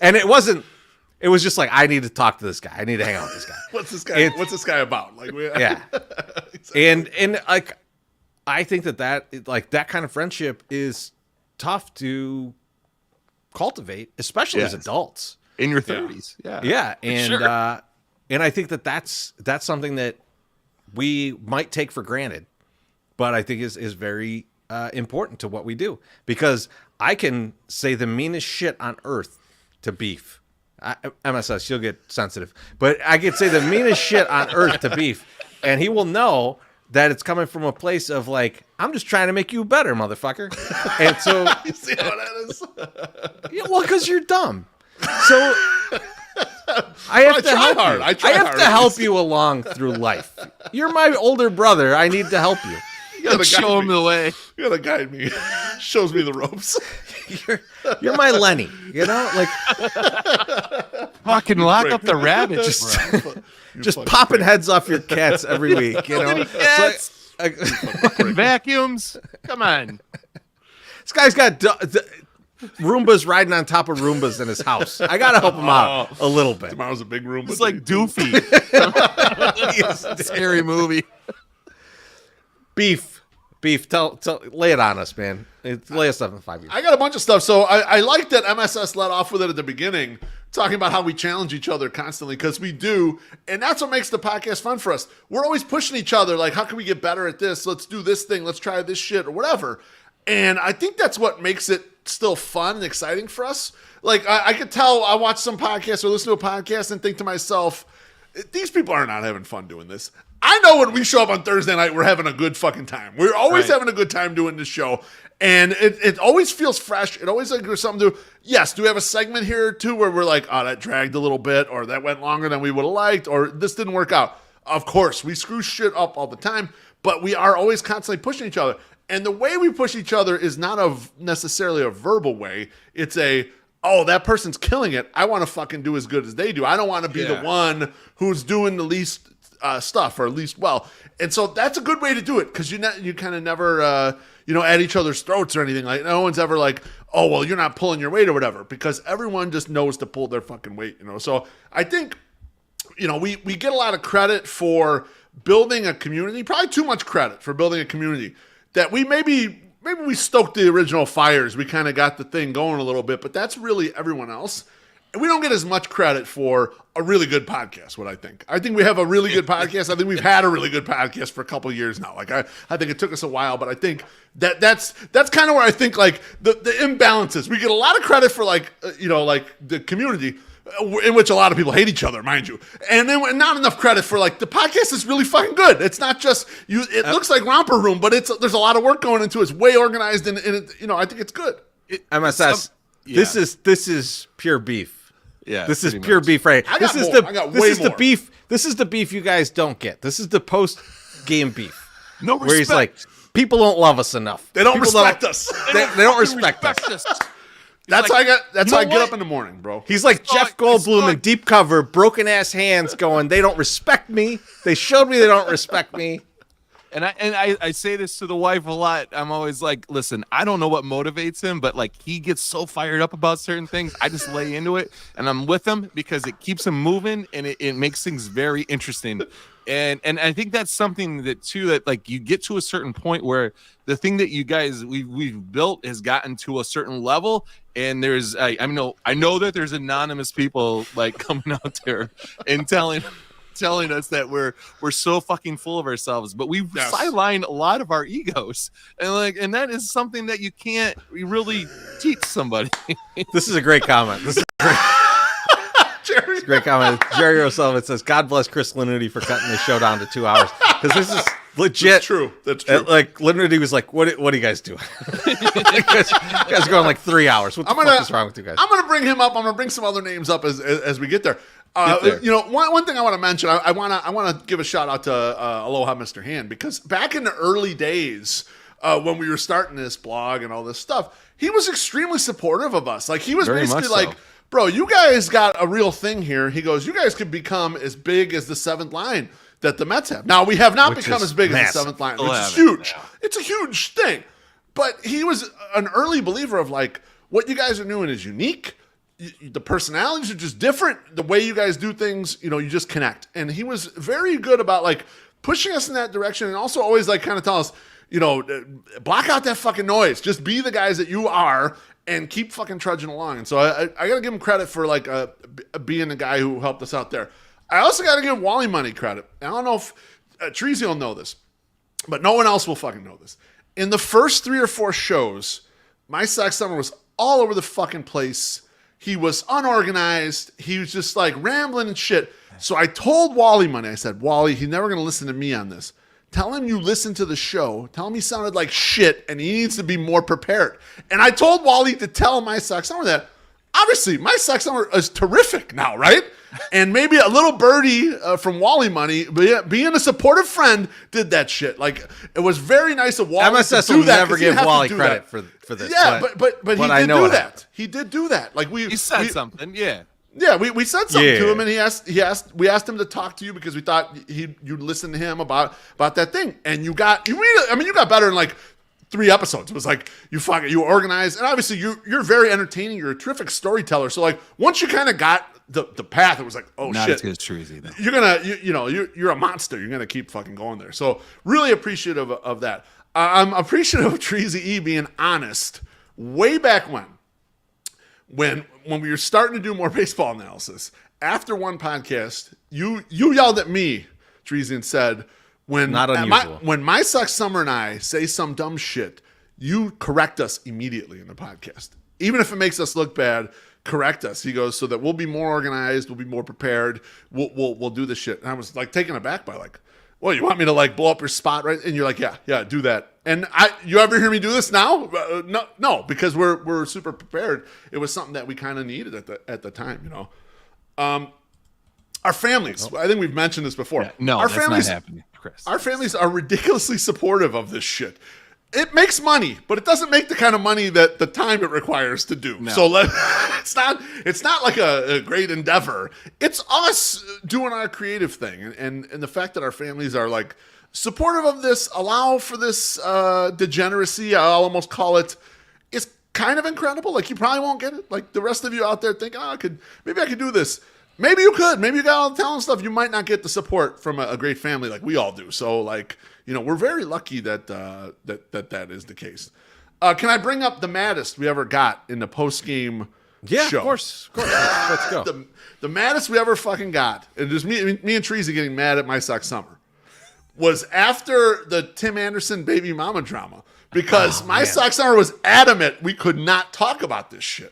and it was just like, I need to talk to this guy. I need to hang out with this guy. What's this guy about? Like, yeah. Exactly. And like, I think that kind of friendship is tough to cultivate, especially as adults. In your 30s. Yeah. And Sure. And I think that's something that we might take for granted, but I think is very important to what we do, because I can say the meanest shit on earth to Beef. MSS, you'll get sensitive, but I can say the meanest shit on earth to Beef, and he will know that it's coming from a place of like, I'm just trying to make you better, motherfucker. And so you see how that is? Yeah, well, because you're dumb. So I have to help you. I have to help you along through life. You're my older brother. I need to help you. gotta show him the way. You gotta guide me. Shows me the ropes. You're my Lenny, you know, like fucking lock up the rabbit. Just popping heads off your cats every week, you know. Cats. Vacuums. Come on. This guy's got Roombas riding on top of Roombas in his house. I gotta help him out a little bit. Tomorrow's a big Roomba. It's like Doofy. Scary movie. Beef, tell, lay it on us, man. Lay us up in 5 years. I got a bunch of stuff. So I like that MSS let off with it at the beginning, talking about how we challenge each other constantly, because we do. And that's what makes the podcast fun for us. We're always pushing each other, like, how can we get better at this? Let's do this thing. Let's try this shit or whatever. And I think that's what makes it still fun and exciting for us. Like, I could tell, I watch some podcasts or listen to a podcast and think to myself, these people are not having fun doing this. I know when we show up on Thursday night, we're having a good fucking time. We're always having a good time doing this show. And it always feels fresh. It always like there's something to, yes, do we have a segment here too where we're like, oh, that dragged a little bit, or that went longer than we would have liked, or this didn't work out. Of course, we screw shit up all the time, but we are always constantly pushing each other. And the way we push each other is not necessarily a verbal way. It's oh, that person's killing it. I want to fucking do as good as they do. I don't want to be the one who's doing the least stuff or least well. And so that's a good way to do it, because you kind of never, at each other's throats or anything. Like, no one's ever like, oh, well, you're not pulling your weight or whatever, because everyone just knows to pull their fucking weight, So I think, we get a lot of credit for building a community, probably too much credit for building a community that we maybe we stoked the original fires. We kind of got the thing going a little bit, but that's really everyone else. And we don't get as much credit for a really good podcast, what I think. I think we have a really good podcast. I think we've had a really good podcast for a couple of years now. Like, I think it took us a while, but I think that's kind of where I think, like, the imbalances. We get a lot of credit for, like, like the community, in which a lot of people hate each other, mind you. And then not enough credit for, like, the podcast is really fucking good. It's not just, it looks like Romper Room, but there's a lot of work going into it. It's way organized, and it, I think it's good. MSS, this is pure beef. Yeah, this is pure beef, right? This is the more. beef. This is the beef you guys don't get. This is the post-game beef. No respect. Where he's like, people don't love us enough. They don't respect us. They don't respect us. That's how I get up in the morning, bro. He's like Jeff Goldblum in Deep Cover, broken ass hands, going, they don't respect me. They showed me they don't respect me. And I say this to the wife a lot. I'm always like, listen, I don't know what motivates him, but like, he gets so fired up about certain things. I just lay into it, and I'm with him because it keeps him moving, and it makes things very interesting. And I think that's something that like, you get to a certain point where the thing that you guys we've built has gotten to a certain level, and there's I know that there's anonymous people like coming out there and telling us that we're so fucking full of ourselves, but we sideline a lot of our egos, and that is something that you can't really teach somebody. This is a great comment. This is a great comment. Jerry O'Sullivan says, "God bless Chris Lanuti for cutting the show down to 2 hours," because this is legit. That's true. Like, Lanuti was like, "What are you guys doing? You guys are going like 3 hours. What the fuck is wrong with you guys?" I'm gonna bring him up. I'm gonna bring some other names up as we get there. One thing I want to mention, I want to give a shout out to Aloha Mr. Hand, because back in the early days when we were starting this blog and all this stuff, he was extremely supportive of us. Like, he was basically like, bro, you guys got a real thing here. He goes, you guys could become as big as the seventh line that the Mets have. Now, we have not become as big as the seventh line, which is huge. Yeah. It's a huge thing. But he was an early believer of, like, what you guys are doing is unique. The personalities are just different. The way you guys do things, you just connect. And he was very good about, like, pushing us in that direction, and also always, like, kind of tell us, block out that fucking noise. Just be the guys that you are and keep fucking trudging along. And so I got to give him credit for, like, being the guy who helped us out there. I also got to give Wally Money credit. I don't know if Treasy will know this, but no one else will fucking know this. In the first 3 or 4 shows, my Sox Summer was all over the fucking place. He was unorganized. He was just like rambling and shit. So I told Wally Money, I said, Wally, he's never going to listen to me on this. Tell him you listened to the show. Tell him he sounded like shit and he needs to be more prepared. And I told Wally to tell my Sox Summer that. obviously my sex summer is terrific now, right? And maybe a little birdie from Wally Money, being a supportive friend, did that shit. Like, it was very nice of Wally MSS to do will that. never give Wally credit for this. Yeah, but he I did know do it that. happened. He did do that. Like He said something, yeah. Yeah, we said something Yeah. to him, and we asked him to talk to you because we thought you'd listen to him about that thing, and you got better in like 3 episodes. It was like you organized, and obviously you're very entertaining. You're a terrific storyteller. So like once you kind of got the path, it was like, oh Not shit, as good as Treasy though. you're gonna you're a monster. You're gonna keep fucking going there. So really appreciative of that. I'm appreciative of Treasy E being honest. Way back when we were starting to do more baseball analysis, after one podcast, you yelled at me, Treasy, and said, Not unusual. when my Sox Summer and I say some dumb shit, you correct us immediately in the podcast. Even if it makes us look bad, correct us. He goes, so that we'll be more organized, we'll be more prepared, we'll do this shit. And I was like taken aback by like, well, you want me to like blow up your spot, right? And you're like, yeah, do that. And you ever hear me do this now? No, because we're super prepared. It was something that we kind of needed at the time, you know. Our families. I think we've mentioned this before. Yeah, no, our that's families, not happening, Chris. Our families are ridiculously supportive of this shit. It makes money, but it doesn't make the kind of money that the time it requires to do. No. So it's not like a great endeavor. It's us doing our creative thing, and the fact that our families are like supportive of this, allow for this degeneracy, I'll almost call it, is kind of incredible. Like, you probably won't get it. Like the rest of you out there think, maybe I could do this. Maybe you could. Maybe you got all the talent and stuff. You might not get the support from a great family like we all do. So, like, you know, we're very lucky that that is the case. Can I bring up the maddest we ever got in the post-game show? Of course. Let's go. The maddest we ever fucking got, and just me and Treasy getting mad at my Sox Summer, was after the Tim Anderson baby mama drama. Because my Sox Summer was adamant we could not talk about this shit.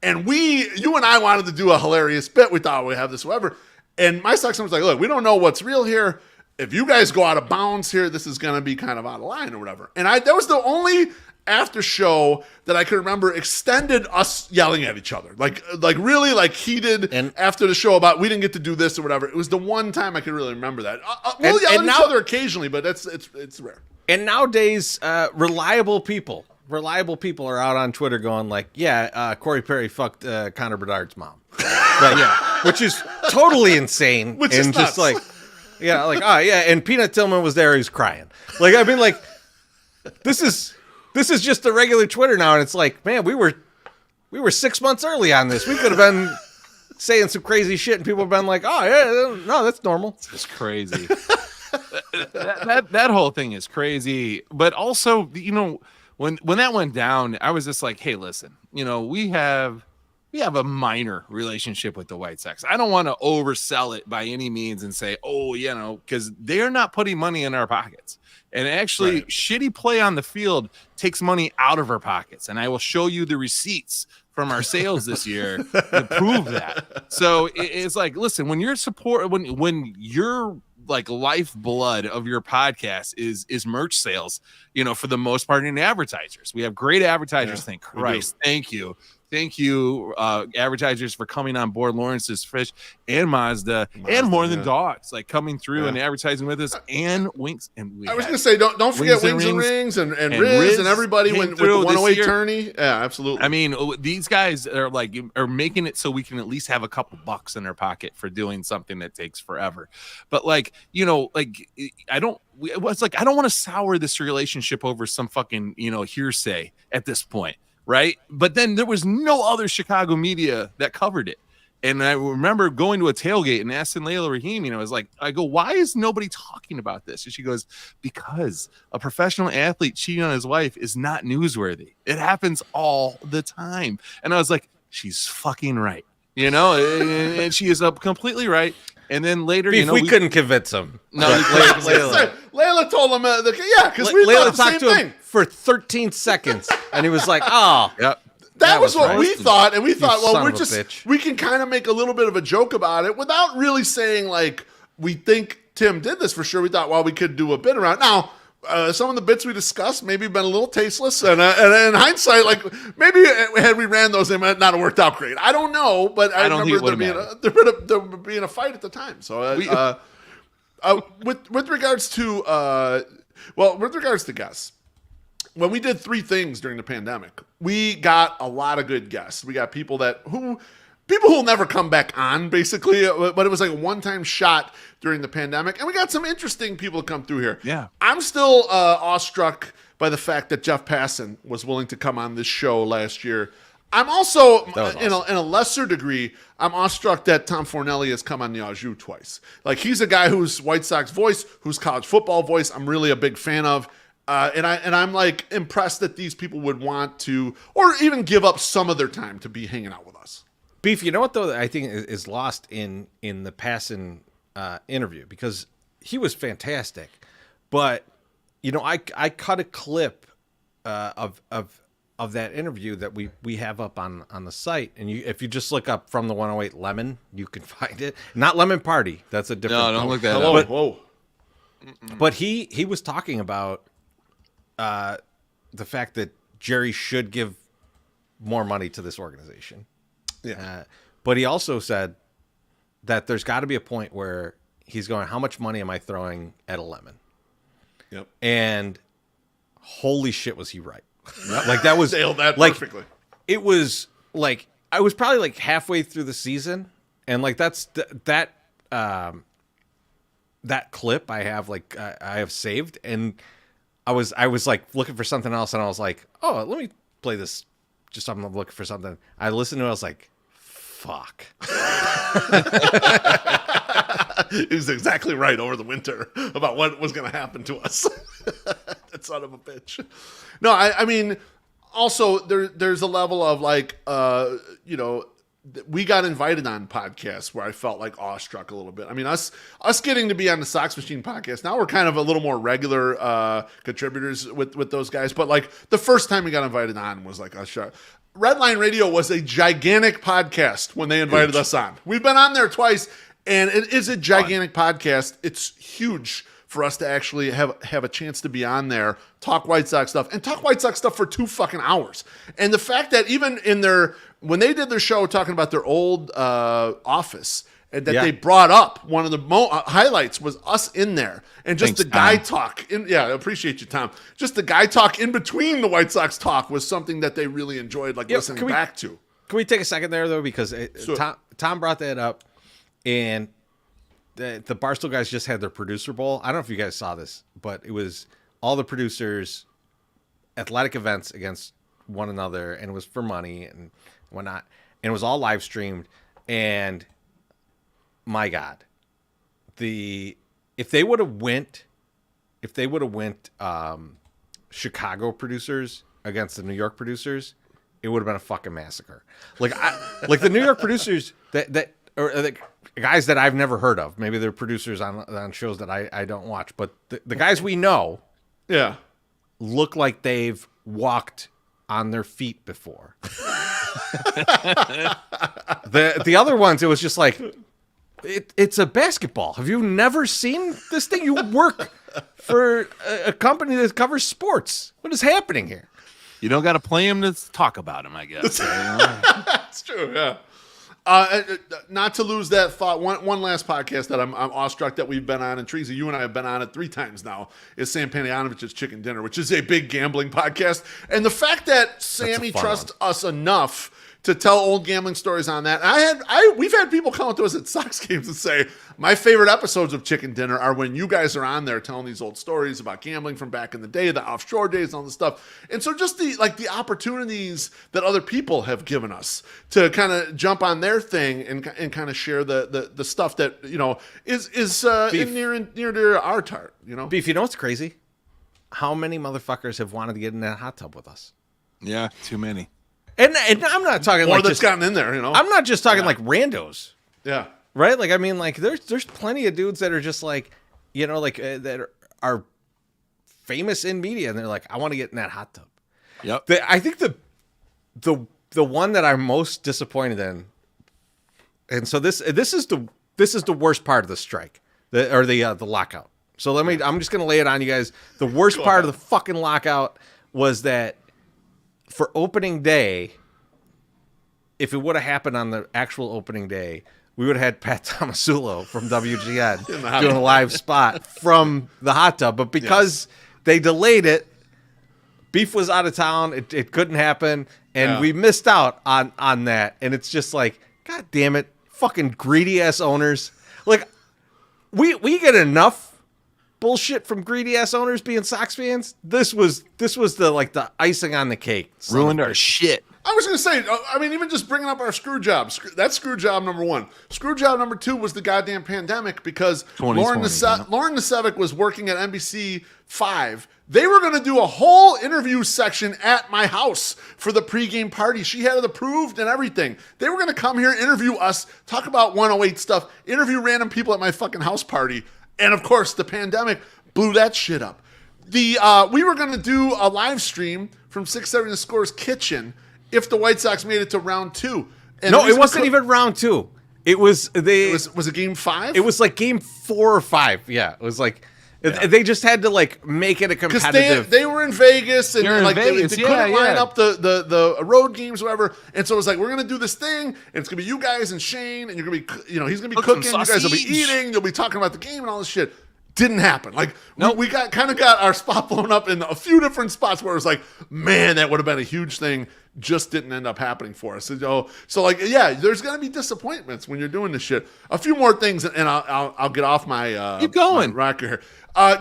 And you and I wanted to do a hilarious bit. We thought we'd have this, whatever. And my Sox Summer was like, look, we don't know what's real here. If you guys go out of bounds here, this is going to be kind of out of line or whatever. And that was the only after show that I could remember extended us yelling at each other. Like really like heated and after the show about we didn't get to do this or whatever. It was the one time I could really remember that. We'll yell at each other occasionally, but it's rare. And nowadays, reliable people are out on Twitter going like, Corey Perry fucked Connor Bedard's mom. Which is totally insane. Which and is just nuts. and Peanut Tillman was there, he's crying. Like, I mean, like, this is just the regular Twitter now, and it's like, man, we were 6 months early on this. We could have been saying some crazy shit, and people have been like, oh yeah, no, that's normal. It's crazy. that whole thing is crazy. But also, you know, when that went down, I was just like, hey, listen, you know, we have a minor relationship with the White Sox. I don't want to oversell it by any means and say, oh, you know, because they're not putting money in our pockets. And actually, shitty play on the field takes money out of our pockets. And I will show you the receipts from our sales this year to prove that. So it's like, listen, when your support, when your like lifeblood of your podcast is merch sales, you know, for the most part in advertisers. We have great advertisers. Thank Christ. Thank you, advertisers, for coming on board. Lawrence's Fish and Mazda and More Than Dogs, like coming through and advertising with us, and Winks. And I was going to say, don't forget Wings and Rings and Riz and everybody with the 108 tourney. Yeah, absolutely. I mean, these guys are making it so we can at least have a couple bucks in their pocket for doing something that takes forever. But like, you know, like I don't want to sour this relationship over some fucking, you know, hearsay at this point. Right. But then there was no other Chicago media that covered it. And I remember going to a tailgate and asking Layla Rahim, you know, I go, why is nobody talking about this? And she goes, because a professional athlete cheating on his wife is not newsworthy. It happens all the time. And I was like, she's fucking right. You know, and she is completely right. And then later, Beef, we couldn't convince him. No, Layla told him, because we Layla thought the same talked to thing him for 13 seconds, and he was like, "Oh, yep." That was what we thought, and we thought, well, bitch. we can kind of make a little bit of a joke about it without really saying like we think Tim did this for sure. We thought, well, we could do a bit around. Now, some of the bits we discussed maybe been a little tasteless, and in hindsight, like maybe had we ran those, they might not have worked out great. I don't know, but I remember there being a fight at the time. So with regards to guests, when we did 3 things during the pandemic, we got a lot of good guests. We got people who will never come back on, basically, but it was like a one-time shot during the pandemic. And we got some interesting people to come through here. Yeah. I'm still awestruck by the fact that Jeff Passan was willing to come on this show last year. I'm also, in a lesser degree, I'm awestruck that Tom Fornelli has come on the Au Jus twice. Like, he's a guy who's White Sox voice, who's college football voice, I'm really a big fan of. And I'm like impressed that these people would want to, or even give up some of their time to be hanging out with us. Beef, you know what though? I think is lost in the Passan interview, because he was fantastic, but you know, I cut a clip of that interview that we have up on the site, and if you just look up From the 108 Lemon, you can find it. Not Lemon Party, that's a different. No, don't look that up. Whoa. But he was talking about the fact that Jerry should give more money to this organization. Yeah. But he also said that there's got to be a point where he's going, how much money am I throwing at a lemon? Yep. And holy shit, was he right? Like, that was nailed that like, perfectly. It was like, I was probably like halfway through the season, and like that clip I have saved, and I was like looking for something else, and I was like, oh, let me play this. Just I'm looking for something. I listened to it. I was like, fuck. He was exactly right over the winter about what was going to happen to us. That son of a bitch. No, I mean, also there's a level of like, you know, we got invited on podcasts where I felt like awestruck a little bit. I mean, us getting to be on the Sox Machine podcast, now we're kind of a little more regular contributors with those guys. But like the first time we got invited on was like a shock. Redline Radio was a gigantic podcast when they invited us on. We've been on there twice, and it is a gigantic podcast. It's huge for us to actually have a chance to be on there, talk White Sox stuff, and talk White Sox stuff for 2 fucking hours. And the fact that even when they did their show talking about their old office, and that they brought up one of the highlights was us in there, and just the guy talk. I appreciate you, Tom. Just the guy talk in between the White Sox talk was something that they really enjoyed, like listening back to. Can we take a second there though, because Tom brought that up, and the Barstool guys just had their producer bowl. I don't know if you guys saw this, but it was all the producers, athletic events against one another, and it was for money and whatnot, and it was all live streamed. And my God, if they would have went Chicago producers against the New York producers, it would have been a fucking massacre. Like the New York producers or the guys that I've never heard of. Maybe they're producers on shows that I don't watch, but the guys we know, look like they've walked on their feet before. The other ones, it was just like, it's a basketball. Have you never seen this thing? You work for a company that covers sports. What is happening here? You don't got to play him to talk about him, I guess. That's true, yeah. Not to lose that thought, one last podcast that I'm awestruck that we've been on, and Teresa, you and I have been on it 3 times now, is Sam Panayonovich's Chicken Dinner, which is a big gambling podcast. And the fact that Sammy trusts us enough to tell old gambling stories on that. We've had people come up to us at Sox games and say, my favorite episodes of Chicken Dinner are when you guys are on there telling these old stories about gambling from back in the day, the offshore days, and all this stuff. And so just the opportunities that other people have given us to kind of jump on their thing and kind of share the stuff that, you know, is near to our heart, you know? Beef, you know what's crazy? How many motherfuckers have wanted to get in that hot tub with us? Yeah, too many. And I'm not talking more like that's gotten in there, you know. I'm not just talking like randos. Yeah. Right? Like, I mean, like there's plenty of dudes that are just like, you know, like that are famous in media, and they're like, I want to get in that hot tub. Yep. I think the one that I'm most disappointed in, and so this is the worst part of the strike, the lockout. So I'm just going to lay it on you guys. The worst part of the fucking lockout was that for opening day, if it would have happened on the actual opening day, we would have had Pat Tomasulo from WGN doing a live spot from the hot tub. But because they delayed it, Beef was out of town. It couldn't happen. And we missed out on that. And it's just like, God damn it, fucking greedy ass owners. Like, we get enough bullshit from greedy ass owners being Sox fans. This was the icing on the cake. Ruined our shit. I was going to say, I mean, even just bringing up our screw job. That's screw job number one. Screw job number two was the goddamn pandemic because Lauren Nasevic was working at NBC 5. They were going to do a whole interview section at my house for the pregame party. She had it approved and everything. They were going to come here, interview us, talk about 108 stuff, interview random people at my fucking house party. And, of course, the pandemic blew that shit up. We were going to do a live stream from 670 The Score's kitchen if the White Sox made it to round 2. And no, it wasn't even round 2. It was was it game 5? It was like game 4 or 5. Yeah, it was like they just had to like make it a competitive. They were in Vegas and like Vegas. they couldn't line up the road games, or whatever. And so it was like, we're gonna do this thing, and it's gonna be you guys and Shane, and you're gonna be, he's gonna be cooking, you guys will be eating, you'll be talking about the game and all this shit. Didn't happen. Like we got our spot blown up in a few different spots where it was like, man, that would have been a huge thing. Just didn't end up happening for us. So like, there's gonna be disappointments when you're doing this shit. A few more things, and I'll get off my keep going rocker here.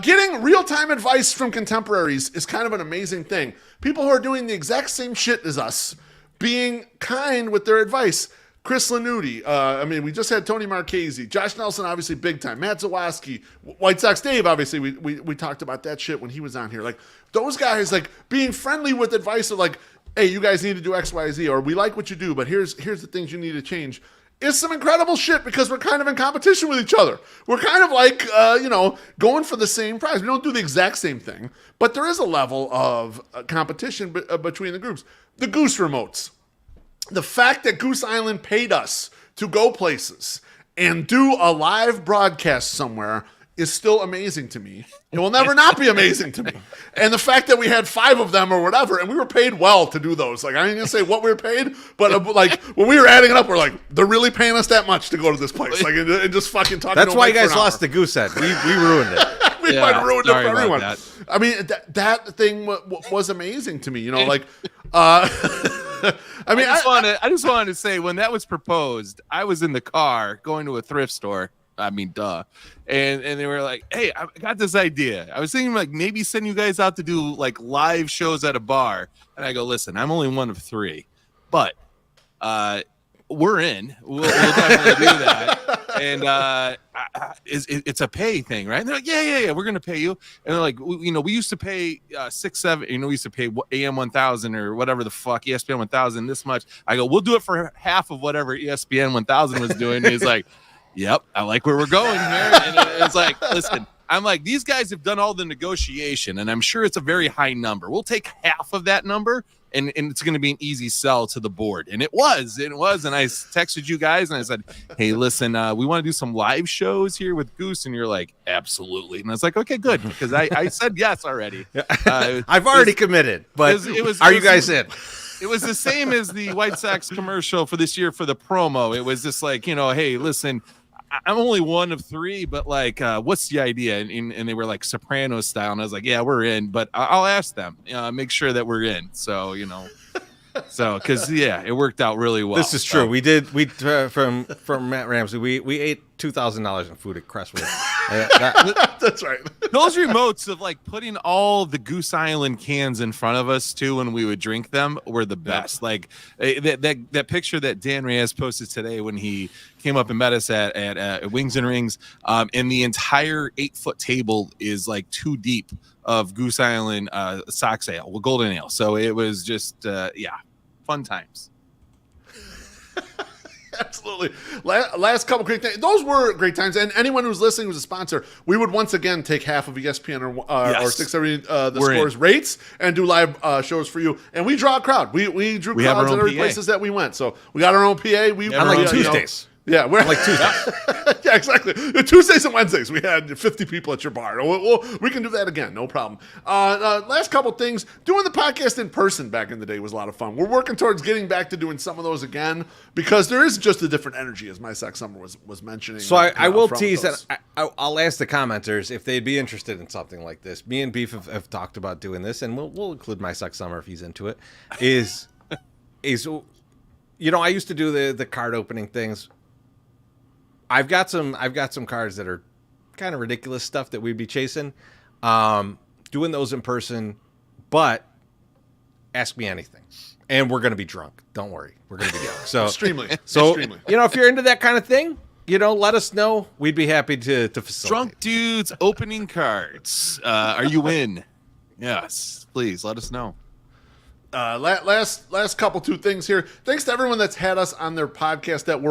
Getting real-time advice from contemporaries is kind of an amazing thing. People who are doing the exact same shit as us, being kind with their advice. Chris Lanuti, we just had Tony Marchese, Josh Nelson, obviously big time, Matt Zawaski, White Sox Dave, obviously we talked about that shit when he was on here. Like those guys, like being friendly with advice of like, hey, you guys need to do X, Y, Z, or we like what you do, but here's the things you need to change. Is some incredible shit because we're kind of in competition with each other. We're kind of like, going for the same prize. We don't do the exact same thing, but there is a level of competition between the groups. The Goose remotes. The fact that Goose Island paid us to go places and do a live broadcast somewhere is still amazing to me. It will never not be amazing to me. And the fact that we had 5 of them or whatever, and we were paid well to do those. Like, I ain't gonna say what we were paid, but like when we were adding it up, we're like, they're really paying us that much to go to this place. Like, and just fucking talking. That's why you guys lost the goose head. We ruined it. We might have ruined it for everyone. I mean, that thing was amazing to me. I just wanted to say, when that was proposed, I was in the car going to a thrift store. I mean, duh. And they were like, hey, I got this idea. I was thinking like maybe send you guys out to do like live shows at a bar. And I go, listen, I'm only one of 3, but we're in. We'll definitely do that. And it's a pay thing, right? And they're like, yeah, we're gonna pay you. And they're like, we used to pay 6, 7. We used to pay AM 1000 or whatever the fuck, ESPN 1000 this much. I go, we'll do it for half of whatever ESPN 1000 was doing. And he's like, yep, I like where we're going here. And it's like, listen, I'm like, these guys have done all the negotiation, and I'm sure it's a very high number. We'll take half of that number, and it's going to be an easy sell to the board. And it was. And I texted you guys, and I said, hey, listen, we want to do some live shows here with Goose. And you're like, absolutely. And I was like, okay, good, because I said yes already. I've already committed, but are you guys in? It was the same as the White Sox commercial for this year for the promo. It was just like, hey, listen, I'm only one of 3, but like, what's the idea? And they were like Sopranos style. And I was like, yeah, we're in, but I'll ask them, make sure that we're in. So, because it worked out really well. This is true. We did. From Matt Ramsey, we ate $2,000 in food at Crestwood. That's right. Those remotes of like putting all the Goose Island cans in front of us too when we would drink them were the best. Like that picture that Dan Reyes posted today when he came up and met us at Wings and Rings, and the entire 8-foot table is like 2 deep of Goose Island Sox ale with golden ale. So it was just fun times. Absolutely. Last couple great things. Those were great times. And anyone who's listening who's a sponsor, we would once again take half of ESPN or 670 the Scores rates and do live shows for you. And we draw a crowd. We drew crowds at every places that we went. So we got our own PA. On like Tuesdays. Yeah, we're like Tuesdays. Yeah, exactly. Tuesdays and Wednesdays, we had 50 people at your bar. We can do that again, no problem. Last couple things, doing the podcast in person back in the day was a lot of fun. We're working towards getting back to doing some of those again because there is just a different energy, as my Sox Summer was mentioning. So I will tease that I'll ask the commenters if they'd be interested in something like this. Me and Beef have talked about doing this, and we'll include my Sox Summer if he's into it. Is I used to do the card opening things. I've got some cards that are kind of ridiculous stuff that we'd be chasing. Doing those in person, but ask me anything. And we're going to be drunk. Don't worry. We're going to be drunk. So extremely. If you're into that kind of thing, let us know. We'd be happy to facilitate. Drunk dudes opening cards. Are you in? Yes, please let us know. Last couple two things here. Thanks to everyone that's had us on their podcast that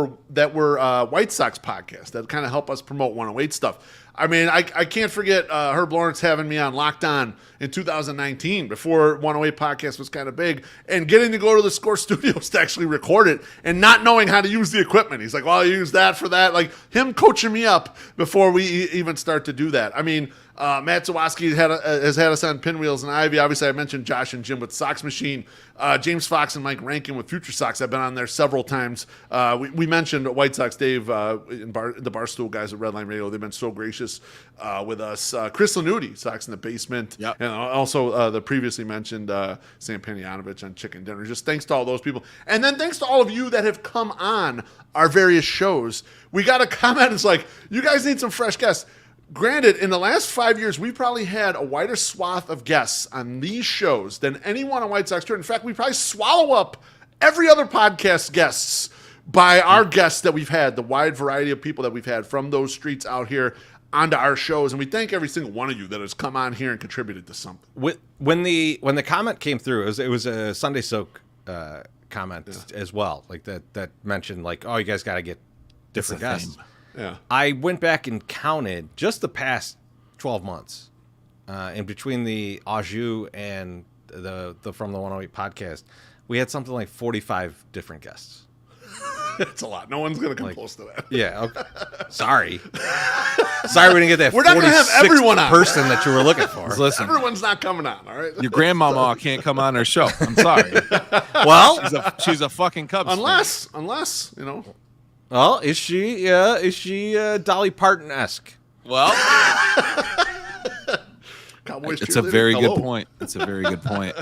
were White Sox podcasts that kind of help us promote 108 stuff. I mean, I can't forget Herb Lawrence having me on Locked On in 2019 before 108 podcast was kind of big, and getting to go to the Score Studios to actually record it and not knowing how to use the equipment. He's like, well, I use that for that. Like him coaching me up before we even start to do that. I mean, Matt Zawoski has had us on Pinwheels and Ivy. Obviously, I mentioned Josh and Jim with Sox Machine. James Fox and Mike Rankin with Future Sox. I've been on there several times. We mentioned White Sox Dave and the Barstool guys at Redline Radio. They've been so gracious with us. Chris Lanuti, Sox in the Basement. Yep. And also the previously mentioned Sam Panianovich on Chicken Dinner. Just thanks to all those people. And then thanks to all of you that have come on our various shows. We got a comment. It's like, you guys need some fresh guests. Granted, in the last 5 years, we've probably had a wider swath of guests on these shows than anyone on White Sox Twitter. In fact, we probably swallow up every other podcast guests by our guests that we've had, the wide variety of people that we've had from those streets out here onto our shows. And we thank every single one of you that has come on here and contributed to something. When the comment came through, it was a Sunday Soak comment as well, like that mentioned like, oh, you guys got to get different guests. Yeah, I went back and counted just the past 12 months, in between the Au Jus and the From the 108 podcast, we had something like 45 different guests. That's a lot. No one's going to come close to that. Yeah. Okay. Sorry we didn't get that. We're not going to have everyone on. Person that you were looking for. Listen, everyone's not coming on. All right. Your grandmama can't come on our show. I'm sorry. Well, she's a fucking Cubs unless you know. Well, is she Dolly Parton-esque? Well, it's a very good point. It's a very good point.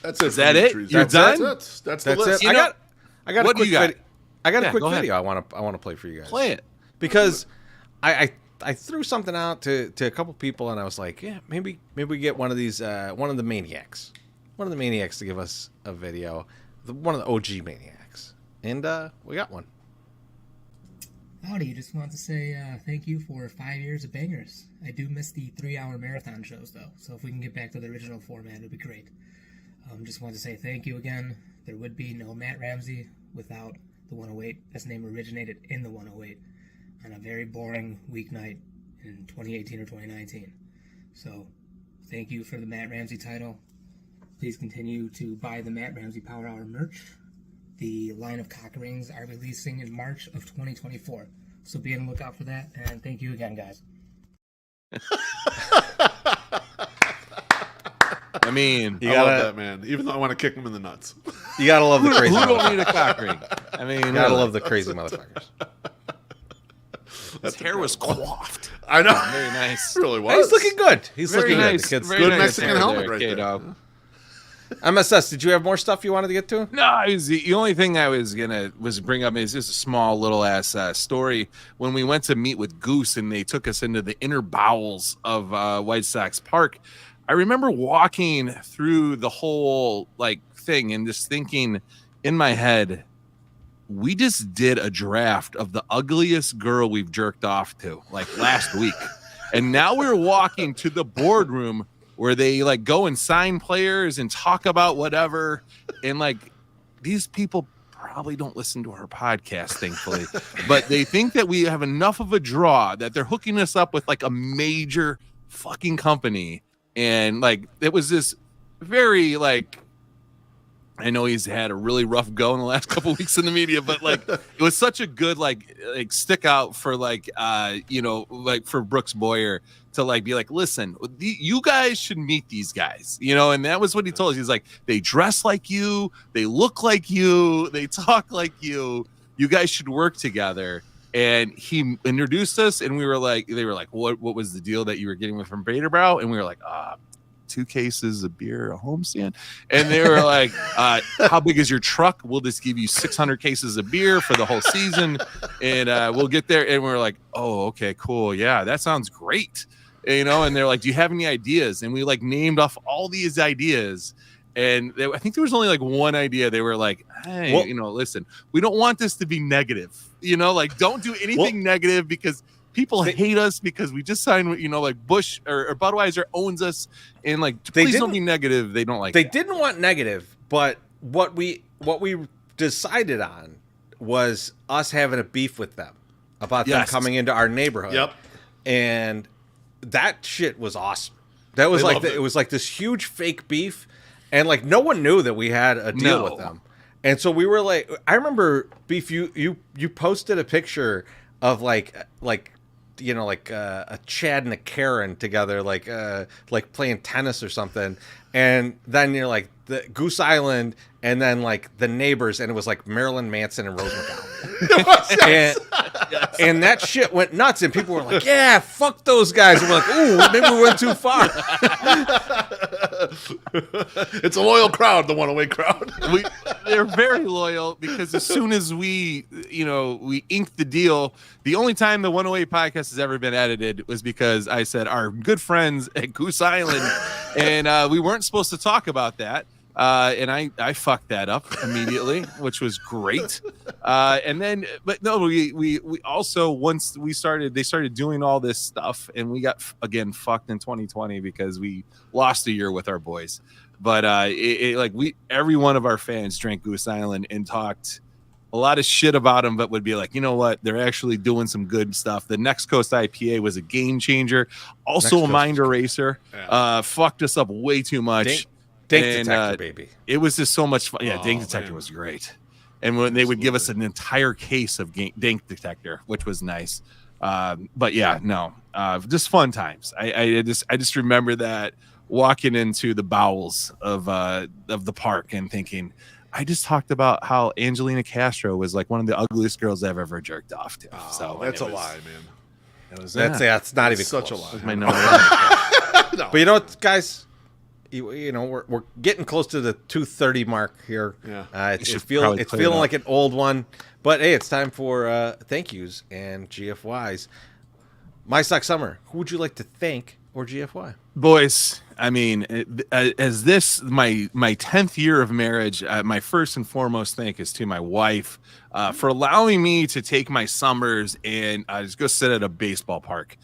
That's it. Is that it? You're done? That's the list. I got what a quick do you got? I got a quick go ahead. video I want to play for you guys. Play it. Because I threw something out to a couple people, and I was like, yeah, maybe we get one of these one of the maniacs to give us a video, one of the OG maniacs. And we got one. Howdy, just want to say thank you for 5 years of bangers. I do miss the 3-hour marathon shows, though, so if we can get back to the original format, it would be great. Just want to say thank you again. There would be no Matt Ramsey without the 108. This name originated in the 108 on a very boring weeknight in 2018 or 2019. So thank you for the Matt Ramsey title. Please continue to buy the Matt Ramsey Power Hour merch. The line of cock rings are releasing in March of 2024. So be on the lookout for that. And thank you again, guys. I mean, I love that, man. Even though I want to kick him in the nuts. You gotta love the crazy. Who don't need a cock ring? I mean, you gotta love the crazy motherfuckers. His hair was coiffed. I know. Very nice. It really was. He's looking good. He's Very looking nice. good. The Very good nice Mexican hair helmet there, right there. K-Dog. MSS, did you have more stuff you wanted to get to? No, it was the only thing I was gonna bring up is just a small little ass story. When we went to meet with Goose and they took us into the inner bowels of White Sox Park, I remember walking through the whole thing and just thinking in my head, we just did a draft of the ugliest girl we've jerked off to last week, and now we're walking to the boardroom where they go and sign players and talk about whatever. And these people probably don't listen to our podcast, thankfully, but they think that we have enough of a draw that they're hooking us up with a major fucking company. And it was this very I know he's had a really rough go in the last couple weeks in the media, but like it was such a good like stick out for like like for Brooks Boyer to like be like, listen, you guys should meet these guys, and that was what he told us. He's like, they dress like you, they look like you, they talk like you guys should work together. And he introduced us, and they were like, what was the deal that you were getting with from Baderbrow? And we were like, 2 cases of beer, a homestand. And they were like, how big is your truck? We'll just give you 600 cases of beer for the whole season, and we'll get there. And we were like, oh, okay, cool. Yeah, that sounds great. And they're like, do you have any ideas? And we like named off all these ideas. And I think there was only like one idea. They were like, hey, listen, we don't want this to be negative. Like don't do anything negative because people hate us because we just signed, like Bush or Budweiser owns us, and like please don't be negative. They don't like. They didn't want negative, but what we decided on was us having a beef with them about them coming into our neighborhood. Yep, and that shit was awesome. That was it was like this huge fake beef, and like no one knew that we had a deal with them, and so we were like, I remember Beef, you posted a picture of like a Chad and a Karen together, like playing tennis or something, and then you're like the Goose Island, and then like the neighbors, and it was like Marilyn Manson and Rose McGowan, and that shit went nuts, and people were like, "Yeah, fuck those guys," and we're like, "Ooh, maybe we went too far." It's a loyal crowd, the 108 crowd. They're very loyal because as soon as we inked the deal, the only time the 108 podcast has ever been edited was because I said our good friends at Goose Island, and we weren't supposed to talk about that. And I fucked that up immediately, which was great. And then, but no, we also, once they started doing all this stuff, and we got again fucked in 2020 because we lost a year with our boys. But every one of our fans drank Goose Island and talked a lot of shit about them, but would be like, you know what? They're actually doing some good stuff. The Next Coast IPA was a game changer. Also a mind eraser. Fucked us up way too much. Dank Detector, baby. It was just so much fun. Yeah, Dank Detector was great. And when they would give us an entire case of Dank Detector, which was nice. But yeah, no, just fun times. I just remember that walking into the bowels of the park and thinking, I just talked about how Angelina Castro was like one of the ugliest girls I've ever jerked off to. So that's a lie, man. It was that's not even such close. a lie. My number one. No. But you know what, guys? We're getting close to the 2:30 mark here. Yeah, it's feeling like an old one, but hey, it's time for thank yous and GFYs. My Sox Summer, who would you like to thank or GFY? Boys, I mean, as this my 10th year of marriage, my first and foremost thank is to my wife for allowing me to take my summers and just go sit at a baseball park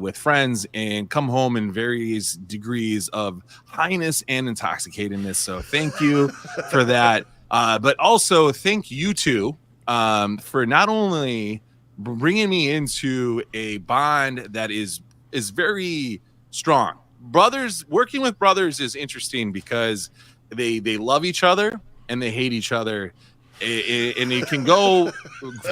with friends and come home in various degrees of highness and intoxicatedness. So thank you for that. But also thank you two for not only bringing me into a bond that is very strong. Working with brothers is interesting because they love each other and they hate each other, and it can go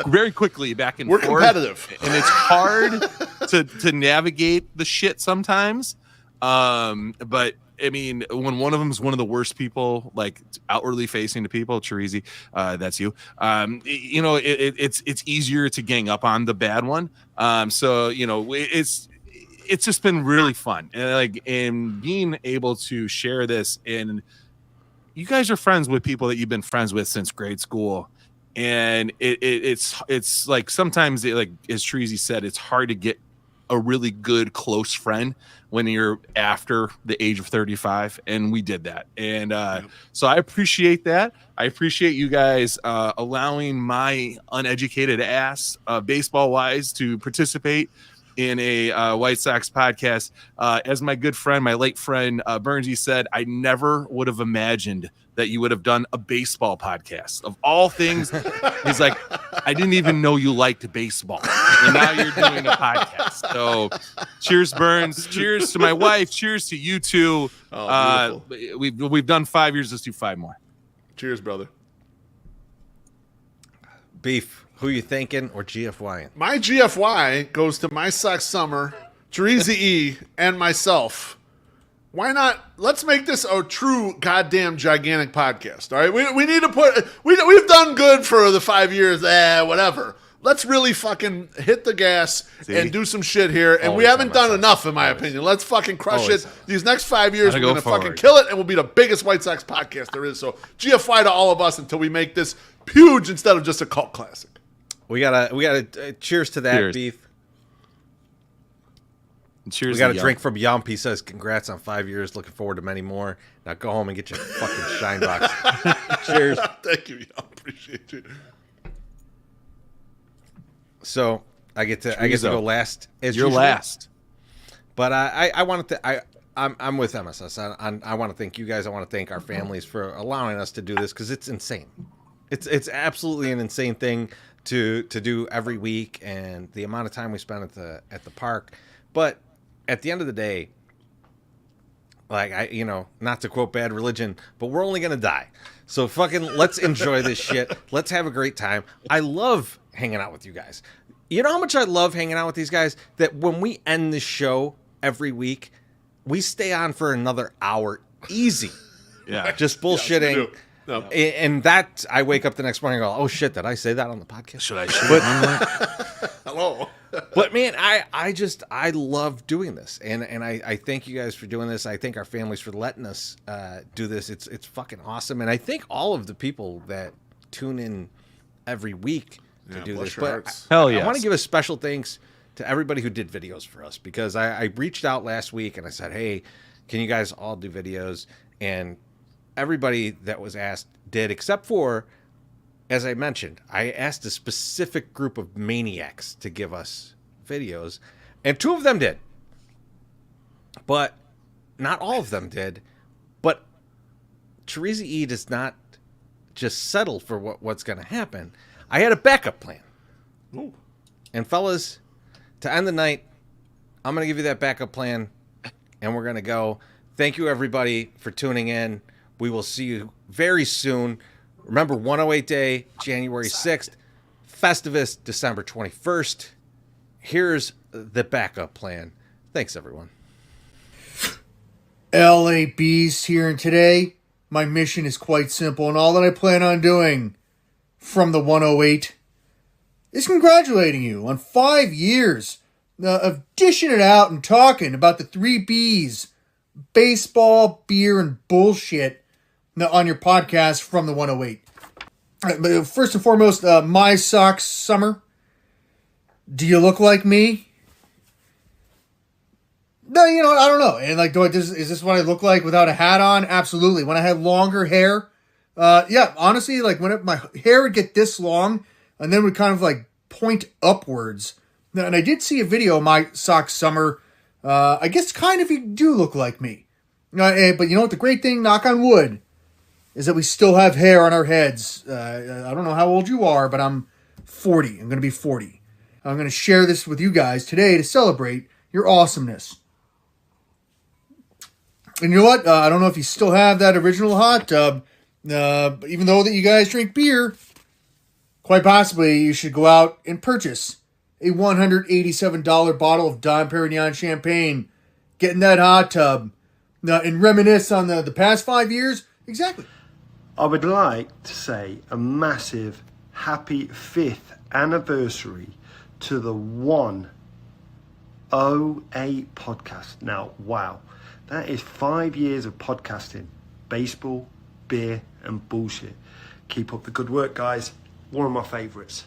very quickly back and forth. We're competitive, and it's hard to navigate the shit sometimes. But I mean, when one of them is one of the worst people, like outwardly facing to people, Chirizi, that's you. It's easier to gang up on the bad one. So it's just been really fun, and being able to share this. And you guys are friends with people that you've been friends with since grade school, and it's like sometimes like as Treasy said, it's hard to get a really good close friend when you're after the age of 35, and we did that. And so I appreciate that. I appreciate you guys allowing my uneducated ass baseball wise to participate in a White Sox podcast. As my good friend, my late friend Bernsey said, I never would have imagined that you would have done a baseball podcast. Of all things, he's like, I didn't even know you liked baseball. And now you're doing a podcast. So cheers, Burns. Cheers to my wife. Cheers to you two. We've done 5 years. Let's do 5 more. Cheers, brother. Beef, who you thinking or GFYing? My GFY goes to My Sox Summer, Teresa E, and myself. Why not? Let's make this a true goddamn gigantic podcast. All right, we need to put. We've done good for the 5 years. Whatever. Let's really fucking hit the gas and do some shit here. And we haven't done enough, in my opinion. Let's fucking crush it. These next 5 years, we're gonna fucking kill it, and we'll be the biggest White Sox podcast there is. So GFY to all of us until we make this huge instead of just a cult classic. We gotta cheers to that, Beef. Cheers. We got a drink from Yump. He says, "Congrats on 5 years. Looking forward to many more." Now go home and get your fucking shine box. Cheers. Thank you, Yump. Appreciate you. So I get to go last. As You're usual. last. But I want to. I'm with MSS. I want to thank you guys. I want to thank our families for allowing us to do this because it's insane. It's absolutely an insane thing to do every week, and the amount of time we spend at the park. But at the end of the day, like not to quote Bad Religion, but we're only gonna die. So fucking let's enjoy this shit. Let's have a great time. I love hanging out with you guys. You know how much I love hanging out with these guys? That when we end this show every week, we stay on for another hour easy. Yeah. Just bullshitting. Yes, no. And that I wake up the next morning and go, oh shit, did I say that on the podcast? Should I shit on that? Hello. But man, I love doing this, and I thank you guys for doing this. I thank our families for letting us do this. It's fucking awesome, and I thank all of the people that tune in every week to do this. But hell yeah, I want to give a special thanks to everybody who did videos for us, because I reached out last week and I said, hey, can you guys all do videos? And everybody that was asked did, except for, as I mentioned, I asked a specific group of maniacs to give us videos, and 2 of them did. But not all of them did. But Teresa E does not just settle for what's going to happen. I had a backup plan. Ooh. And fellas, to end the night, I'm going to give you that backup plan, and we're going to go. Thank you, everybody, for tuning in. We will see you very soon. Remember, 108 Day, January 6th. Festivus, December 21st. Here's the backup plan. Thanks, everyone. LA Beast here, and today my mission is quite simple, and all that I plan on doing from the 108 is congratulating you on 5 years of dishing it out and talking about the 3 B's, baseball, beer, and bullshit on your podcast from the 108. But first and foremost, My Sox Summer. Do you look like me? No, I don't know. And like, is this what I look like without a hat on? Absolutely. When I had longer hair, yeah, honestly, like when my hair would get this long and then would kind of like point upwards. And I did see a video of My Sox Summer. I guess kind of you do look like me. But you know what? The great thing, knock on wood, is that we still have hair on our heads. I don't know how old you are, but I'm 40. I'm going to be 40. I'm going to share this with you guys today to celebrate your awesomeness. And you know what? I don't know if you still have that original hot tub. Even though that you guys drink beer, quite possibly you should go out and purchase a $187 bottle of Dom Perignon champagne. Get in that hot tub and reminisce on the past 5 years. Exactly. I would like to say a massive happy 5th anniversary to the 108 podcast. Now, wow, that is 5 years of podcasting, baseball, beer, and bullshit. Keep up the good work, guys. One of my favorites.